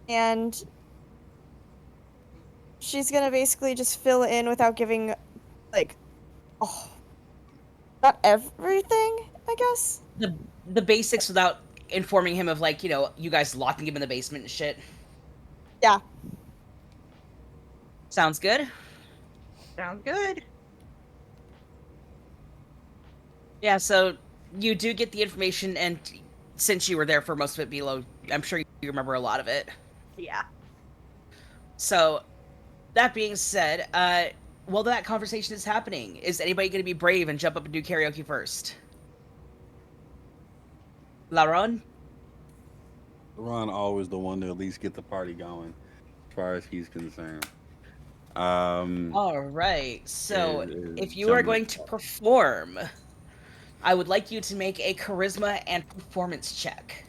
And she's gonna basically just fill it in without giving, like, not everything, I guess. The basics without informing him of, like, you guys locking him in the basement and shit. Yeah. Sounds good. Sounds good. Yeah, so you do get the information, and since you were there for most of it, Bilo, I'm sure you remember a lot of it. Yeah. So, that being said, while that conversation is happening, is anybody going to be brave and jump up and do karaoke first? Laron? Laron always the one to at least get the party going, as far as he's concerned. All right. So, if you are something going like to that. perform, I would like you to make a charisma and performance check.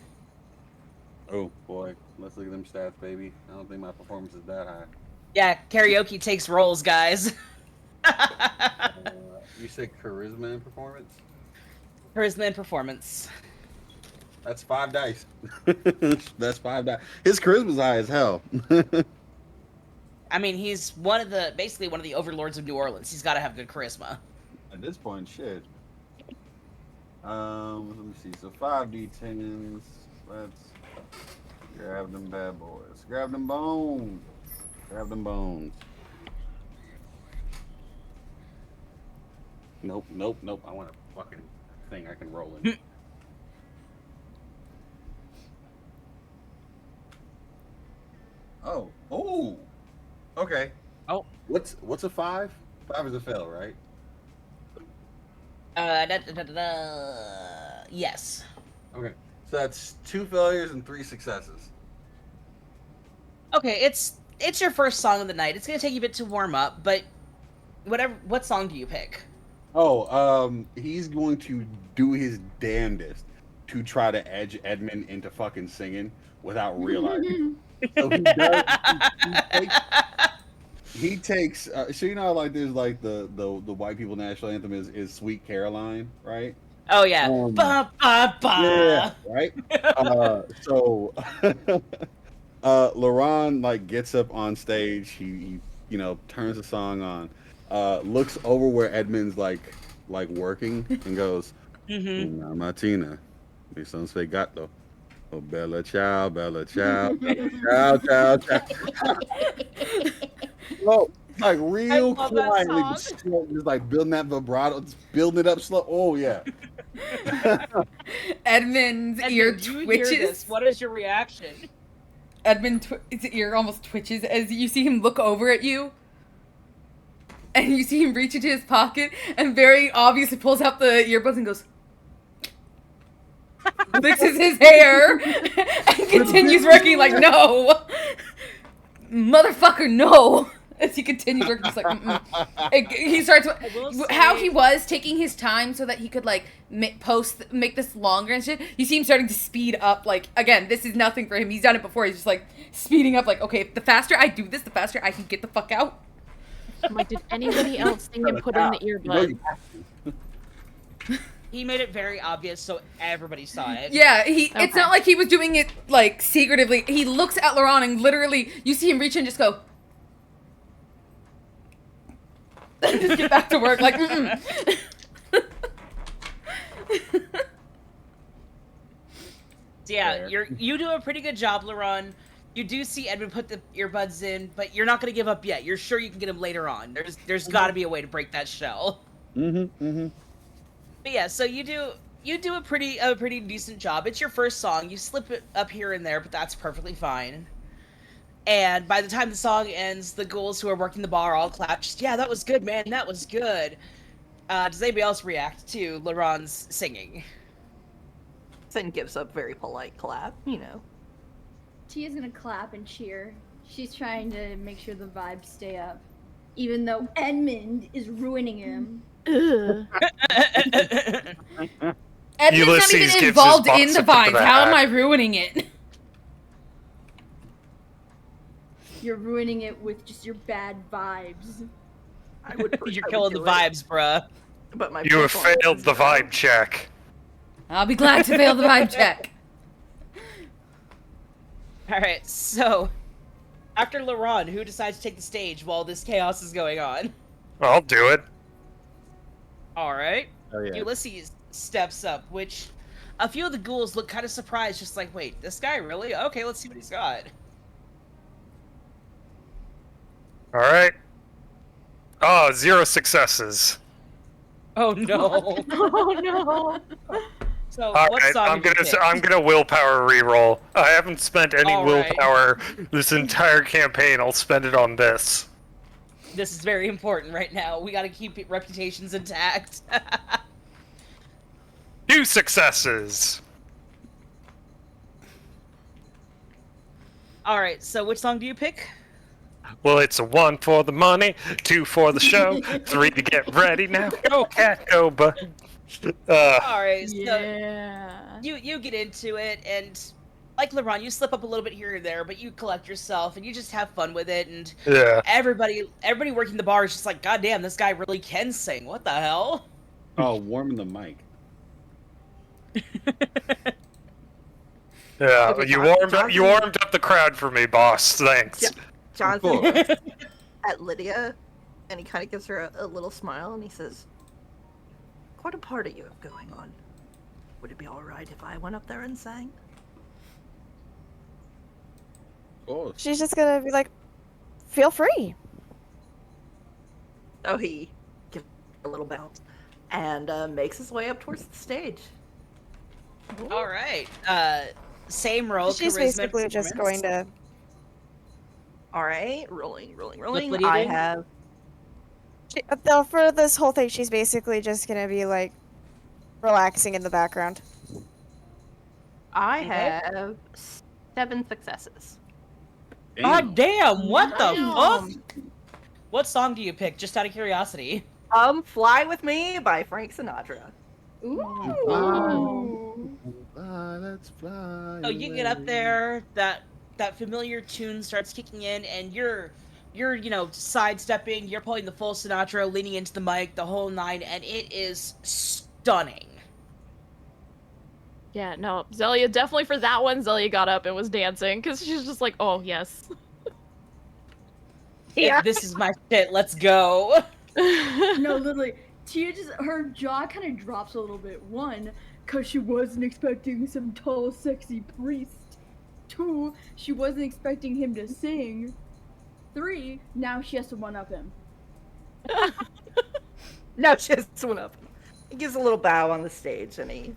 Oh boy, let's look at them stats, baby. I don't think my performance is that high. Yeah, karaoke takes rolls, guys. You said charisma and performance? Charisma and performance. That's 5 dice. That's 5 dice. His charisma's high as hell. I mean, he's basically one of the overlords of New Orleans. He's got to have good charisma. At this point, shit. Let me see. So 5d10s. Let's grab them bad boys. Grab them bones. Grab them bones. Nope, nope, nope. I want a fucking thing I can roll in. Oh, oh, okay. Oh. What's a 5? 5 is a fail, right? Yes. Okay, so that's 2 failures and 3 successes. Okay, it's your first song of the night. It's gonna take you a bit to warm up, but what song do you pick? Oh, he's going to do his damnedest to try to edge Edmund into fucking singing without realizing. So he does. He takes. So you know, like there's like the white people national anthem is "Sweet Caroline," right? Oh yeah. Ba ba Yeah, ba. right. So LaRon like gets up on stage. He turns the song on. Looks over where Edmund's like working and goes, Mm-hmm. "Una Martina, mi son sei gatto. Oh bella ciao, bella ciao, bella ciao, ciao, ciao." Oh, like real love that quietly, song. but slow, just like building that vibrato, just building it up slow. Oh yeah. Edmund's ear Edmund, you hear twitches. this. What is your reaction? His ear almost twitches as you see him look over at you. And you see him reach into his pocket and very obviously pulls out the earbuds and goes, fixes his hair, and continues working like, no. Motherfucker, no. As he continues working, just like, mm-mm. He starts, how he was taking his time so that he could, like, make this longer and shit. You see him starting to speed up, like, again, this is nothing for him. He's done it before. He's just, like, speeding up, like, okay, the faster I do this, the faster I can get the fuck out. I'm like, did anybody else see him put in the earbud? He made it very obvious so everybody saw it. Yeah, it's not like he was doing it, like, secretively. He looks at LaRon and literally, you see him reach in and just go, just get back to work, like, mm-mm. Yeah, you do a pretty good job, LaRon. You do see Edmund put the earbuds in, but you're not going to give up yet. You're sure you can get him later on. There's got to be a way to break that shell. Mm-hmm. But yeah, so you do a pretty decent job. It's your first song. You slip it up here and there, but that's perfectly fine. And by the time the song ends, the ghouls who are working the bar all clap. Just, yeah, that was good, man. That was good. Does anybody else react to LaRon's singing? Sin gives a very polite clap, you know. Tia's gonna clap and cheer. She's trying to make sure the vibes stay up. Even though Edmund is ruining him. Ugh. Edmund's Ulysses not even gives his involved boss in a the tip of vines. the How am hat. I ruining it? You're ruining it with just your bad vibes. I would. You're I would killing the do it, vibes, bruh. But my You have performance failed is the zero. vibe check. I'll be glad to fail the vibe check. Alright, so after LaRon, who decides to take the stage while this chaos is going on? I'll do it. Alright. Oh yeah. Ulysses steps up, which a few of the ghouls look kind of surprised, just like, wait, this guy really? Okay, let's see what he's got. All right. Oh, 0 successes. Oh no. Oh no. So All what right, song I'm did you gonna pick? I'm gonna willpower reroll. I haven't spent any All right. willpower this entire campaign. I'll spend it on this. This is very important right now. We gotta keep reputations intact. 2 successes. Alright, so which song do you pick? Well, it's a 1 for the money, 2 for the show, 3 to get ready now. Go, cat, go, bud. All right, so Yeah. you get into it, and like LeBron, you slip up a little bit here and there, but you collect yourself and you just have fun with it. And Yeah. everybody working the bar is just like, God damn, this guy really can sing. What the hell? Oh, warming the mic. Yeah, Okay, you Jonathan- warmed up the crowd for me, boss. Thanks. Yeah. Jonathan course. looks at Lydia, and he kind of gives her a little smile, and he says, "Quite a party you have going on. Would it be all right if I went up there and sang?" Of course. She's just gonna be like, feel free. Oh, he gives a little bow and makes his way up towards the stage. All right. Same roll. She's charisma, basically just performance. going to. All right, rolling. what are you I doing? have Though for this whole thing, she's basically just gonna be like relaxing in the background. I Okay. have 7 successes. God damn! What the Damn. fuck? What song do you pick? Just out of curiosity. "Fly with Me" by Frank Sinatra. Ooh. Let's fly. So you get up away. there, that familiar tune starts kicking in, and you're sidestepping, you're pulling the full Sinatra, leaning into the mic, the whole nine, and it is stunning. Yeah, no, Zelia, definitely for that one, Zelia got up and was dancing, because she's just like, oh, yes. Yeah. This is my shit. Let's go. No, literally, Tia just, her jaw kind of drops a little bit. 1, because she wasn't expecting some tall, sexy priest. 2, she wasn't expecting him to sing. 3, now she has to one-up him. No, she just went up. He gives a little bow on the stage, and he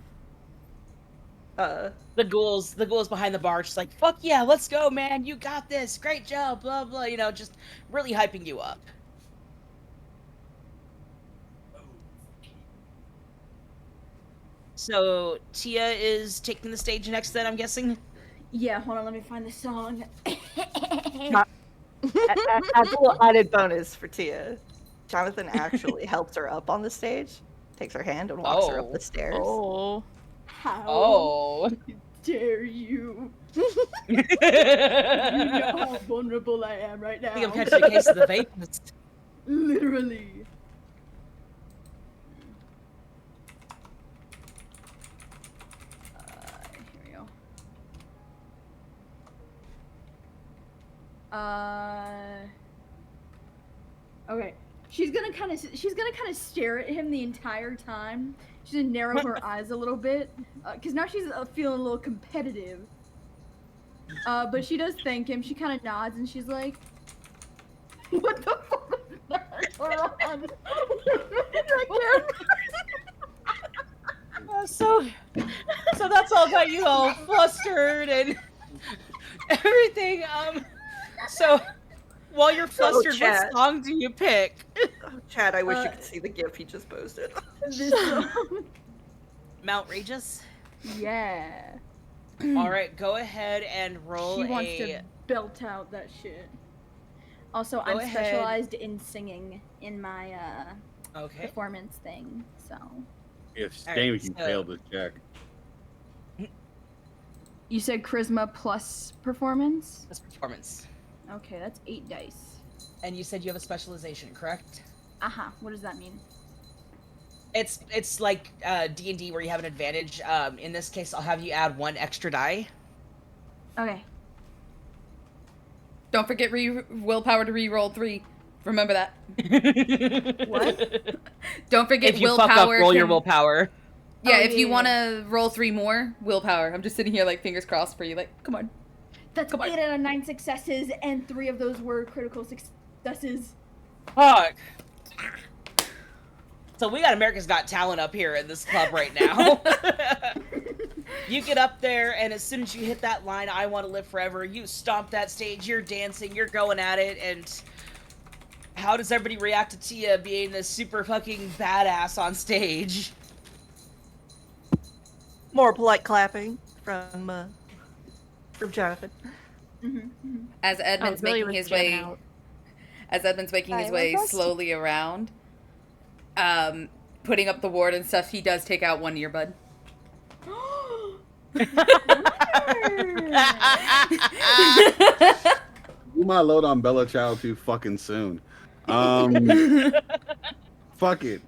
The ghouls behind the bar, just like, fuck yeah, let's go, man. You got this. Great job. Blah blah. Just really hyping you up. So Tia is taking the stage next. Then I'm guessing. Yeah, hold on, let me find the song. as a little added bonus for Tia, Jonathan actually helps her up on the stage, takes her hand and walks her up Oh. the stairs. Oh. How Oh. dare you? You know how vulnerable I am right now. I think I'm catching a case of the vapeness. Literally. Here we go. Okay. She's gonna kind of stare at him the entire time. She's gonna narrow her eyes a little bit, cause now she's feeling a little competitive. But she does thank him. She kind of nods and she's like, "What the fuck is that going on?" So that's all got you all flustered and everything. So while you're flustered, what Chad. song do you pick? Oh, Chad, I wish you could see the gif he just posted. This song. Mount Regis. Yeah. All right, go ahead and roll She wants to belt out that shit. Also, I'm ahead. specialized in singing in my Okay. performance thing, so. If All Jamie right, can so- fail this check. You said charisma plus performance? That's performance. Okay, that's 8 dice. And you said you have a specialization, correct? Aha, what does that mean? It's like D&D where you have an advantage. In this case, I'll have you add 1 extra die. Okay. Don't forget willpower to re-roll 3. Remember that. What? Don't forget If you willpower. fuck up, roll your can- willpower. Yeah, Oh, if you yeah. want to roll 3 more, willpower. I'm just sitting here like fingers crossed for you. Like, come on. That's Come on. 8 out of 9 successes, and 3 of those were critical successes. Fuck. So we got America's Got Talent up here in this club right now. You get up there, and as soon as you hit that line, "I want to live forever," you stomp that stage, you're dancing, you're going at it, and how does everybody react to Tia being this super fucking badass on stage? More polite clapping from Jonathan. Mm-hmm. As Edmund's Zelia making was his jamming way out. as Edmund's making his I'm way impressed. slowly around, putting up the ward and stuff, he does take out one earbud. You might load on Bella Ciao too fucking soon. Fuck it.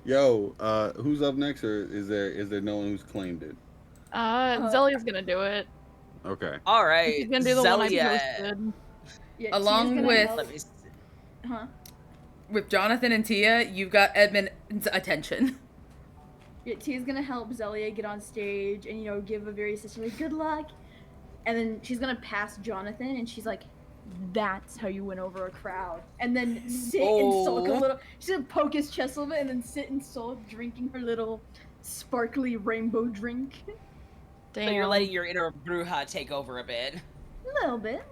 Yo, who's up next, or is there no one who's claimed it? Zellia's gonna do it. Okay. All right. She's gonna do the one I Zelia. posted. Yeah, Along Tia's gonna with- help- Let me see. Huh? With Jonathan and Tia, you've got Edmund's attention. Yeah, Tia's gonna help Zelia get on stage and, give a very sisterly good luck. And then she's gonna pass Jonathan and she's like, that's how you win over a crowd. And then sit and sulk a Oh. little. She's gonna poke his chest a little bit and then sit and sulk, drinking her little sparkly rainbow drink. Damn. So you're letting your inner Bruja take over a bit. A little bit.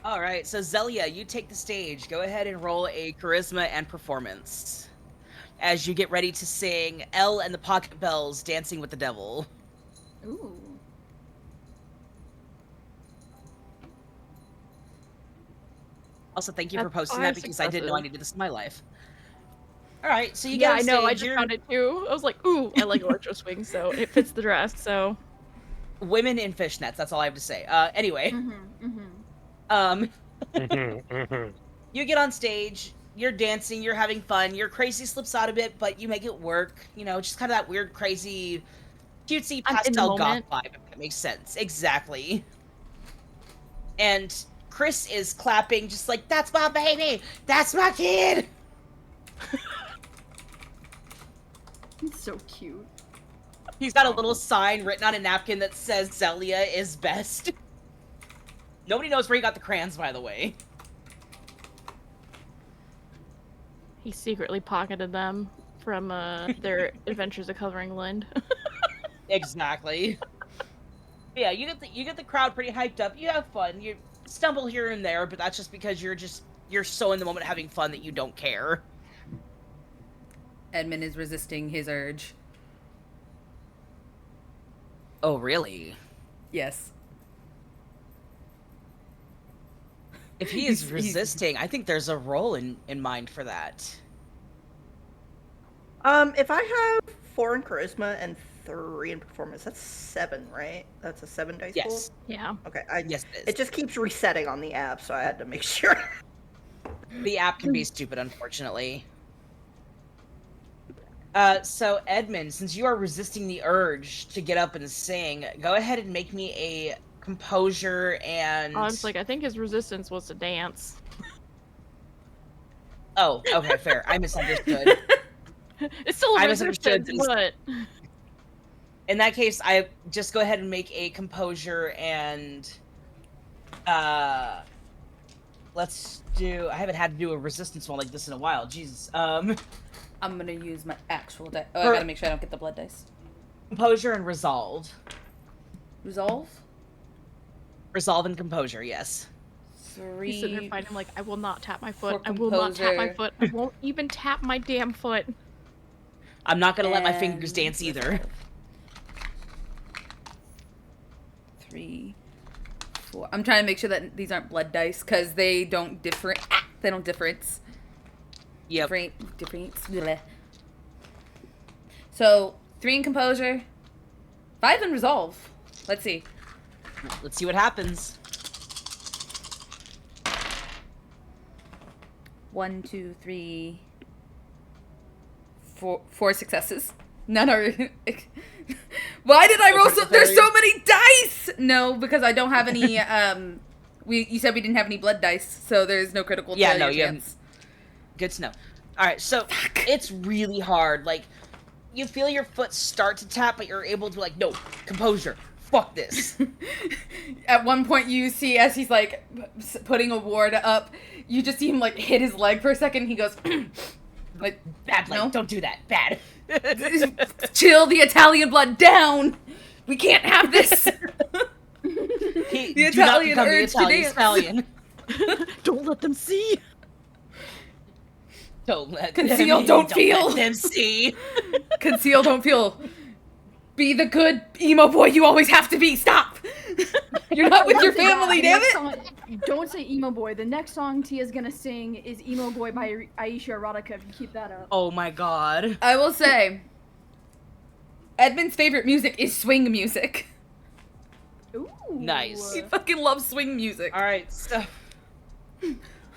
All right, so Zelia, you take the stage. Go ahead and roll a charisma and performance as you get ready to sing Elle and the Pocket Bells Dancing with the Devil. Ooh. Also, thank you for That's posting that always because I didn't know I impressive. needed this in my life. All right, so you Yeah, get I on know. I stage, just you're found it too. I was like, ooh, I like electro swing, so it fits the dress. So women in fishnets. That's all I have to say. Anyway, you get on stage, you're dancing, you're having fun, your crazy slips out a bit, but you make it work. Just kind of that weird, crazy, cutesy I'm in the pastel goth moment. vibe, if that makes sense. Exactly. And Chris is clapping, just like, that's my baby! That's my kid! It's so cute. He's got a little sign written on a napkin that says Zelia is best. Nobody knows where he got the crayons, by the way. he secretly pocketed them from their Adventures of Coloring Lind. Exactly. Yeah, you get the crowd pretty hyped up. You have fun. You stumble here and there, but that's just because you're so in the moment having fun that you don't care. Edmund is resisting his urge. Oh, really? Yes. If he is He's- resisting, I think there's a role in mind for that. If I have 4 in charisma and 3 in performance, that's 7, right? That's a 7 dice pool? Yes. Yeah. Okay, Yes, it is. it just keeps resetting on the app, so I had to make sure. The app can be stupid, unfortunately. So Edmund, since you are resisting the urge to get up and sing, go ahead and make me a composure and... I was like, I think his resistance was to dance. Oh, okay, fair. I misunderstood. It's still a I misunderstood resistance, but In that case, I just go ahead and make a composure and... Let's do... I haven't had to do a resistance one like this in a while. Jesus. I'm gonna use my actual dice. Oh, I For- gotta make sure I don't get the blood dice. Composure and resolve. Resolve? Resolve and composure, yes. he's sitting there 3. fighting like, I will not tap my foot. For I will not tap my composure. foot. I won't even tap my damn foot. I'm not gonna let my fingers And dance either. resolve. 3, 4. I'm trying to make sure that these aren't blood dice because they don't different. They don't difference. Yep. Difference. Bleh. So 3 in composure, 5 in resolve. Let's see. Let's see what happens. 1, 2, 3, 4 successes. None are. Why did I roll so? There's so many dice. No, because I don't have any. You said we didn't have any blood dice, so there's no critical Yeah, failure no, you haven't. chance. Good to know. Alright, so it's really hard. Like, you feel your foot start to tap, but you're able to, like, no, composure. Fuck this. At one point, you see as he's like putting a ward up, you just see him like hit his leg for a second. He goes, like, Bad, like, no, don't do that. Bad. chill the Italian blood down. We can't have this. The Italian urge to dance. Italian. Don't let them see. Don't let Conceal, them, don't feel. Let them see. Conceal, don't feel. Be the good emo boy you always have to be. Stop. You're not with your family, damn it. Don't say emo boy. The next song Tia's gonna sing is Emo Boy by Aisha Erotica. If you keep that up. Oh my god. I will say, Edmund's favorite music is swing music. Ooh. Nice. He fucking loves swing music. Alright, so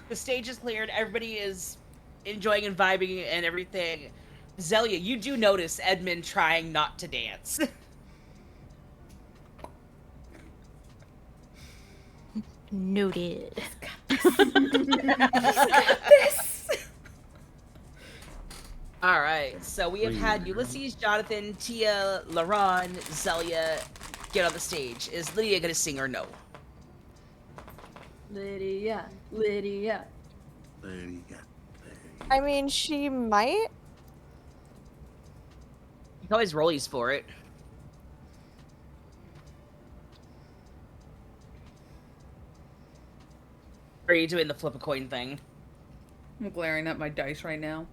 the stage is cleared, everybody is enjoying and vibing and everything. Zelia, you do notice Edmund trying not to dance. Noted. This. Alright, so we have had Ulysses, Jonathan, Tia, Laron, Zelia get on the stage. Is Lydia gonna sing or no? Lydia. I mean, she might. You can always rollies for it. Or are you doing the flip a coin thing? I'm glaring at my dice right now.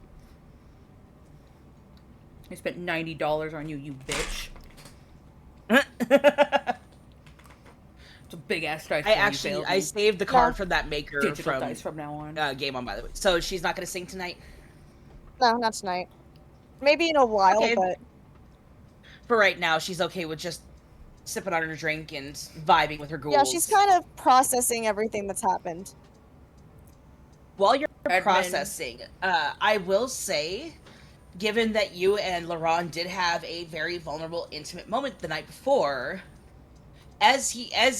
I spent $90 on you, you bitch. It's a big ass dice. I saved the card from that maker digital dice from now on. Game On, by the way. So she's not gonna sing tonight? No, not tonight. Maybe in a while, Okay. but For right now, she's okay with just sipping on her drink and vibing with her ghouls. yeah, she's kind of processing everything that's happened. While you're Edmund. processing, I will say, given that you and Laron did have a very vulnerable, intimate moment the night before, as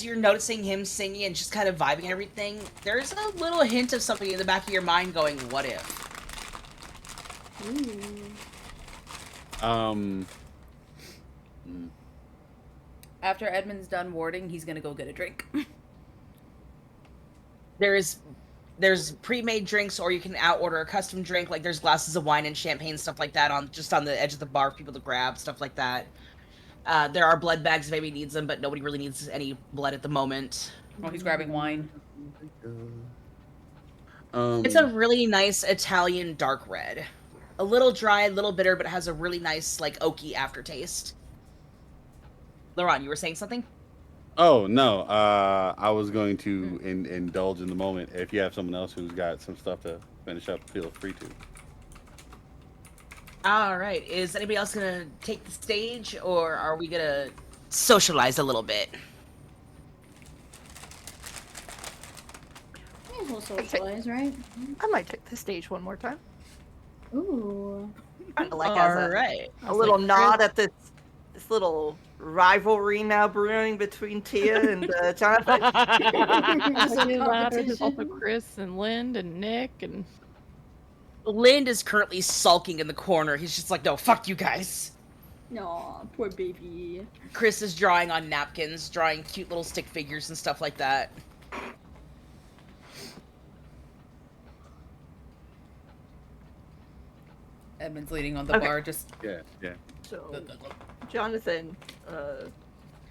you're noticing him singing and just kind of vibing and everything, there's a little hint of something in the back of your mind going, "What if?" After Edmund's done warding, he's gonna go get a drink. There's pre-made drinks, or you can order a custom drink. Like there's glasses of wine and champagne, stuff like that, on the edge of the bar for people to grab, stuff like that. There are blood bags if anybody needs them, but nobody really needs any blood at the moment. Oh, he's grabbing wine. It's a really nice Italian dark red. A little dry, a little bitter, but it has a really nice, like, oaky aftertaste. Laron, you were saying something? Oh no, I was going to indulge in the moment. If you have someone else who's got some stuff to finish up, feel free to. All right. Is anybody else gonna take the stage, or are we gonna socialize a little bit? We'll socialize, right? I might take the stage one more time. Ooh. Kind of like All as right. a little nod at this little rivalry now brewing between Tia and Jonathan. There's also Chris and Lind and Nick and Lind is currently sulking in the corner. He's just like, no, fuck you guys. No, poor baby. Chris is drawing on napkins, drawing cute little stick figures and stuff like that. Edmund's leaning on the bar, just... Yeah. So, Jonathan,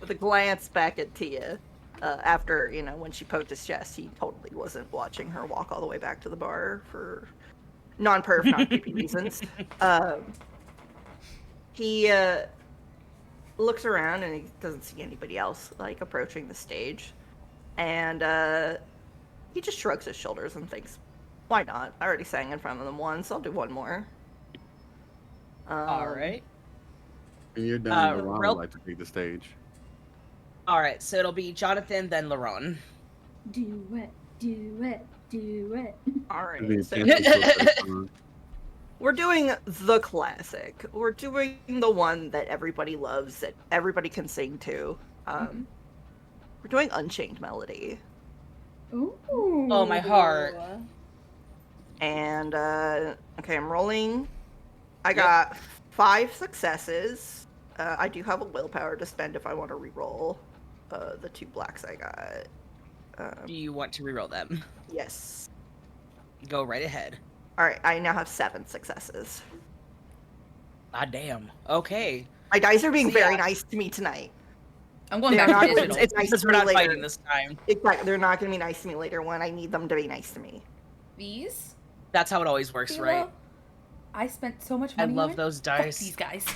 with a glance back at Tia, after, when she poked his chest, he totally wasn't watching her walk all the way back to the bar for non-perv, non-creepy reasons. He looks around and he doesn't see anybody else, like, approaching the stage. And he just shrugs his shoulders and thinks, why not? I already sang in front of them once, I'll do one more. All right. And you're done. Laron Rel- would like to take the stage. All right, so it'll be Jonathan, then Laron. Do it, do it, do it. All right. The So intention we're doing the classic. We're doing the one that everybody loves, that everybody can sing to. We're doing Unchained Melody. Ooh. Oh, my heart. And, okay, I'm rolling. I got 5 successes. I do have a willpower to spend if I want to reroll the 2 blacks I got. Do you want to reroll them? Yes. Go right ahead. Alright, I now have 7 successes. Ah, damn. Okay. My dice are being So, very yeah. nice to me tonight. I'm going They're back to not- digital. it's nice Because to we're me not later. fighting this time. Exactly. They're not going to be nice to me later when I need them to be nice to me. These? That's how it always works, Kayla, right? I spent so much I money love on. those Fuck dice. these guys.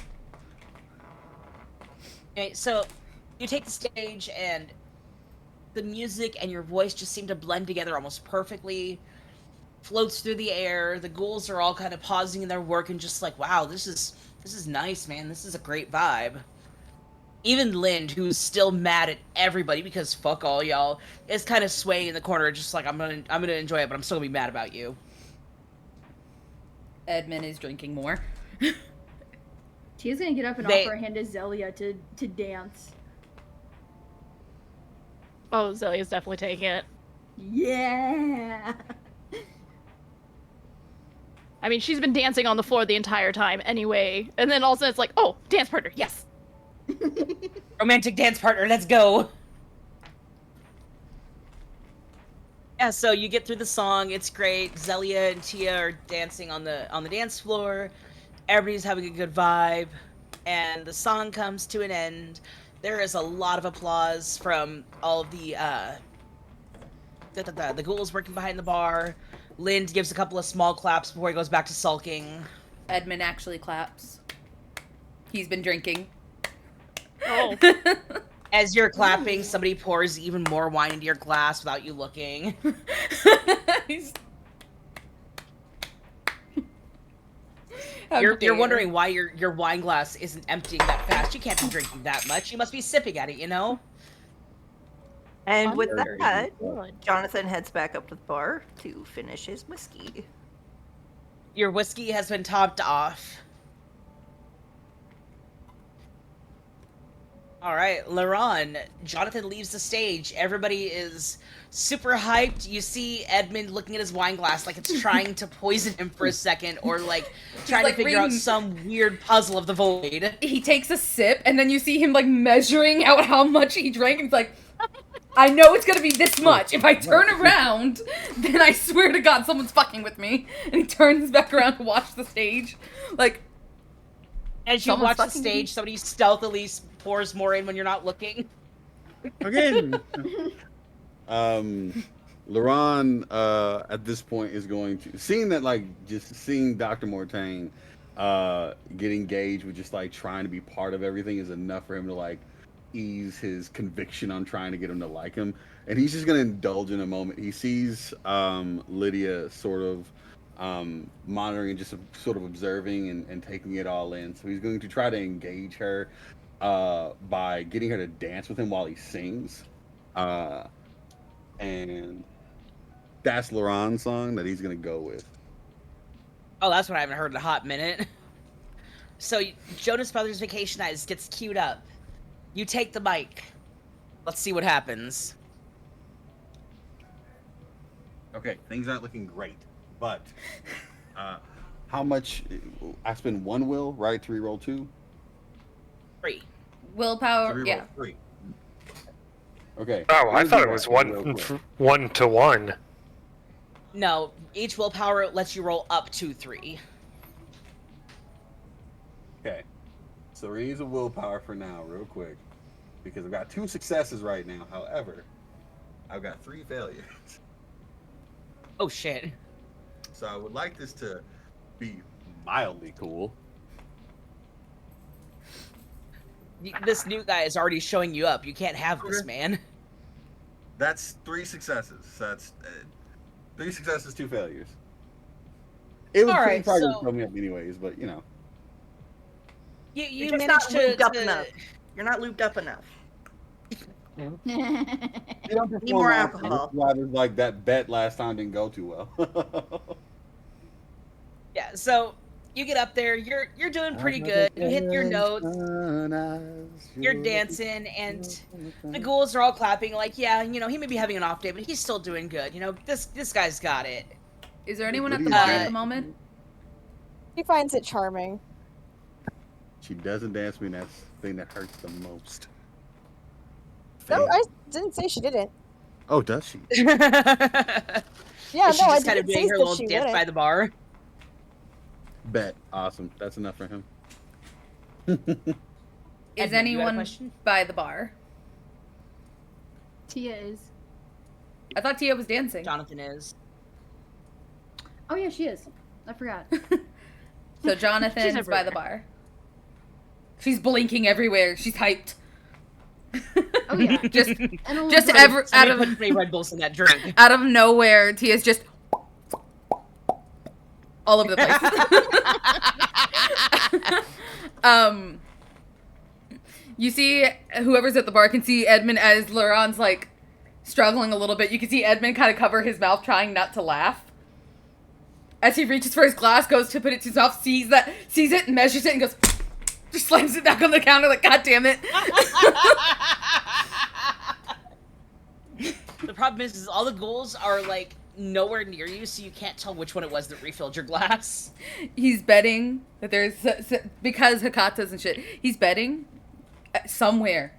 Okay, so you take the stage and the music and your voice just seem to blend together almost perfectly. Floats through the air. The ghouls are all kind of pausing in their work and just like, wow, this is nice, man. This is a great vibe. Even Lind, who's still mad at everybody because fuck all y'all, is kind of swaying in the corner, just like I'm gonna enjoy it, but I'm still gonna be mad about you. Edmund is drinking more. Tia's gonna get up and offer a hand to Zelia to dance. Oh, Zelia's definitely taking it. Yeah. I mean, she's been dancing on the floor the entire time anyway, and then all of a sudden it's like, oh, dance partner, yes. Romantic dance partner, let's go. Yeah, so you get through the song, it's great. Zelia and Tia are dancing on the dance floor. Everybody's having a good vibe, and the song comes to an end. There is a lot of applause from all of the ghouls working behind the bar. Lind gives a couple of small claps before he goes back to sulking. Edmund actually claps. He's been drinking. Oh. As you're clapping, somebody pours even more wine into your glass without you looking. You're wondering why your wine glass isn't emptying that fast. You can't be drinking that much. You must be sipping at it, you know? And with that, Jonathan heads back up to the bar to finish his whiskey. Your whiskey has been topped off. All right, Laron, Jonathan leaves the stage. Everybody is super hyped. You see Edmund looking at his wine glass like it's trying to poison him for a second, or like trying to figure out some weird puzzle of the void. He takes a sip, and then you see him like measuring out how much he drank, and he's like, I know it's gonna be this much. If I turn around, then I swear to God someone's fucking with me. And he turns back around to watch the stage. Like, as you watch the stage, somebody stealthily pours more in when you're not looking. Again. Laron at this point is going to, seeing Dr. Mortain get engaged with just like trying to be part of everything is enough for him to like ease his conviction on trying to get him to like him, and he's just going to indulge in a moment. He sees Lydia sort of monitoring and just sort of observing and taking it all in, so he's going to try to engage her by getting her to dance with him while he sings, and that's Laron's song that he's going to go with. Oh, that's what I haven't heard in a hot minute. So Jonas Brothers Vacation Eyes gets queued up. You take the mic. Let's see what happens. Okay, things aren't looking great, but how much? I spend 1 will, right, to reroll 2? 3. Willpower, yeah. 3. Okay. Oh, I thought it was 1 to 1. No, each willpower lets you roll up to 3. Okay. So we're gonna use a willpower for now, real quick, because I've got 2 successes right now. However, I've got 3 failures. Oh shit. So I would like this to be mildly cool. This new guy is already showing you up. You can't have this, man. That's 3 successes. That's 3 successes, 2 failures. It would probably throw me up anyways, but you know. You managed to up enough. You're not lubed up enough. You don't Need more alcohol. Like that bet last time didn't go too well. Yeah, so you get up there, you're doing pretty good. You hit your notes, you're dancing, and the ghouls are all clapping like, yeah, you know, he may be having an off day, but he's still doing good. You know, this guy's got it. Is there anyone at the bar at the moment? He finds it charming. She doesn't dance me, and that's the thing that hurts the most. No, I didn't say she didn't. Oh, does she? Yeah, She's no, I just kind of didn't say doing her that little she dance wouldn't. by the bar. Bet. Awesome. That's enough for him. Is Edmund, you had a anyone question? by the bar? Tia is. I thought Tia was dancing. Jonathan is. Oh yeah, she is. I forgot. So Jonathan's by the bar. She's blinking everywhere. She's hyped. Oh yeah. Just And a just little ever out Somebody of put 3 Red Bulls in that drink. out of nowhere, Tia's just all over the place. You see whoever's at the bar can see Edmund as Laurent's like struggling a little bit. You can see Edmund kind of cover his mouth, trying not to laugh. As he reaches for his glass, goes to put it to his mouth, sees it, measures it, and goes, just slams it back on the counter like, God damn it. The problem is all the ghouls are like nowhere near you, so you can't tell which one it was that refilled your glass. He's betting that there's, because Hakata's and shit, he's betting somewhere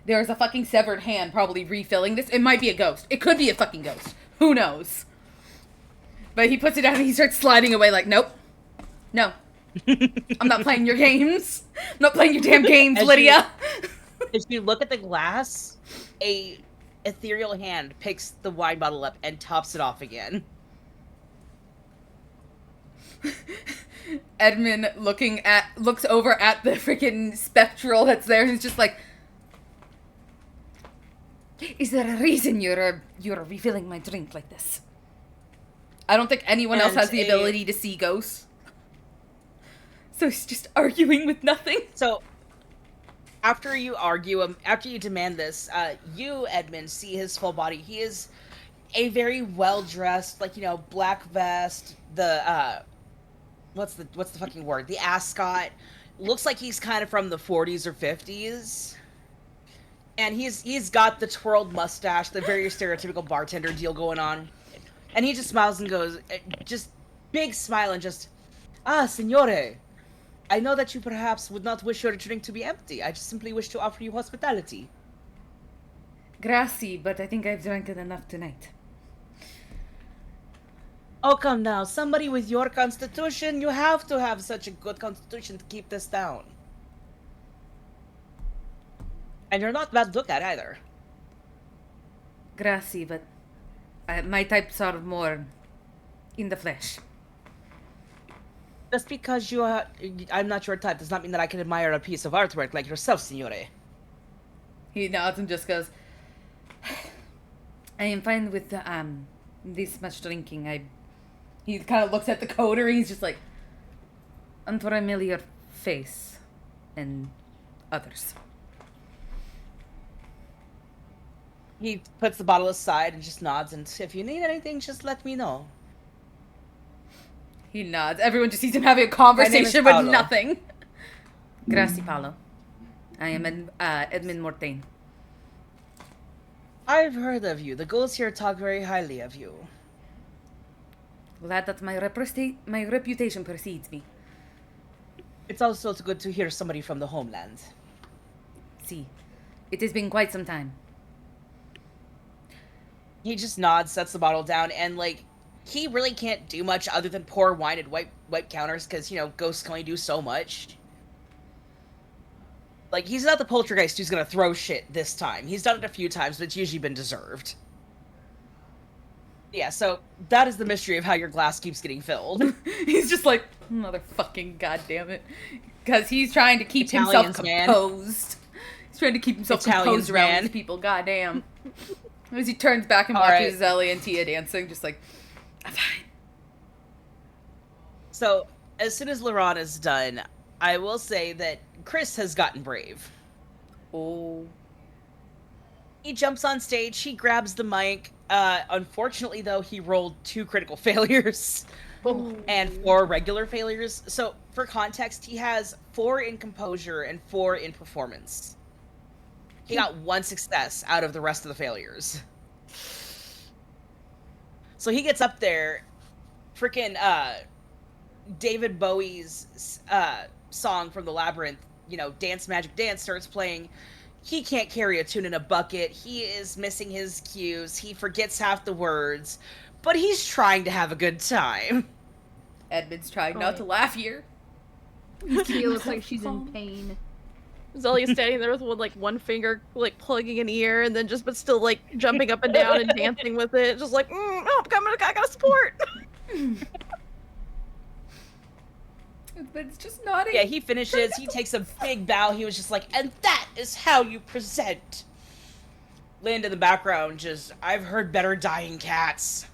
there's a fucking severed hand probably refilling this. It might be a ghost. It could be a fucking ghost. Who knows? But he puts it down and he starts sliding away like, nope. No. I'm not playing your games. I'm not playing your damn games, Lydia. If you look at the glass, a ethereal hand picks the wine bottle up and tops it off again. Edmund looks over at the freaking spectral that's there and is just like, is there a reason you're refilling my drink like this? I don't think anyone else has the ability to see ghosts. So he's just arguing with nothing. So, after you argue, after you demand this, you, Edmund, see his full body. He is a very well-dressed, like, black vest, the, what's the fucking word? The ascot. Looks like he's kind of from the 40s or 50s. And he's got the twirled mustache, the very stereotypical bartender deal going on. And he just smiles and goes, just big smile and just, signore. I know that you perhaps would not wish your drink to be empty. I just simply wish to offer you hospitality. Grazie, but I think I've drank enough tonight. Oh, come now. Somebody with your constitution, you have to have such a good constitution to keep this down. And you're not bad to look at either. Grazie, but my types are more in the flesh. Just because I'm not your type does not mean that I can admire a piece of artwork like yourself, signore. He nods and just goes, I am fine with this much drinking. He kind of looks at the coder and he's just like, unfamiliar face and others. He puts the bottle aside and just nods, and if you need anything, just let me know. He nods. Everyone just sees him having a conversation with nothing. Grazie, Paolo. I am Edmund Mortain. I've heard of you. The ghouls here talk very highly of you. Glad that my reputation precedes me. It's also good to hear somebody from the homeland. See, it has been quite some time. He just nods, sets the bottle down, and, he really can't do much other than pour wine and wipe counters, because, ghosts can only do so much. He's not the poltergeist who's gonna throw shit this time. He's done it a few times, but it's usually been deserved. Yeah, so that is the mystery of how your glass keeps getting filled. He's just like, motherfucking goddamn it. Because he's trying to keep himself composed. He's trying to keep himself composed around these people, goddamn. As he turns back and watches Ellie and Tia dancing, just like, I'm fine. So, as soon as Laurent is done, I will say that Chris has gotten brave. Oh. He jumps on stage, he grabs the mic. Unfortunately, though, he rolled 2 critical failures and 4 regular failures. So, for context, he has 4 in composure and 4 in performance. He got 1 success out of the rest of the failures. So he gets up there, freaking David Bowie's song from the Labyrinth, Dance Magic Dance starts playing. He can't carry a tune in a bucket. He is missing his cues. He forgets half the words, but he's trying to have a good time. Edmund's trying not to laugh here. Tia looks like she's in pain. Zelia's standing there with one finger plugging an ear, and then but still jumping up and down and dancing with it, just I gotta support. It's just nodding. Yeah, he finishes. He takes a big bow. He was just like, and that is how you present. Lind in the background just, I've heard better dying cats.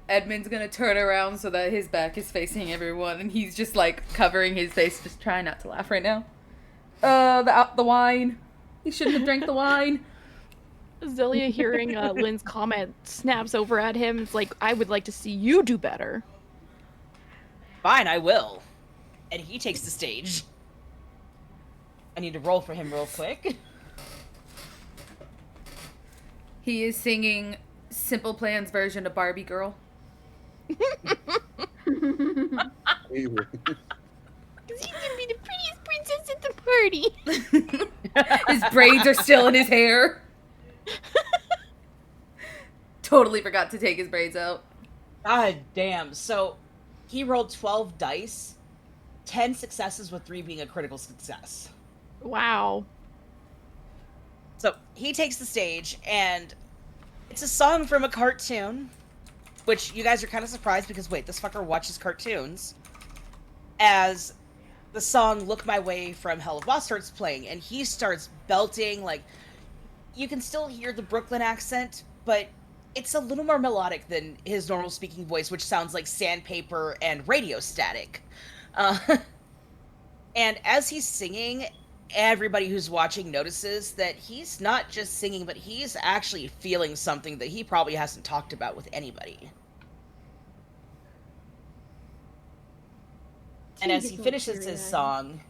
Edmund's gonna turn around so that his back is facing everyone, and he's just like covering his face, just trying not to laugh right now. The wine. He shouldn't have drank the wine. Zelia, hearing Lynn's comment, snaps over at him. It's like, I would like to see you do better. Fine, I will. And he takes the stage. I need to roll for him real quick. He is singing Simple Plan's version of Barbie Girl. He was- Because he's gonna be the prettiest princess at the party. His braids are still in his hair. Totally forgot to take his braids out. God damn. So, he rolled 12 dice. 10 successes with 3 being a critical success. Wow. So, he takes the stage, and it's a song from a cartoon. Which, you guys are kind of surprised because, wait, this fucker watches cartoons. As the song Look My Way from Hell of Boss starts playing, and he starts belting, like, you can still hear the Brooklyn accent, but it's a little more melodic than his normal speaking voice, which sounds like sandpaper and radio static. And as he's singing, everybody who's watching notices that he's not just singing, but he's actually feeling something that he probably hasn't talked about with anybody. And as he finishes his song,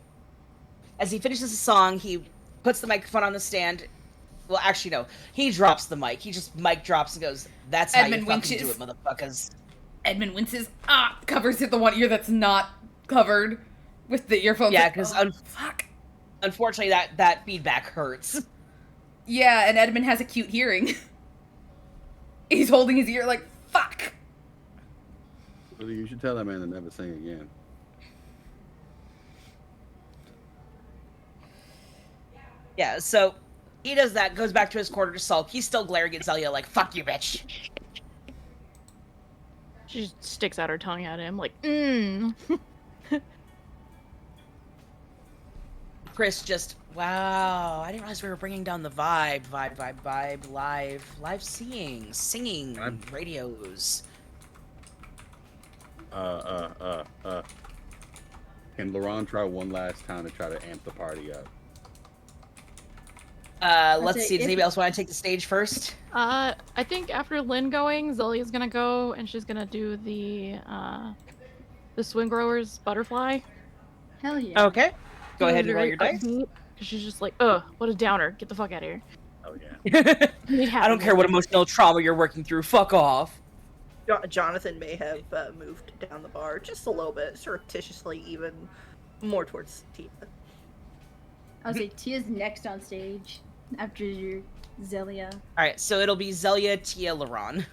he puts the microphone on the stand. Well, actually, no. He drops the mic. He just mic drops and goes, that's how Edmund you fucking winches. do it, motherfuckers. Edmund winces. Covers the one ear that's not covered with the earphones. Yeah, Like, because fuck. unfortunately that feedback hurts. Yeah, and Edmund has acute hearing. He's holding his ear like, fuck. Really, you should tell that man to never sing again. Yeah, so he does that, goes back to his corner to sulk. He's still glaring at Zelia like, fuck you, bitch. She just sticks out her tongue at him, like, Chris just, wow, I didn't realize we were bringing down the vibe, live singing, radios. Can LaRon try one last time to try to amp the party up? Let's see, does anybody else want to take the stage first? I think after Lynn going, Zelia's gonna go and she's gonna do the Swing Growers Butterfly. Hell yeah. Okay. Go ahead and roll your dice. Because she's just like, ugh, what a downer. Get the fuck out of here. Oh yeah. I don't care what emotional trauma you're working through. Fuck off. Jonathan may have moved down the bar just a little bit, surreptitiously, even more towards Tia. I would say Tia's next on stage after your Zelia. Alright, so it'll be Zelia, Tia, LaRon.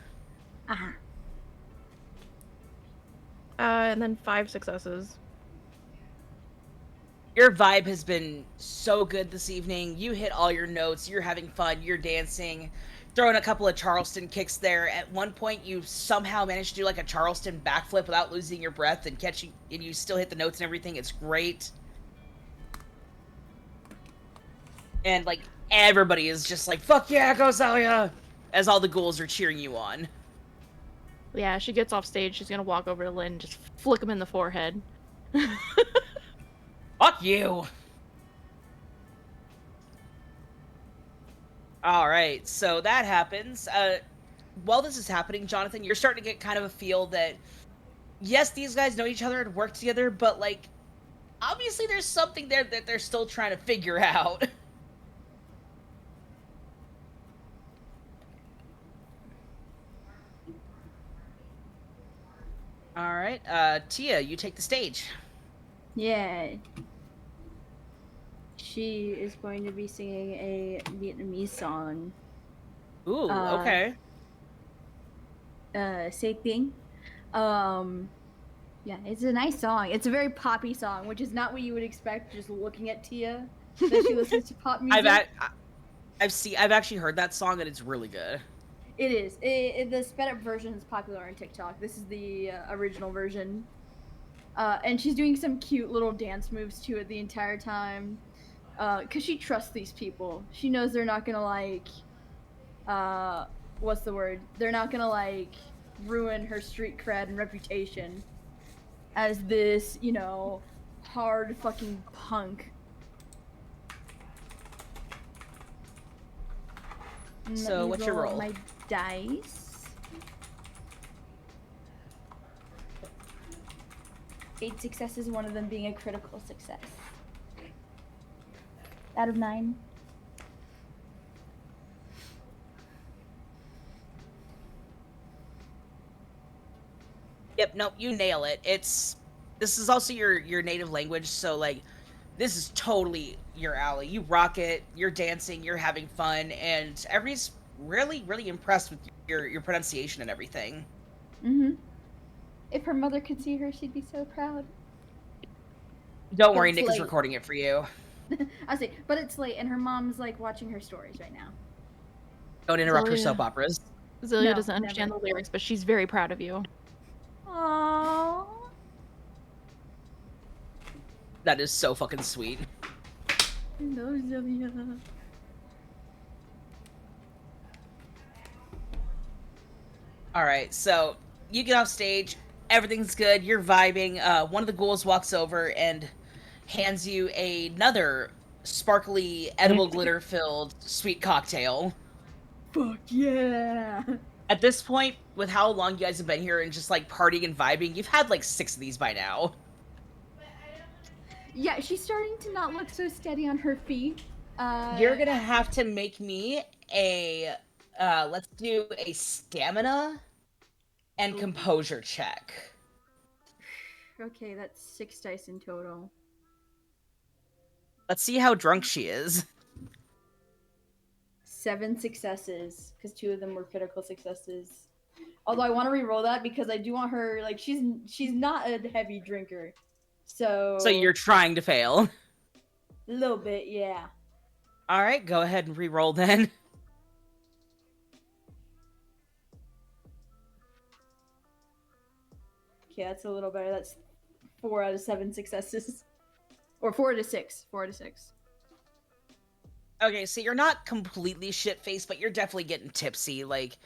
Uh-huh. And then 5 successes. Your vibe has been so good this evening. You hit all your notes. You're having fun. You're dancing. Throwing a couple of Charleston kicks there. At one point, you somehow managed to do like a Charleston backflip without losing your breath and and you still hit the notes and everything. It's great. And like everybody is just like, fuck yeah, go Zelia! As all the ghouls are cheering you on. Yeah, she gets off stage. She's gonna walk over to Lynn and just flick him in the forehead. Fuck you! Alright, so that happens. While this is happening, Jonathan, you're starting to get kind of a feel that, yes, these guys know each other and work together, but, like, obviously there's something there that they're still trying to figure out. Alright, Tia, you take the stage. Yeah. She is going to be singing a Vietnamese song. Ooh, okay. Say Ping. Yeah, it's a nice song. It's a very poppy song, which is not what you would expect just looking at Tia. That she listens to pop music. I've actually heard that song and it's really good. It is. The sped up version is popular on TikTok. This is the original version. And she's doing some cute little dance moves to it the entire time. Because she trusts these people. She knows they're not gonna, like, what's the word? They're not gonna, like, ruin her street cred and reputation as this, you know, hard fucking punk. So, what's your roll? My dice. 8 successes, one of them being a critical success. Out of 9. Yep, nope, you nail it. This is also your native language, so like this is totally your alley. You rock it, you're dancing, you're having fun, and everybody's really, really impressed with your pronunciation and everything. Mm-hmm. If her mother could see her, she'd be so proud. Don't worry, Nick is recording it for you. I see, but it's late, and her mom's like watching her stories right now. Don't interrupt her soap operas. Zelia doesn't understand the lyrics, but she's very proud of you. Aww. That is so fucking sweet. I love Zelia. Alright, so you get off stage, everything's good, you're vibing. One of the ghouls walks over and hands you another sparkly, edible glitter-filled sweet cocktail. Fuck yeah! At this point, with how long you guys have been here and just like partying and vibing, you've had like 6 of these by now. Yeah, she's starting to not look so steady on her feet. You're gonna have to make me a, let's do a stamina and composure check. Okay, that's 6 dice in total. Let's see how drunk she is. 7 successes, because 2 of them were critical successes. Although I want to re-roll that because I do want her, like, she's not a heavy drinker. So you're trying to fail. A little bit, yeah. Alright, go ahead and re-roll then. Okay, that's a little better. That's 4 out of 7 successes. Or 4 out of 6. 4 out of 6. Okay, so you're not completely shit-faced, but you're definitely getting tipsy. Like,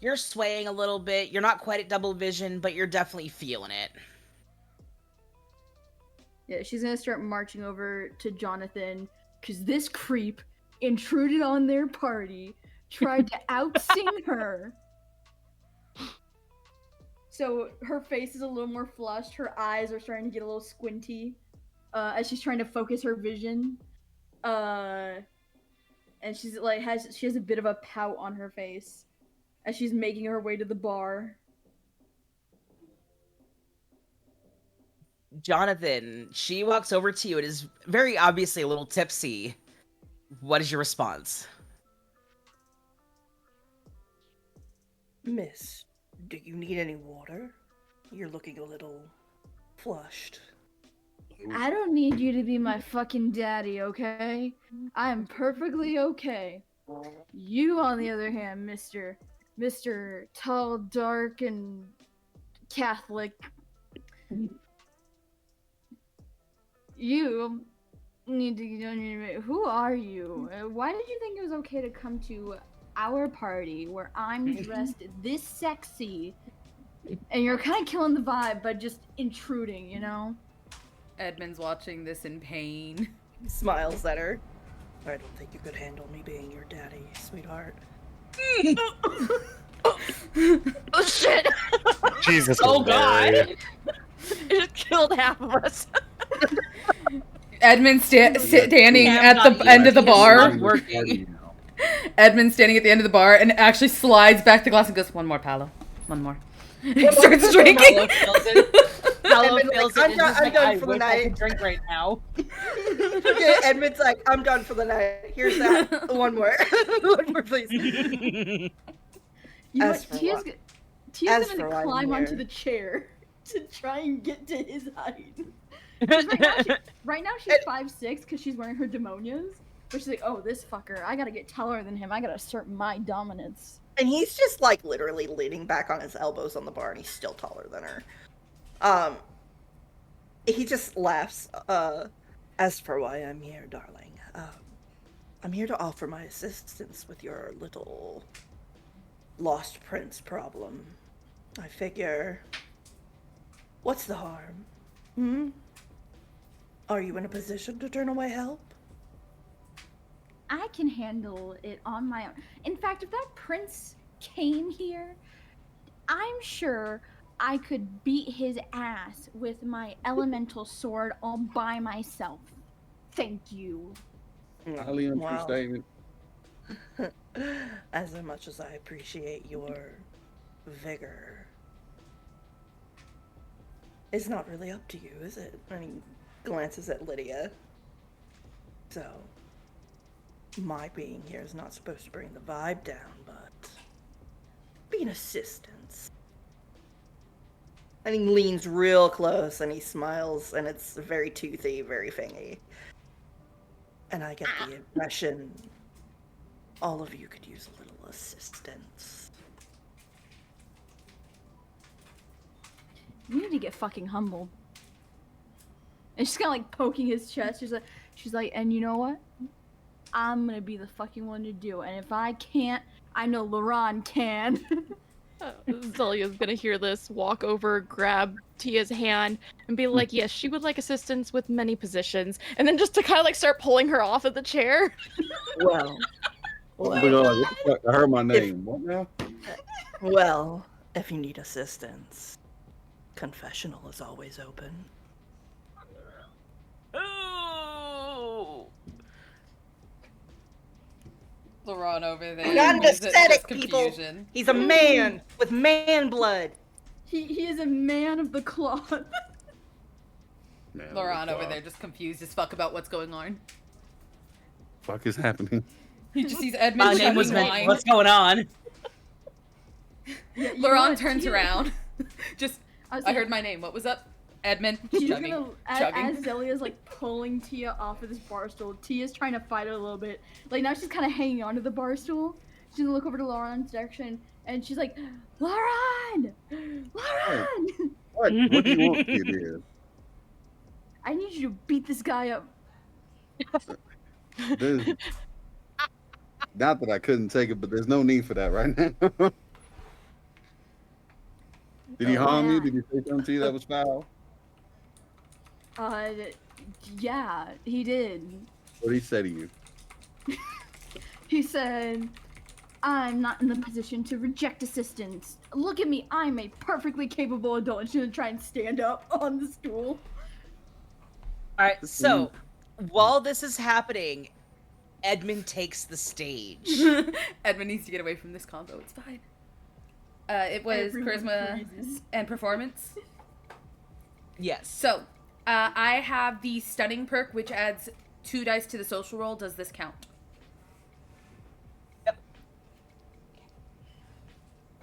you're swaying a little bit. You're not quite at double vision, but you're definitely feeling it. Yeah, she's gonna start marching over to Jonathan, because this creep intruded on their party, tried to out-sing her. So her face is a little more flushed, her eyes are starting to get a little squinty, as she's trying to focus her vision. And she's like she has a bit of a pout on her face as she's making her way to the bar. Jonathan, she walks over to you and is very obviously a little tipsy. What is your response? Miss, do you need any water? You're looking a little flushed. I don't need you to be my fucking daddy, okay? I am perfectly okay. You, on the other hand, Mr. Tall, dark, and Catholic. You need to get on your... Who are you? Why did you think it was okay to come to our party where I'm dressed this sexy and you're kind of killing the vibe by just intruding, you know? Edmund's watching this in pain. Smiles at her. I don't think you could handle me being your daddy, sweetheart. Oh shit! Jesus. Oh god! It just killed half of us. Edmund standing at the end of the bar. Edmund's standing at the end of the bar and actually slides back the glass and goes, "One more, Paolo. One more." He starts drinking. Paolo feels I'm it. done for the I night. could drink right now. Okay, Edmund's like, I'm done for the night. Here's that. One more. One more, please. You know what? Tia's gonna climb onto the chair to try and get to his height. Right now she's 5'6" because she's wearing her demonias. But she's like, oh, this fucker, I gotta get taller than him. I gotta assert my dominance. And he's just like literally leaning back on his elbows on the bar, and he's still taller than her. He just laughs. As for why I'm here, darling, I'm here to offer my assistance with your little lost prince problem. I figure, what's the harm? Hmm? Are you in a position to turn away help? I can handle it on my own. In fact, if that prince came here, I'm sure I could beat his ass with my elemental sword all by myself. Thank you. Highly untrue Well, statement. as much as I appreciate your vigor, it's not really up to you, is it? I mean, glances at Lydia. So, my being here is not supposed to bring the vibe down, but be an assistance. And he leans real close and he smiles, and it's very toothy, very fangy. And I get the impression all of you could use a little assistance. You need to get fucking humble. And she's kind of like poking his chest. She's like, and you know what? I'm gonna be the fucking one to do it. And if I can't, I know Laron can. Zelia's gonna hear this, walk over, grab Tia's hand, and be like, yes, she would like assistance with many positions. And then just to kind of like start pulling her off of the chair. Well, Oh my God, what the fuck? I heard my name. What now? well, if you need assistance, confessional is always open. Ooh. Laron over there. Not to loses set just it, people. confusion. He's a man with man blood. He is a man of the cloth. Man, Laron over wow. there just confused as fuck about what's going on. Fuck is happening? He just sees Edmund My name was chugging meant. wine. What's going on? Yeah, you know Laron what, turns Tia- around. Just, I was I heard my name. What was up? Edmund. She's Chugging. gonna, chugging. as Zelia's like pulling Tia off of this bar stool, Tia's trying to fight her a little bit. Like now she's kind of hanging onto the bar stool. She's gonna look over to Lauren's direction, and she's like, Lauren! Lauren! What do you want me to do? I need you to beat this guy up. There's- Not that I couldn't take it, but there's no need for that right now. Did he harm you? Did he say something to you that was foul? Yeah, he did. What did he say to you? He said, I'm not in the position to reject assistance. Look at me, I'm a perfectly capable adult. And she's gonna try and stand up on the stool. All right, so while this is happening, Edmund takes the stage. Edmund needs to get away from this combo. It's fine. It was Everyone charisma freezes. and performance. Yes. So, I have the stunning perk, which adds 2 dice to the social roll. Does this count?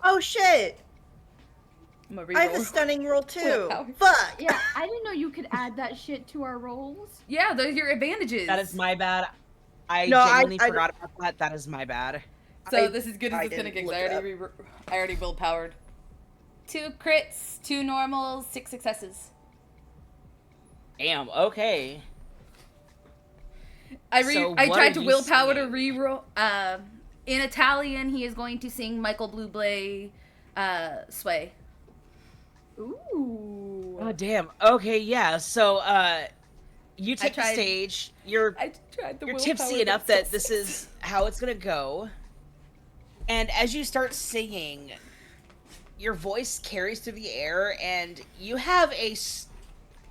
Oh shit! I'm gonna I have a reroll. stunning roll too. Willpower. Fuck! Yeah, I didn't know you could add that shit to our rolls. Yeah, those are your advantages. That is my bad. I No, genuinely I- forgot about that. That is my bad. So I- this is good I as it's gonna didn't get. look it I already willpowered. 2 crits, 2 normals, 6 successes. Damn. Okay. I So I what tried are to you willpower to singing? reroll. In Italian, he is going to sing Michael Bublé, "Sway." Ooh. Oh damn. Okay. Yeah. So you take the tried- stage. You're I tried the you're willpower, tipsy but enough still that this 6. is how it's gonna go. And as you start singing, your voice carries through the air, and you have a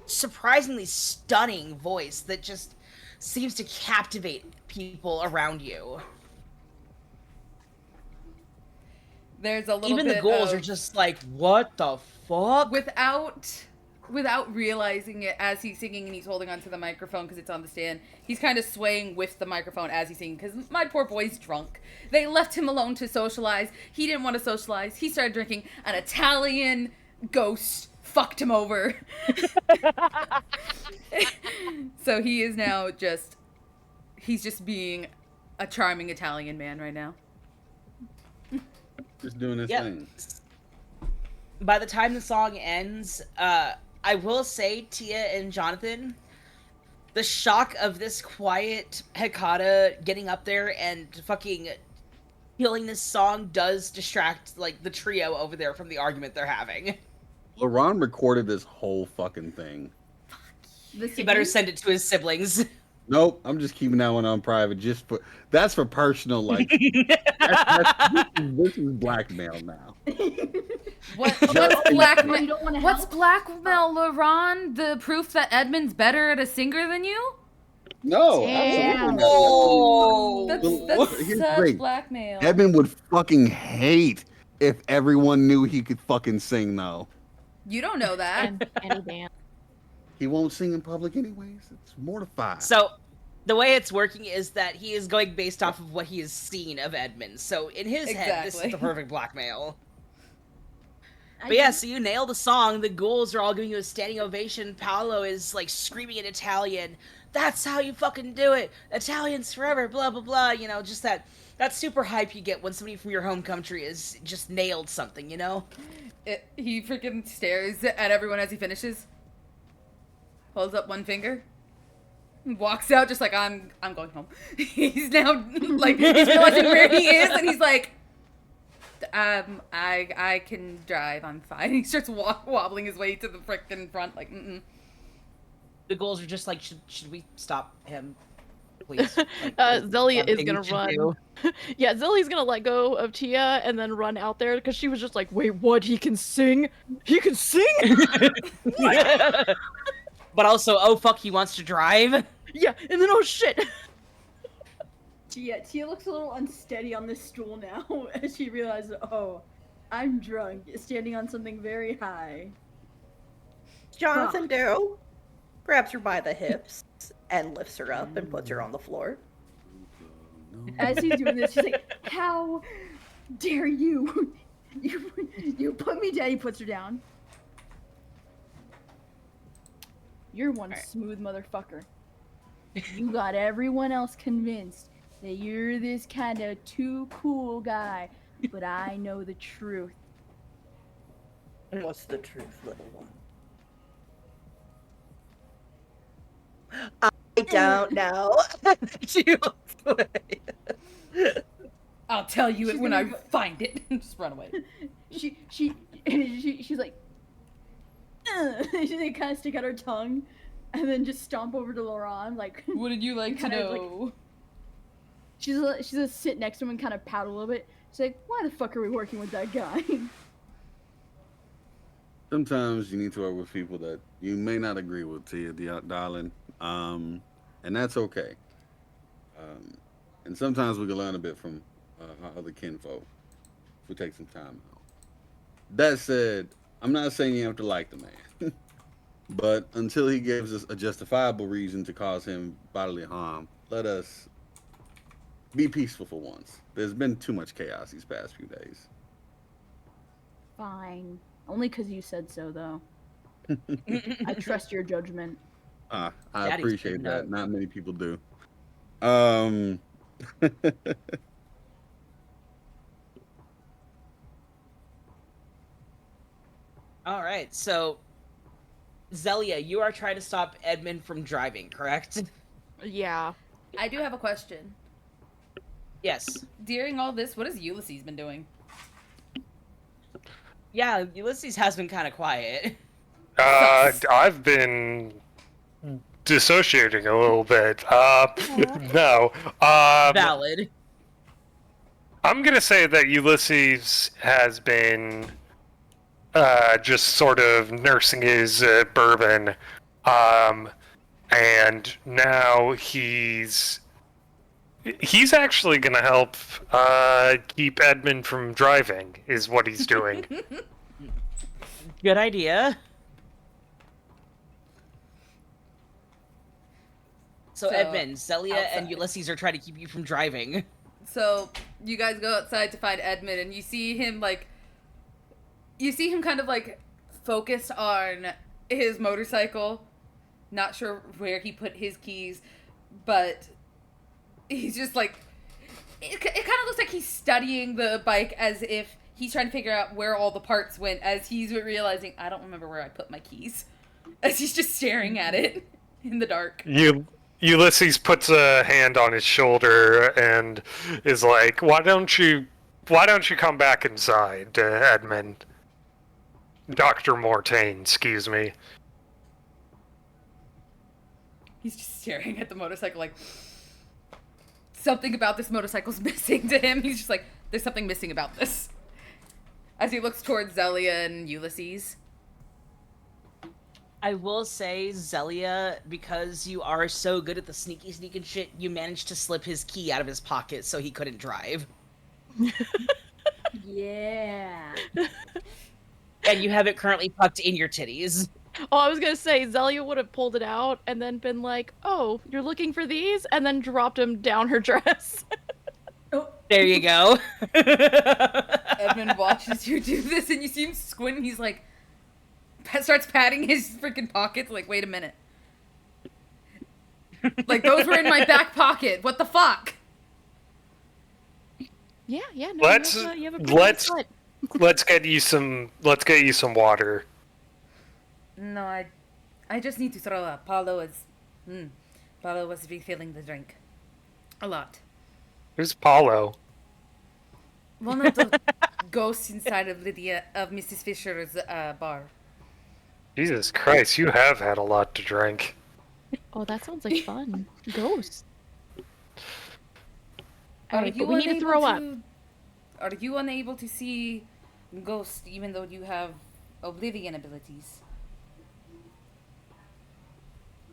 surprisingly stunning voice that just seems to captivate people around you. There's a little Even bit the ghouls of, are just like, what the fuck? without realizing it as he's singing and he's holding onto the microphone because it's on the stand. He's kind of swaying with the microphone as he's singing because my poor boy's drunk. They left him alone to socialize. He didn't want to socialize. He started drinking. An Italian ghost fucked him over. So he is now he's just being a charming Italian man right now. Just doing his Yep. thing. By the time the song ends, I will say, Tia and Jonathan, the shock of this quiet Hekata getting up there and fucking killing this song does distract, like, the trio over there from the argument they're having. LaRon recorded this whole fucking thing. He better send it to his siblings. Nope, I'm just keeping that one on private. That's for personal, like. This is blackmail now. What's blackmail? You don't want to What's help? blackmail, LaRon? The proof that Edmund's better at a singer than you? No, Damn. absolutely not. Oh, That's Here's the such thing. blackmail. Edmund would fucking hate if everyone knew he could fucking sing, though. You don't know that. And Dan. He won't sing in public anyways. It's mortified. So, the way it's working is that he is going based off of what he has seen of Edmund. So, in his head, this is Exactly. the perfect blackmail. But yeah, so you nail the song. The ghouls are all giving you a standing ovation. Paolo is like screaming in Italian. That's how you fucking do it. Italians forever, blah, blah, blah. You know, just that super hype you get when somebody from your home country has just nailed something, you know? He freaking stares at everyone as he finishes. Holds up one finger. Walks out just like, I'm going home. He's now, like, he's realizing where he is, and he's like, I can drive, I'm fine. He starts wobbling his way to the frickin' front, like, mm-mm. The ghouls are just like, should we stop him, please? Like, Zelia is something gonna we should run. do. Yeah, Zillie's gonna let go of Tia and then run out there because she was just like, wait, what? He can sing? He can sing? But also, oh fuck, he wants to drive? Yeah, and then oh shit. Tia looks a little unsteady on this stool now as she realizes, oh, I'm drunk, standing on something very high. Jonathan do grabs her by the hips and lifts her up and puts her on the floor. As he's doing this, she's like, how dare you? You put me down. He puts her down. You're one smooth motherfucker. You got everyone else convinced that you're this kind of too cool guy, but I know the truth. And what's the truth, little one? I don't know. She looks away. I'll tell you She's it when I gonna find it. Just run away. She's like, she kind of stick out her tongue, and then just stomp over to Laurent, like. What did you like to Kinda, know? She's gonna sit next to him and kind of pout a little bit. She's like, why the fuck are we working with that guy? Sometimes you need to work with people that you may not agree with, Tia, darling. And that's okay. And sometimes we can learn a bit from our other kinfolk if we take some time out. That said, I'm not saying you have to like the man. But until he gives us a justifiable reason to cause him bodily harm, let us be peaceful for once. There's been too much chaos these past few days. Fine. Only because you said so, though. I trust your judgment. I Daddy's appreciate picking that. up. Not many people do. All right, so Zelia, you are trying to stop Edmund from driving, correct? Yeah. I do have a question. Yes. During all this, what has Ulysses been doing? Yeah, Ulysses has been kind of quiet. I've been dissociating a little bit. No. Valid. I'm gonna say that Ulysses has been just sort of nursing his bourbon, and now he's actually gonna help keep Edmund from driving. Is what he's doing. Good idea. So So, Edmund, Zelia, and outside. Ulysses are trying to keep you from driving. So you guys go outside to find Edmund, and you see him kind of like focused on his motorcycle. Not sure where he put his keys, but he's just like it kind of looks like he's studying the bike as if he's trying to figure out where all the parts went as he's realizing, I don't remember where I put my keys. As he's just staring at it in the dark. Ulysses puts a hand on his shoulder and is like, why don't you come back inside, Edmund? Dr. Mortain, excuse me. He's just staring at the motorcycle like, something about this motorcycle's missing to him. He's just like, there's something missing about this. As he looks towards Zelia and Ulysses. I will say, Zelia, because you are so good at the sneaking shit, you managed to slip his key out of his pocket so he couldn't drive. Yeah. And you have it currently tucked in your titties. Oh, I was gonna say, Zelia would have pulled it out and then been like, oh, you're looking for these? And then dropped him down her dress. There you go. Edmund watches you do this and you see him squint and he's like, starts patting his freaking pockets like, wait a minute. Like, those were in my back pocket. What the fuck? Yeah, no, Let's you have a pretty nice foot. let's get you some water. No, I just need to throw up. Paulo was refilling the drink. A lot. Who's Paulo? One of the ghosts inside of Mrs. Fisher's bar. Jesus Christ, you have had a lot to drink. Oh, that sounds like fun. Ghost. Are Alright, you but we need to unable throw up. Are you unable to see ghosts even though you have oblivion abilities?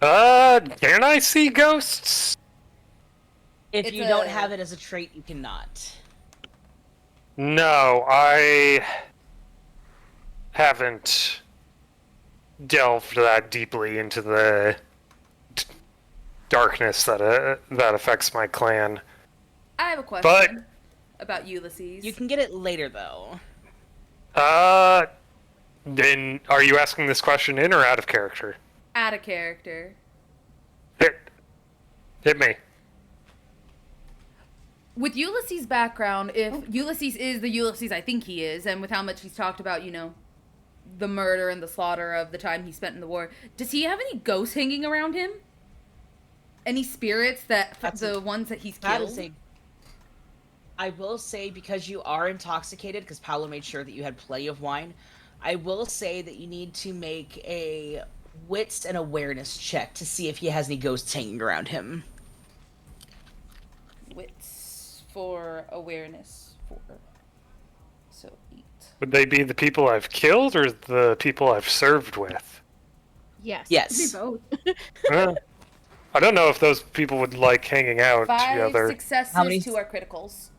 Can I see ghosts? If It's you don't have it as a trait, you cannot. No, I haven't delved that deeply into the darkness that affects my clan. I have a question about Ulysses. You can get it later, though. Then are you asking this question in or out of character? Out of character. Hit me. With Ulysses' background, if Ulysses is the Ulysses I think he is, and with how much he's talked about, the murder and the slaughter of the time he spent in the war, does he have any ghosts hanging around him? Any spirits ones that he's killed? I will say, because you are intoxicated, because Paolo made sure that you had plenty of wine, I will say that you need to make a wits and awareness check to see if he has any ghosts hanging around him. Wits for awareness for. So 8. Would they be the people I've killed or the people I've served with? Yes. Yes. Both. I don't know if those people would like hanging out 5 together. successes, How many- 2 are criticals.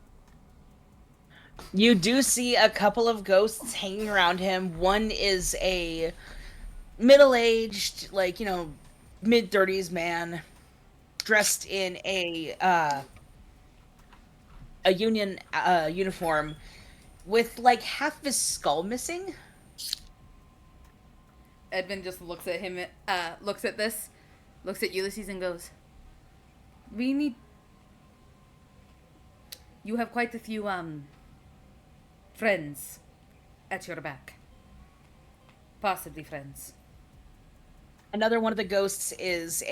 You do see a couple of ghosts hanging around him. One is a middle-aged, mid-30s man dressed in a Union uniform with, half of his skull missing. Edmund just looks at him, looks at Ulysses and goes, you have quite a few, friends at your back. Possibly friends. Another one of the ghosts is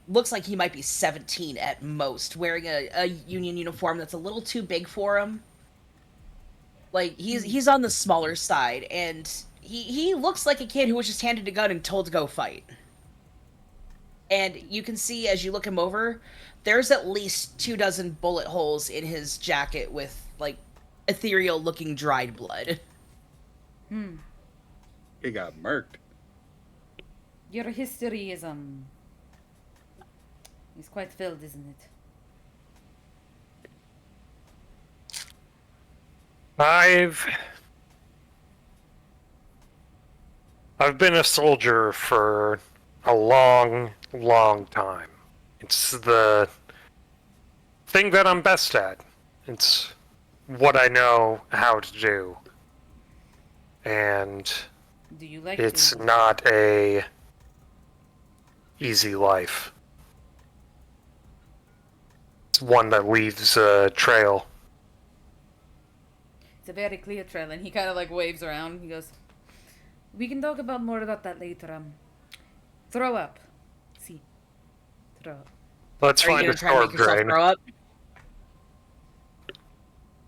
looks like he might be 17 at most, wearing a Union uniform that's a little too big for him. He's on the smaller side, and he looks like a kid who was just handed a gun and told to go fight. And you can see, as you look him over, there's at least 24 bullet holes in his jacket with, ethereal-looking dried blood. He got murked. Your history is quite filled, isn't it? I've been a soldier for a long, long time. It's the thing that I'm best at. It's what I know how to do. And Do you like it's to? not a easy life. It's one that leaves a trail. It's a very clear trail. And he kind of like waves around. He goes, we can talk about more about that later. Throw up. See. Throw up. Let's Are you find gonna a try and storm make yourself drain. throw up?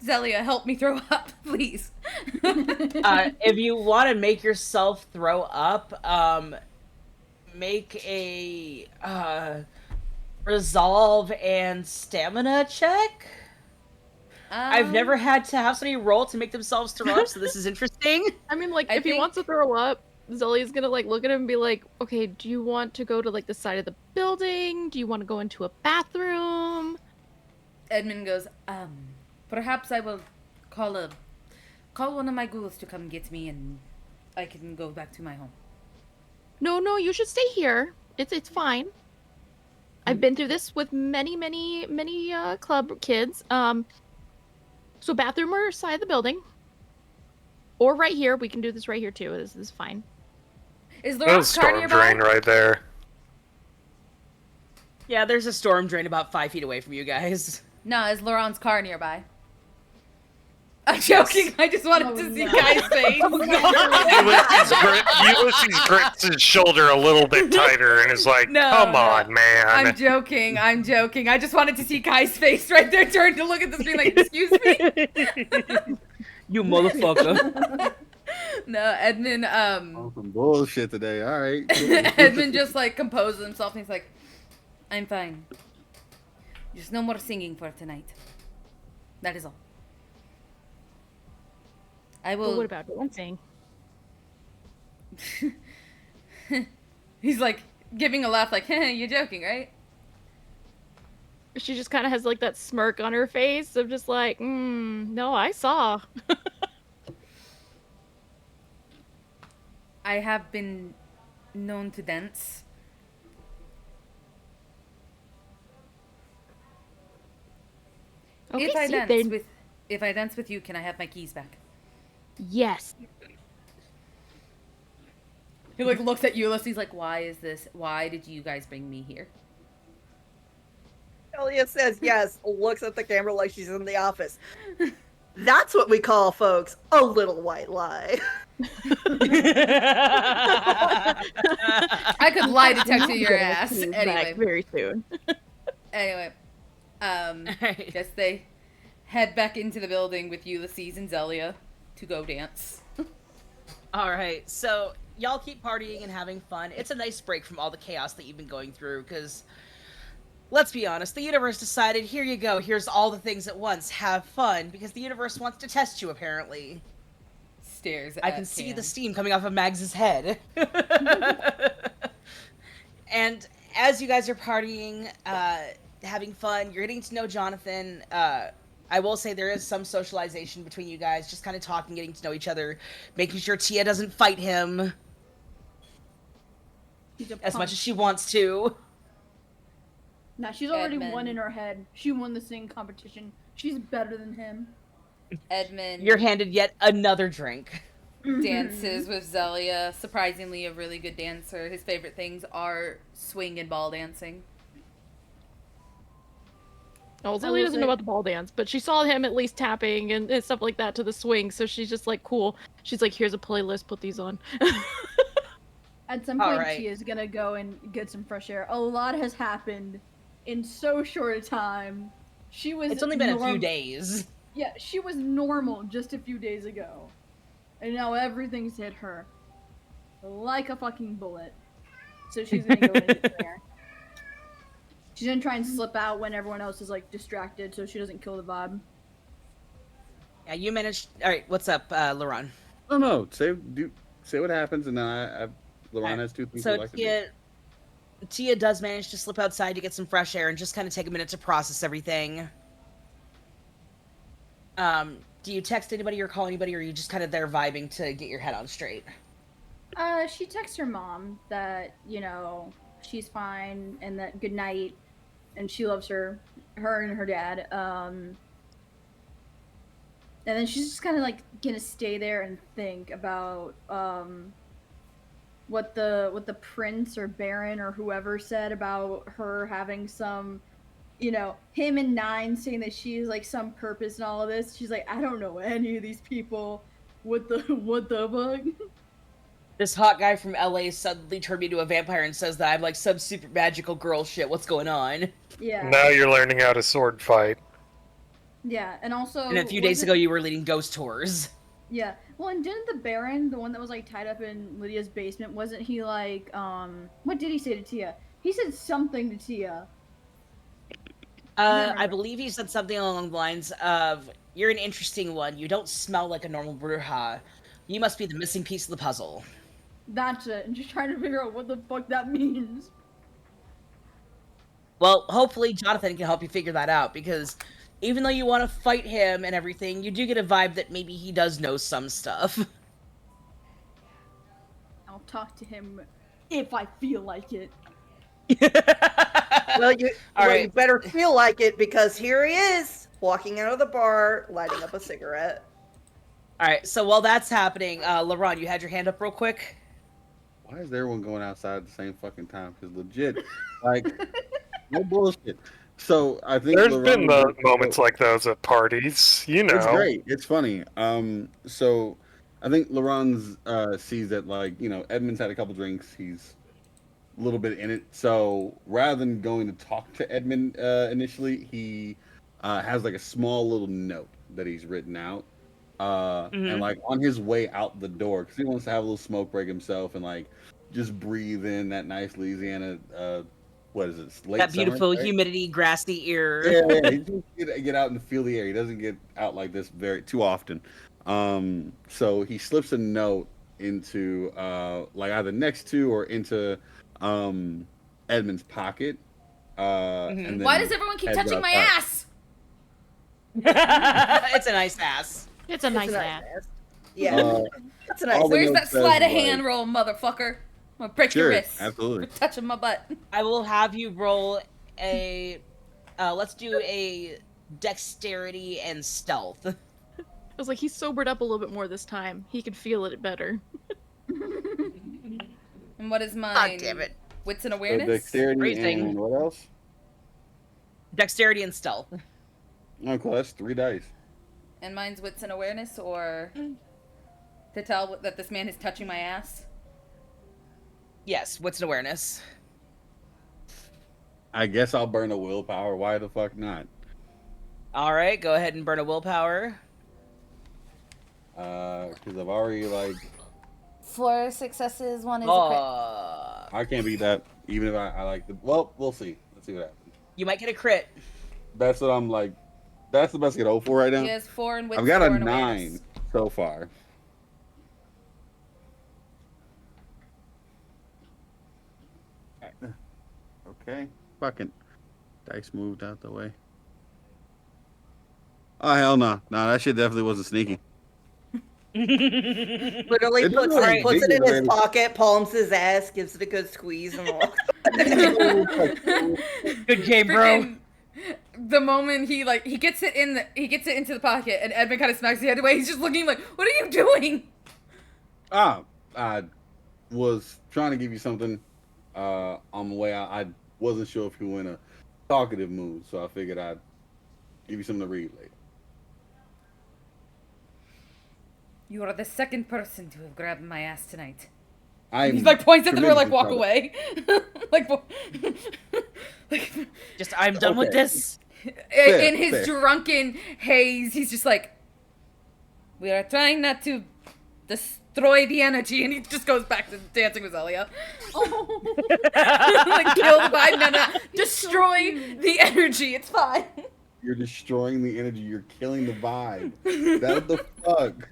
Zelia, help me throw up, please. If you want to make yourself throw up, make a resolve and stamina check. I've never had to have somebody roll to make themselves throw up, so this is interesting. I mean, like, I if he think- wants to throw up, Zelly's gonna, like, look at him and be like, okay, do you want to go to, like, the side of the building? Do you want to go into a bathroom? Edmund goes, perhaps I will call one of my ghouls to come get me and I can go back to my home. No, you should stay here. It's fine. I've been through this with many club kids. So bathroom or side of the building. Or right here. We can do this right here too. This is fine. Is There's a Laurent's car storm nearby? drain right there. Yeah, there's a storm drain about 5 feet away from you guys. No, is Laurent's car nearby? I'm joking. I just wanted to see Guy's face. Ulysses grips his shoulder a little bit tighter and is like, No, come no. on, man. I'm joking. I just wanted to see Kai's face right there, turn to look at the screen like, excuse me? You motherfucker. No, Edmund, Oh, some bullshit today. All right. Edmund just, like, composes himself and he's like, I'm fine. Just no more singing for tonight. That is all. I will... But what about dancing? He's, like, giving a laugh like, you're joking, right? She just kind of has like that smirk on her face of just like, no, I saw. I have been known to dance. Okay, If I see, dance then- if I dance with you, can I have my keys back? Yes. He like looks at Ulysses like, why did you guys bring me here? Elliot says yes, looks at the camera like she's in the office. That's what we call, folks, a little white lie. I could lie detector your ass. He's Anyway. back very soon. Anyway. Alright. Guess they head back into the building with Ulysses and Zelia to go dance. Alright, so y'all keep partying and having fun. It's a nice break from all the chaos that you've been going through, because let's be honest, the universe decided, here you go, here's all the things at once, have fun, because the universe wants to test you, apparently. Stares I at can see Cam. the steam coming off of Mags's head. And as you guys are partying, having fun, you're getting to know Jonathan. I will say there is some socialization between you guys, just kind of talking, getting to know each other, making sure Tia doesn't fight him as much as she wants to. Nah, she's already Edmund. won in her head. She won the singing competition. She's better than him. Edmund You're handed yet another drink. dances with Zelia. Surprisingly, a really good dancer. His favorite things are swing and ball dancing. Oh, I Zelly will doesn't say- know about the ball dance, but she saw him at least tapping and stuff like that to the swing, so she's just like, cool. She's like, here's a playlist, put these on. At some point, Alright. Tia's gonna go and get some fresh air. A lot has happened in so short a time. She was. It's only been a few norm- days. Yeah, she was normal just a few days ago, and now everything's hit her like a fucking bullet. So she's gonna go in there. She's gonna try and slip out when everyone else is like distracted, so she doesn't kill the vibe. Yeah, you managed. Alright, what's up, Laron? Oh no, say what happens, and then Lauren has two things So we'd like to do. Tia does manage to slip outside to get some fresh air and just kind of take a minute to process everything. Do you text anybody or call anybody, or are you just kind of there vibing to get your head on straight? She texts her mom that, you know, she's fine and that good night and she loves her and her dad. And then she's just kind of like gonna stay there and think about what the prince or baron or whoever said about her having some you know, him and Nine saying that she is like some purpose in all of this. She's like, I don't know any of these people. What the fuck? This hot guy from LA suddenly turned me into a vampire and says that I'm like some super magical girl shit. What's going on? Yeah. Now you're learning how to sword fight. Yeah, and also And a few days ago, you were leading ghost tours. Yeah. Well, and didn't the Baron, the one that was like tied up in Lydia's basement, wasn't he like what did he say to Tia? He said something to Tia. I believe he said something along the lines of, "You're an interesting one. You don't smell like a normal bruja. You must be the missing piece of the puzzle." That's it. I'm just trying to figure out what the fuck that means. Well, hopefully Jonathan can help you figure that out, because even though you want to fight him and everything, you do get a vibe that maybe he does know some stuff. I'll talk to him if I feel like it. Well, you better feel like it, because here he is, walking out of the bar, lighting up a cigarette. Alright, so while that's happening, LaRon, you had your hand up real quick? Why is everyone going outside at the same fucking time? Because legit, like, no bullshit. So I think There's been the moments like those at parties, you know. It's great. It's funny. So I think Laurent's sees that, like, you know, Edmund's had a couple drinks. He's a little bit in it. So rather than going to talk to Edmund initially, he has like a small little note that he's written out. And like on his way out the door, because he wants to have a little smoke break himself and like just breathe in that nice Louisiana. What is it? Late That beautiful summer, right? humidity, grassy air. Yeah. He just get out and feel the air. He doesn't get out like this very too often. So he slips a note into like either next to or into Edmund's pocket. And then Why does everyone keep touching my ass? It's a nice ass. It's a nice ass. Yeah. It's a nice Where's that sleight of like- hand roll, motherfucker? I'm gonna break your wrist. Absolutely. For touching my butt. I will have you roll a. Let's do a dexterity and stealth. I was like, he's sobered up a little bit more this time. He can feel it better. And what is mine? God damn it. Wits and So awareness? dexterity Raising. and what else? Dexterity and stealth. Oh, cool. That's 3 dice. And mine's wits and awareness, or to tell that this man is touching my ass? Yes, wits and awareness. I guess I'll burn a willpower. Why the fuck not? All right, go ahead and burn a willpower. Because I've already like 4 successes, 1 is a Oh, I can't beat that. Even if I like the. Well, we'll see. Let's see what happens. you might get a crit. That's what I'm like. That's the best I can hope for right now. crit. He has 4 in wits. I've got a 4 in 9 awareness. so far. Okay. Fucking dice moved out the way. Oh hell no! No, that shit definitely wasn't sneaky. Literally It puts doesn't it, puts it in look his big, pocket, palms his ass, gives it a good squeeze, and walks. Good game, bro. Freaking- the moment he gets it into the pocket, and Edmund kind of smacks the head away. He's just looking like, "What are you doing?" I was trying to give you something on the way out. I wasn't sure if you were in a talkative mood, so I figured I'd give you something to read later. You are the second person to have grabbed my ass tonight. I'm He like points at the door, like walk tremendously away, like Just, I'm done with Okay. this. in his fair. drunken haze. He's just like, we are trying not to destroy the energy, and he just goes back to dancing with Zelia. Like killed by no, destroy the energy. It's fine. You're destroying the energy. You're killing the vibe. That the fuck?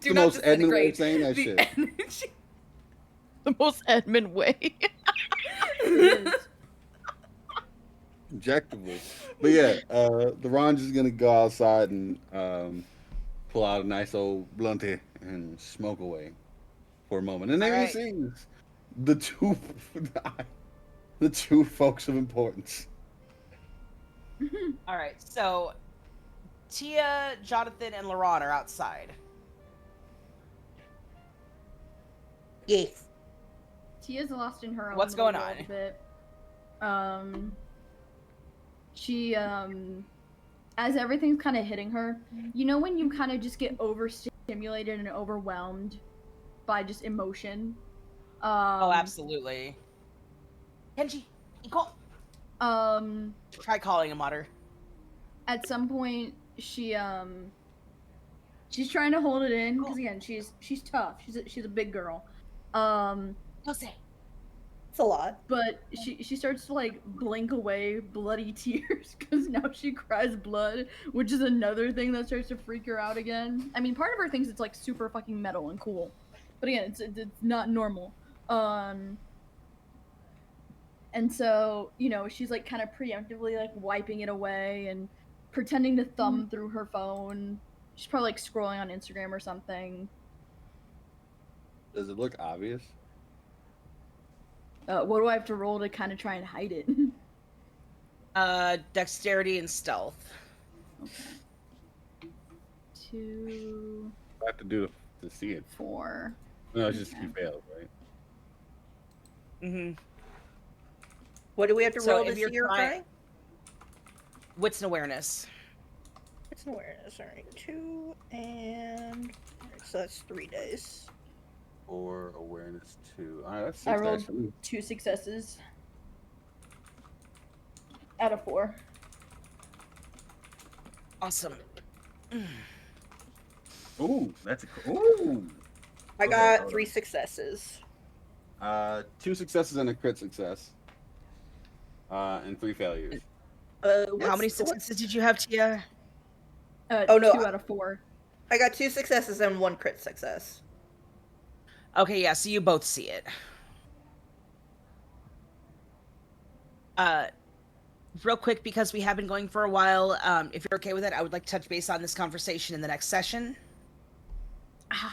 Do the not most Edmund way of disintegrate saying that the shit. energy. The most Edmund way. Objectively. But yeah, the Ron's just gonna go outside and pull out a nice old blunty and smoke away for a moment. And then Alright. he sees the two folks of importance. All right, so Tia, Jonathan, and Laron are outside. Yes. Tia's lost in her own What's little going world on? a bit. she as everything's kind of hitting her, you know when you kind of just get overstimulated and overwhelmed by just emotion. Oh, absolutely. Kenji, Iko. Try calling him, Otter. At some point, she's trying to hold it in because again, she's tough. She's a big girl. No say. It's a lot. But she starts to like blink away bloody tears because now she cries blood, which is another thing that starts to freak her out again. I mean, part of her thinks it's like super fucking metal and cool, but again, it's not normal. And so she's like kind of preemptively like wiping it away and pretending to thumb through her phone. She's probably like scrolling on Instagram or something. Does it look obvious? What do I have to roll to kind of try and hide it? Dexterity and stealth. Okay. 2. I have to do to see it. 4. No, it's just you failed, right? Mm-hmm. What do we have to roll to see your crying? Wits and awareness. It's an awareness. All right, 2 and so that's 3 days. 4 awareness 2. All right, that's 6 I rolled dice for me. 2 successes out of 4. Awesome. Ooh, that's a cool. Ooh. I got 3 successes. 2 successes and a crit success. And 3 failures. How many successes did you have, Tia? Oh no, 2 out of 4. I got 2 successes and 1 crit success. Okay, yeah, so you both see it. Real quick, because we have been going for a while, if you're okay with it, I would like to touch base on this conversation in the next session.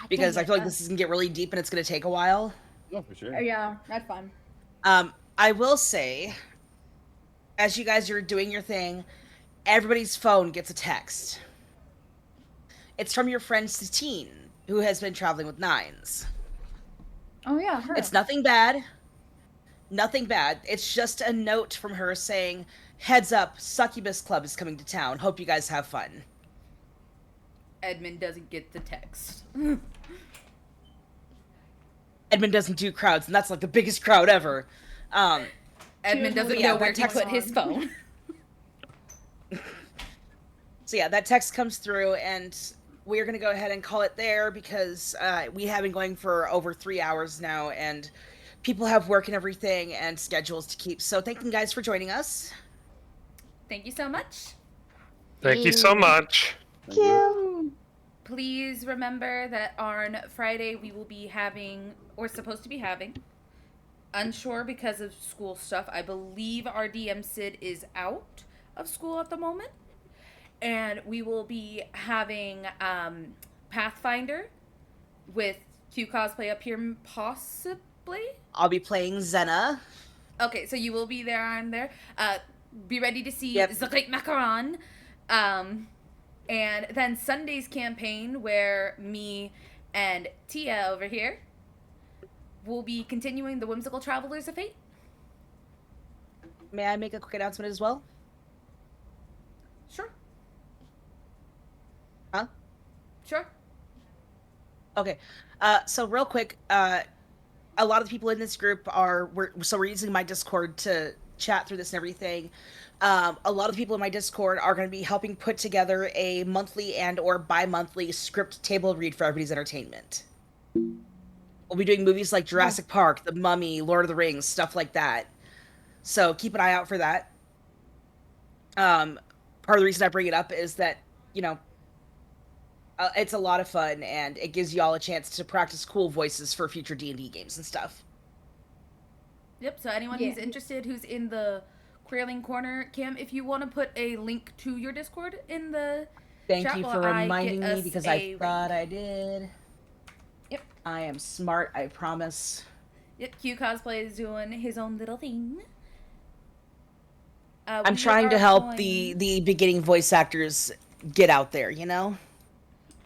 Because I feel like this is going to get really deep and it's going to take a while. Oh, for sure. Yeah, that's fine. I will say, as you guys are doing your thing, everybody's phone gets a text. It's from your friend Satine, who has been traveling with Nines. Oh yeah, her. It's nothing bad. Nothing bad. It's just a note from her saying, "Heads up, Succubus Club is coming to town. Hope you guys have fun." Edmund doesn't get the text. Edmund doesn't do crowds, and that's like the biggest crowd ever. Edmund doesn't know where to put his phone. So yeah, that text comes through, and we're going to go ahead and call it there because we have been going for over 3 hours now, and people have work and everything and schedules to keep. So thank you guys for joining us. Thank you so much. Thank you so much. Thank you. Please remember that on Friday we will be having, or supposed to be having, unsure because of school stuff. I believe our DM Sid is out of school at the moment. And we will be having Pathfinder with Q Cosplay up here, possibly. I'll be playing Zena. Okay, so you will be there. I'm there. Be ready to see Yep. the Great Macaron. And then Sunday's campaign, where me and Tia over here will be continuing the Whimsical Travelers of Fate. May I make a quick announcement as well? Sure. Huh? Sure. Okay. So real quick, a lot of the people in this group we're using my Discord to chat through this and everything. A lot of the people in my Discord are going to be helping put together a monthly and or bi-monthly script table read for everybody's entertainment. We'll be doing movies like Jurassic Park, The Mummy, Lord of the Rings, stuff like that. So keep an eye out for that. Part of the reason I bring it up is that, it's a lot of fun, and it gives y'all a chance to practice cool voices for future D&D games and stuff. Yep, so anyone who's interested, who's in the Queerling Corner, Cam, if you want to put a link to your Discord in the Thank chat you while for I reminding get me, us because a I thought I did. Yep. I am smart, I promise. Yep, Q Cosplay is doing his own little thing. I'm trying to help the beginning voice actors get out there,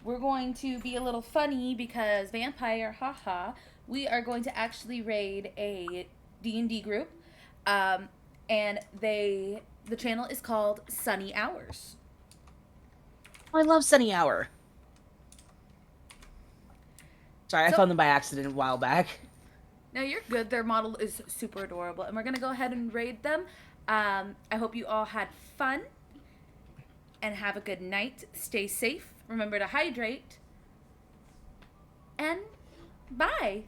We're going to be a little funny because Vampire, haha, we are going to actually raid a D&D group. And they the channel is called Sunny Hours. I love Sunny Hour. Sorry, I So- found them by accident a while back. No, you're good. Their model is super adorable, and we're gonna go ahead and raid them. I hope you all had fun, and have a good night. Stay safe. Remember to hydrate. And bye.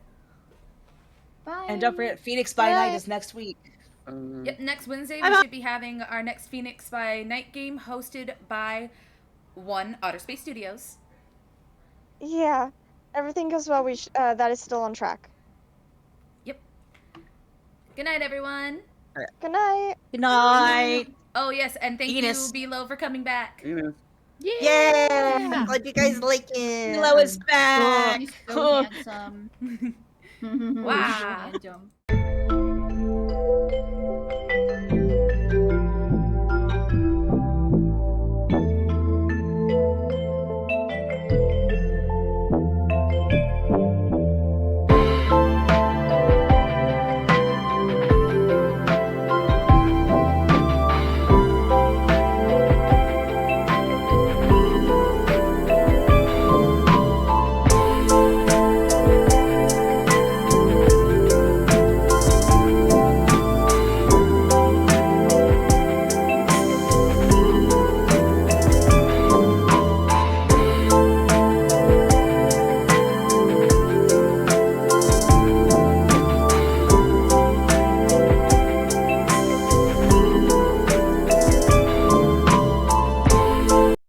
Bye. And don't forget, Phoenix by Bye. Night is next week. Yep, next Wednesday we should be having our next Phoenix by Night game hosted by Outer Space Studios. Yeah. Everything goes well. That is still on track. Yep. Good night, everyone. Good night. Good night. Oh yes, and thank Enos. you, Bilo, for coming back. You know. Yeah! I'm glad you guys like it. Milo is back. He's so handsome. Wow. Random.